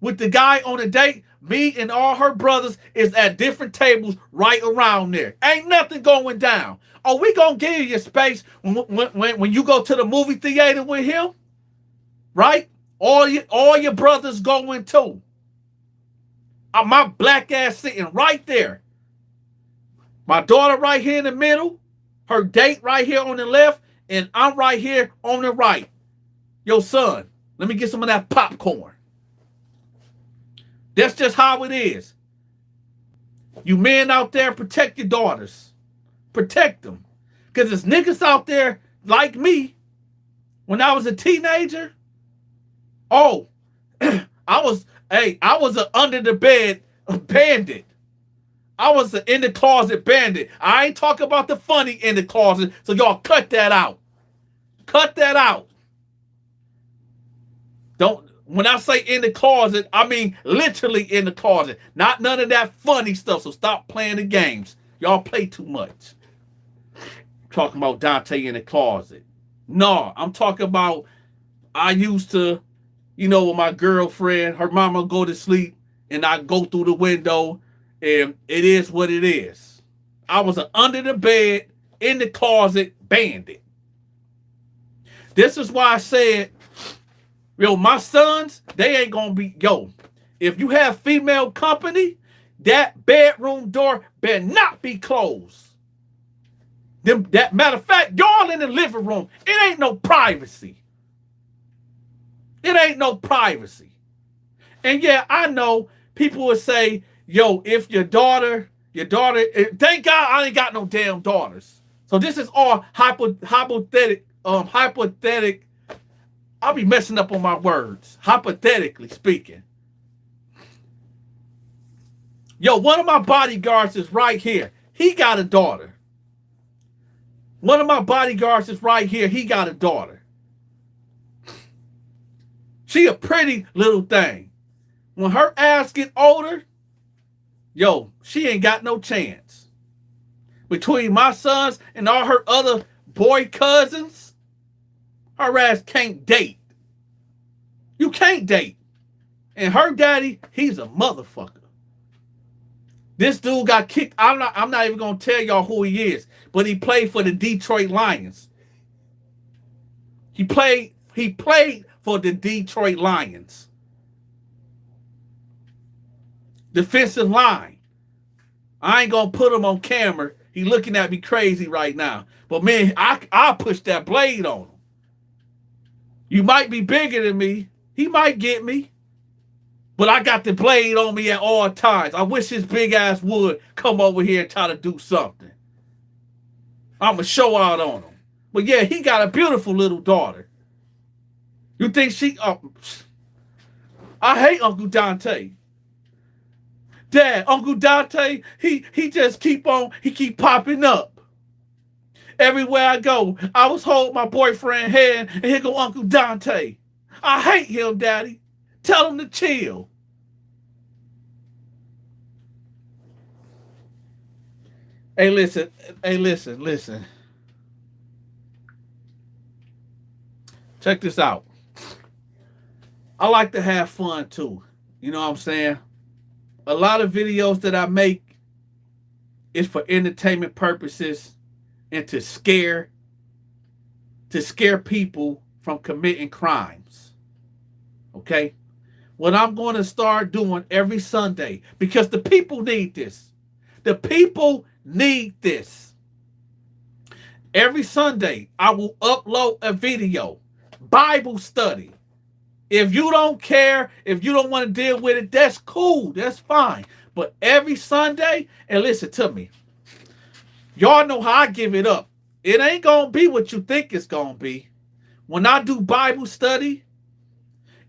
with the guy on a date, me and all her brothers is at different tables right around there. Ain't nothing going down. Oh, we gonna give you space when you go to the movie theater with him, right? All your brothers going too. My black ass sitting right there. My daughter right here in the middle, her date right here on the left, and I'm right here on the right. Yo, son, let me get some of that popcorn. That's just how it is. You men out there, protect your daughters. Protect them. Because there's niggas out there like me. When I was a teenager, I was an under the bed bandit. I was an in the closet bandit. I ain't talking about the funny in the closet, so y'all cut that out. Cut that out. When I say in the closet, I mean literally in the closet. Not none of that funny stuff, so stop playing the games. Y'all play too much. Talking about Dante in the closet. No, I'm talking about I used to, with my girlfriend, her mama go to sleep, and I go through the window, and it is what it is. I was an under the bed, in the closet bandit. This is why I said, yo, my sons, they ain't gonna be, yo, if you have female company, that bedroom door better not be closed. That matter of fact, y'all in the living room, it ain't no privacy. It ain't no privacy. And yeah, I know people would say, yo, if your daughter, thank God I ain't got no damn daughters. So this is all hypothetical. I'll be messing up on my words. Hypothetically speaking. Yo, one of my bodyguards is right here. He got a daughter. One of my bodyguards is right here. He got a daughter. She a pretty little thing. When her ass get older, yo, she ain't got no chance. Between my sons and all her other boy cousins, her ass can't date. You can't date. And her daddy, he's a motherfucker. This dude got kicked. I'm not even gonna tell y'all who he is, but he played for the Detroit Lions. He played for the Detroit Lions. Defensive line. I ain't gonna put him on camera. He looking at me crazy right now. But man, I'll push that blade on him. You might be bigger than me. He might get me. But I got the blade on me at all times. I wish his big ass would come over here and try to do something. I'm going to show out on him. But yeah, he got a beautiful little daughter. You think she... I hate Uncle Dante. Dad, Uncle Dante, he just keep popping up. Everywhere I go, I was holding my boyfriend's hand, and here go Uncle Dante. I hate him, Daddy. Tell him to chill. Hey, listen. Check this out. I like to have fun too. You know what I'm saying? A lot of videos that I make is for entertainment purposes and to scare people from committing crimes. Okay? What I'm going to start doing every Sunday, because the people need this. The people need this. Every Sunday, I will upload a video, Bible study. If you don't care, if you don't want to deal with it, that's cool. That's fine. But every Sunday, and listen to me, y'all know how I give it up. It ain't going to be what you think it's going to be. When I do Bible study,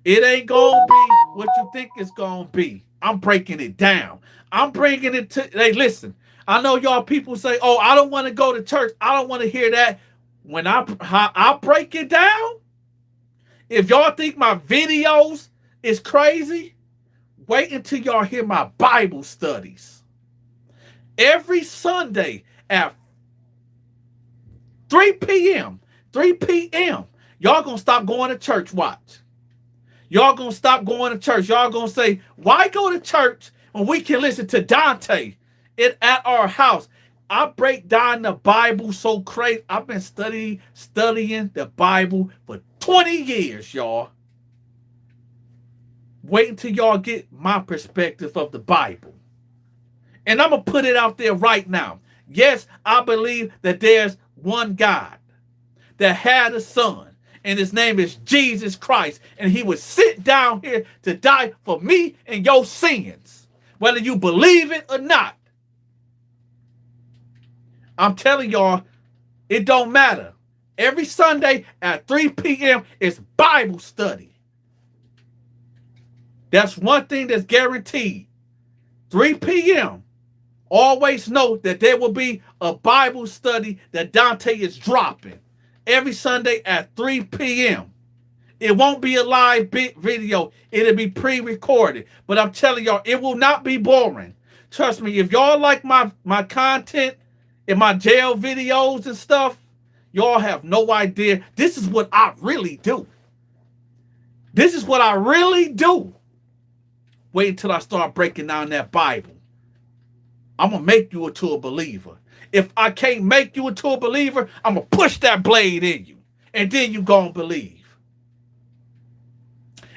it ain't going to be what you think it's going to be. I'm breaking it down. I'm bringing it to, hey, listen, I know y'all people say, oh, I don't want to go to church. I don't want to hear that. When I break it down, if y'all think my videos is crazy, wait until y'all hear my Bible studies. Every Sunday at 3 p.m., y'all going to stop going to church, watch. Y'all going to stop going to church. Y'all going to say, why go to church when we can listen to Dante at our house? I break down the Bible so crazy. I've been studying the Bible for 20 years, y'all. Wait until y'all get my perspective of the Bible. And I'm going to put it out there right now. Yes, I believe that there's one God that had a son, and his name is Jesus Christ, and he would sit down here to die for me and your sins, whether you believe it or not. I'm telling y'all, it don't matter. Every Sunday at 3 p.m. is Bible study. That's one thing that's guaranteed. 3 p.m. Always know that there will be a Bible study that Dante is dropping every Sunday at 3 p.m. It won't be a live video. It'll be pre-recorded. But I'm telling y'all, it will not be boring. Trust me, if y'all like my content and my jail videos and stuff, y'all have no idea. This is what I really do. This is what I really do. Wait until I start breaking down that Bible. I'm going to make you into a believer. If I can't make you into a believer, I'm going to push that blade in you. and then you gonna believe.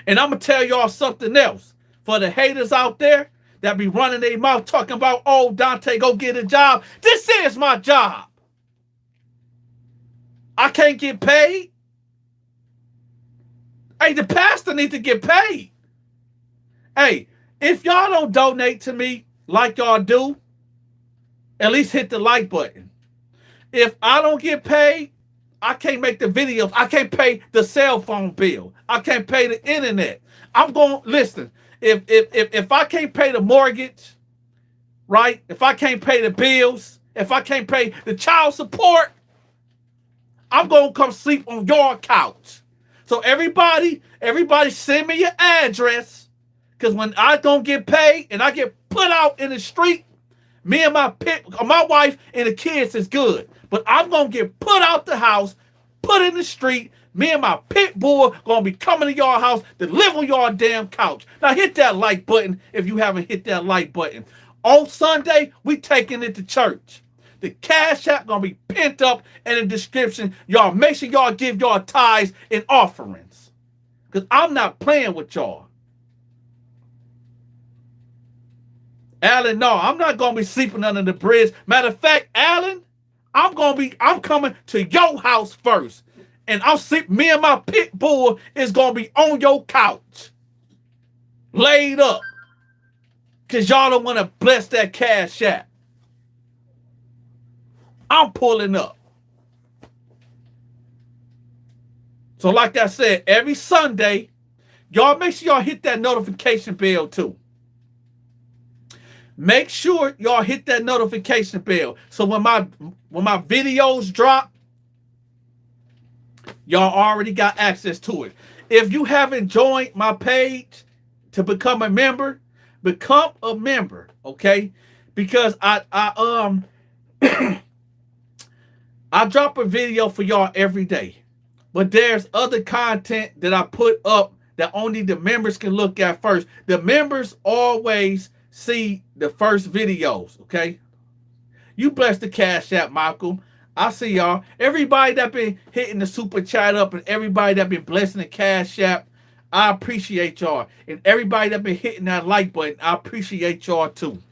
And I'm gonna tell y'all something else. For the haters out there that be running their mouth talking about, oh, Dante, go get a job. This is my job. I can't get paid. Hey, the pastor needs to get paid. Hey, if y'all don't donate to me like y'all do, at least hit the like button. If I don't get paid, I can't make the videos. I can't pay the cell phone bill. I can't pay the internet. I'm going, listen, if I can't pay the mortgage, right? If I can't pay the bills, if I can't pay the child support, I'm going to come sleep on your couch. So everybody send me your address, because when I don't get paid and I get put out in the street, me and my wife and the kids is good. But I'm going to get put out the house, put in the street. Me and my pit bull going to be coming to your house to live on your damn couch. Now hit that like button if you haven't hit that like button. On Sunday, we taking it to church. The Cash App going to be pinned up in the description. Y'all make sure y'all give y'all tithes and offerings, because I'm not playing with y'all. Alan, no, I'm not going to be sleeping under the bridge. Matter of fact, Alan, I'm coming to your house first. And me and my pit bull is going to be on your couch, laid up, because y'all don't want to bless that Cash App. I'm pulling up. So like I said, every Sunday, y'all make sure y'all hit that notification bell too. Make sure y'all hit that notification bell, so when my videos drop, y'all already got access to it. If you haven't joined my page to become a member, okay? Because I I drop a video for y'all every day. But there's other content that I put up that only the members can look at first. The members always see the first videos, okay? You bless the Cash App, Malcolm. I see y'all. Everybody that been hitting the super chat up and everybody that been blessing the Cash App, I appreciate y'all. And everybody that been hitting that like button, I appreciate y'all too.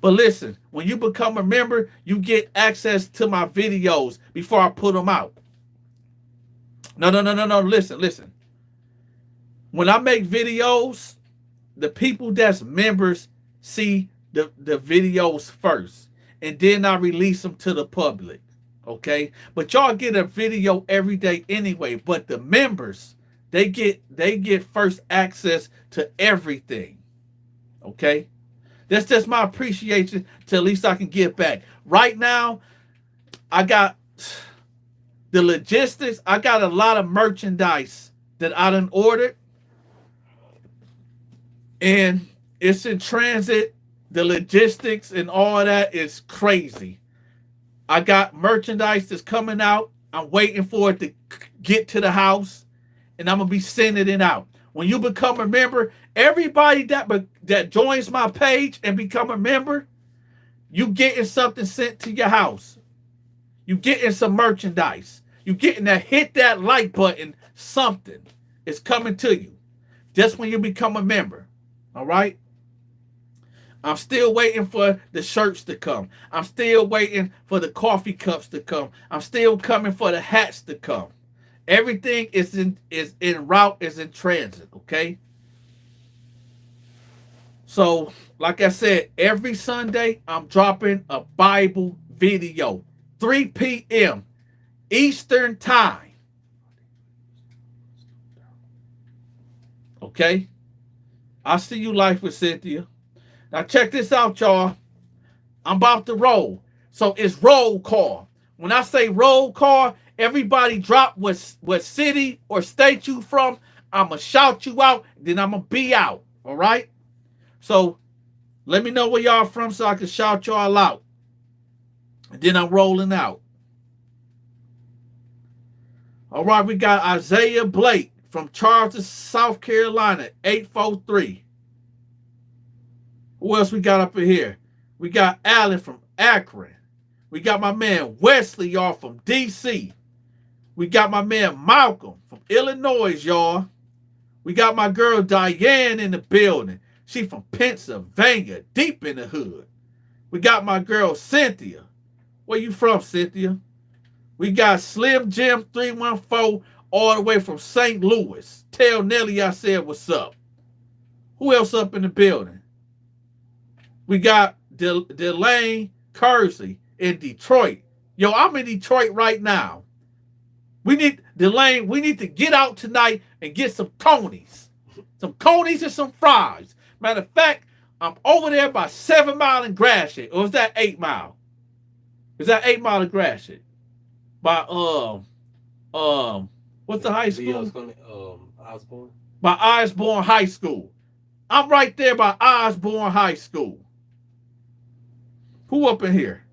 But listen, when you become a member, you get access to my videos before I put them out. No. Listen. When I make videos, the people that's members see the videos first. And then I release them to the public. Okay? But y'all get a video every day anyway. But the members, they get first access to everything. Okay? That's just my appreciation to at least I can give back. Right now, I got the logistics. I got a lot of merchandise that I done ordered. And it's in transit. The logistics and all that is crazy. I got merchandise that's coming out. I'm waiting for it to get to the house. And I'm going to be sending it out. When you become a member, everybody that joins my page and become a member, you getting something sent to your house. You getting some merchandise. You getting that hit that like button. Something is coming to you just when you become a member. All right? I'm still waiting for the shirts to come. I'm still waiting for the coffee cups to come. I'm still coming for the hats to come. Everything is in route, is in transit, okay? So, like I said, every Sunday I'm dropping a Bible video, 3 p.m. Eastern Time. Okay? I'll see you live with Cynthia. Now check this out, y'all. I'm about to roll. So it's roll call. When I say roll call, everybody drop what city or state you from. I'm going to shout you out. Then I'm going to be out. All right? So let me know where y'all from so I can shout y'all out. And then I'm rolling out. All right, we got Isaiah Blake from Charleston, South Carolina, 843. Who else we got up in here? We got Allen from Akron. We got my man Wesley, y'all, from D.C. We got my man Malcolm from Illinois, y'all. We got my girl Diane in the building. She from Pennsylvania, deep in the hood. We got my girl Cynthia. Where you from, Cynthia? We got Slim Jim 314 all the way from St. Louis. Tell Nelly I said what's up. Who else up in the building? We got Delane Kersey in Detroit. Yo, I'm in Detroit right now. Delane, we need to get out tonight and get some conies. Some conies and some fries. Matter of fact, I'm over there by 7 Mile and Gratiot. Or is that 8 Mile? Is that 8 Mile and Gratiot? By what's the high school? Osborne. By Osborne High School. I'm right there by Osborne High School. Who up in here?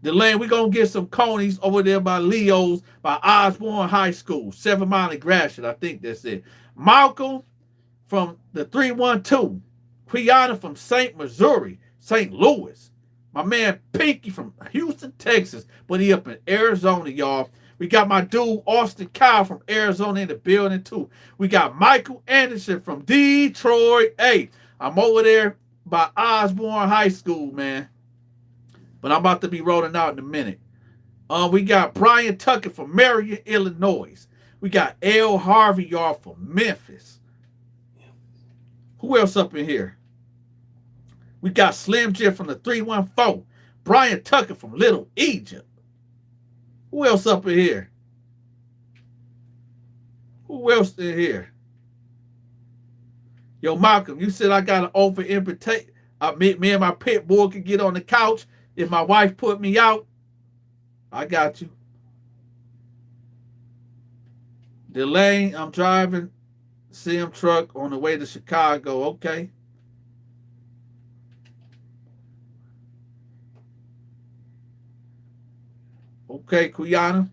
Delane, we gonna get some conies over there by Leo's, by Osborne High School, 7 Mile and Gratiot. I think that's it. Malcolm from the 312. Quiana from St. Missouri, St. Louis. My man Pinky from Houston, Texas, but he up in Arizona, y'all. We got my dude Austin Kyle from Arizona in the building too. We got Michael Anderson from Detroit. Hey, I'm over there by Osborne High School, man. But I'm about to be rolling out in a minute. We got Brian Tucker from Marion, Illinois. We got L. Harvey, y'all, from Memphis. Who else up in here? We got Slim Jim from the 314. Brian Tucker from Little Egypt. Who else up in here? Who else in here? Yo, Malcolm, you said I got an open invitation. Me and my pit bull could get on the couch if my wife put me out. I got you. Delane, I'm driving CM truck on the way to Chicago. Okay. Okay, Kuyana.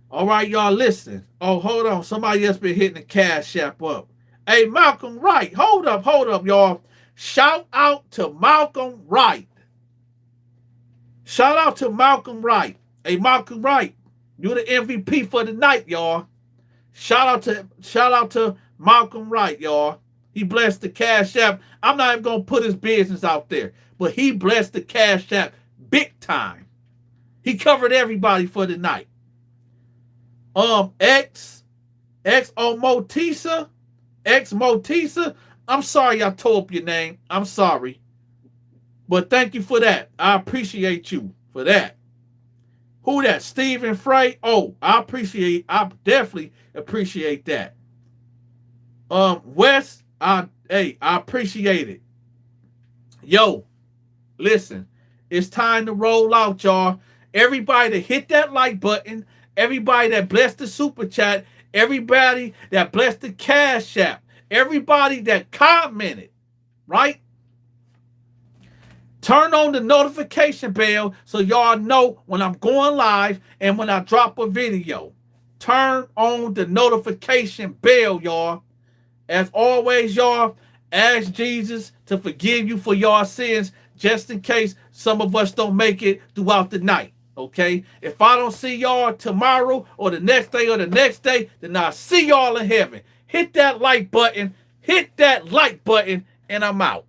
All right, y'all, listen. Oh, hold on. Somebody else been hitting the Cashapp up. Hey, Malcolm Wright. Hold up, y'all. Shout out to Malcolm Wright. Shout out to Malcolm Wright. Hey, Malcolm Wright, you're the MVP for the night, y'all. Shout out to Malcolm Wright, y'all. He blessed the Cashapp. I'm not even gonna put his business out there, but he blessed the Cashapp big time. He covered everybody for the night. X Motisa. I'm sorry I tore up your name. I'm sorry. But thank you for that. I appreciate you for that. Who that? Stephen Frey? Oh, I definitely appreciate that. Wes, I appreciate it. Yo, listen, it's time to roll out, y'all. Everybody that hit that like button, everybody that blessed the super chat, everybody that blessed the Cash App, everybody that commented, right? Turn on the notification bell so y'all know when I'm going live and when I drop a video. Turn on the notification bell, y'all. As always, y'all, ask Jesus to forgive you for your sins just in case some of us don't make it throughout the night, okay? If I don't see y'all tomorrow or the next day, then I'll see y'all in heaven. Hit that like button, and I'm out.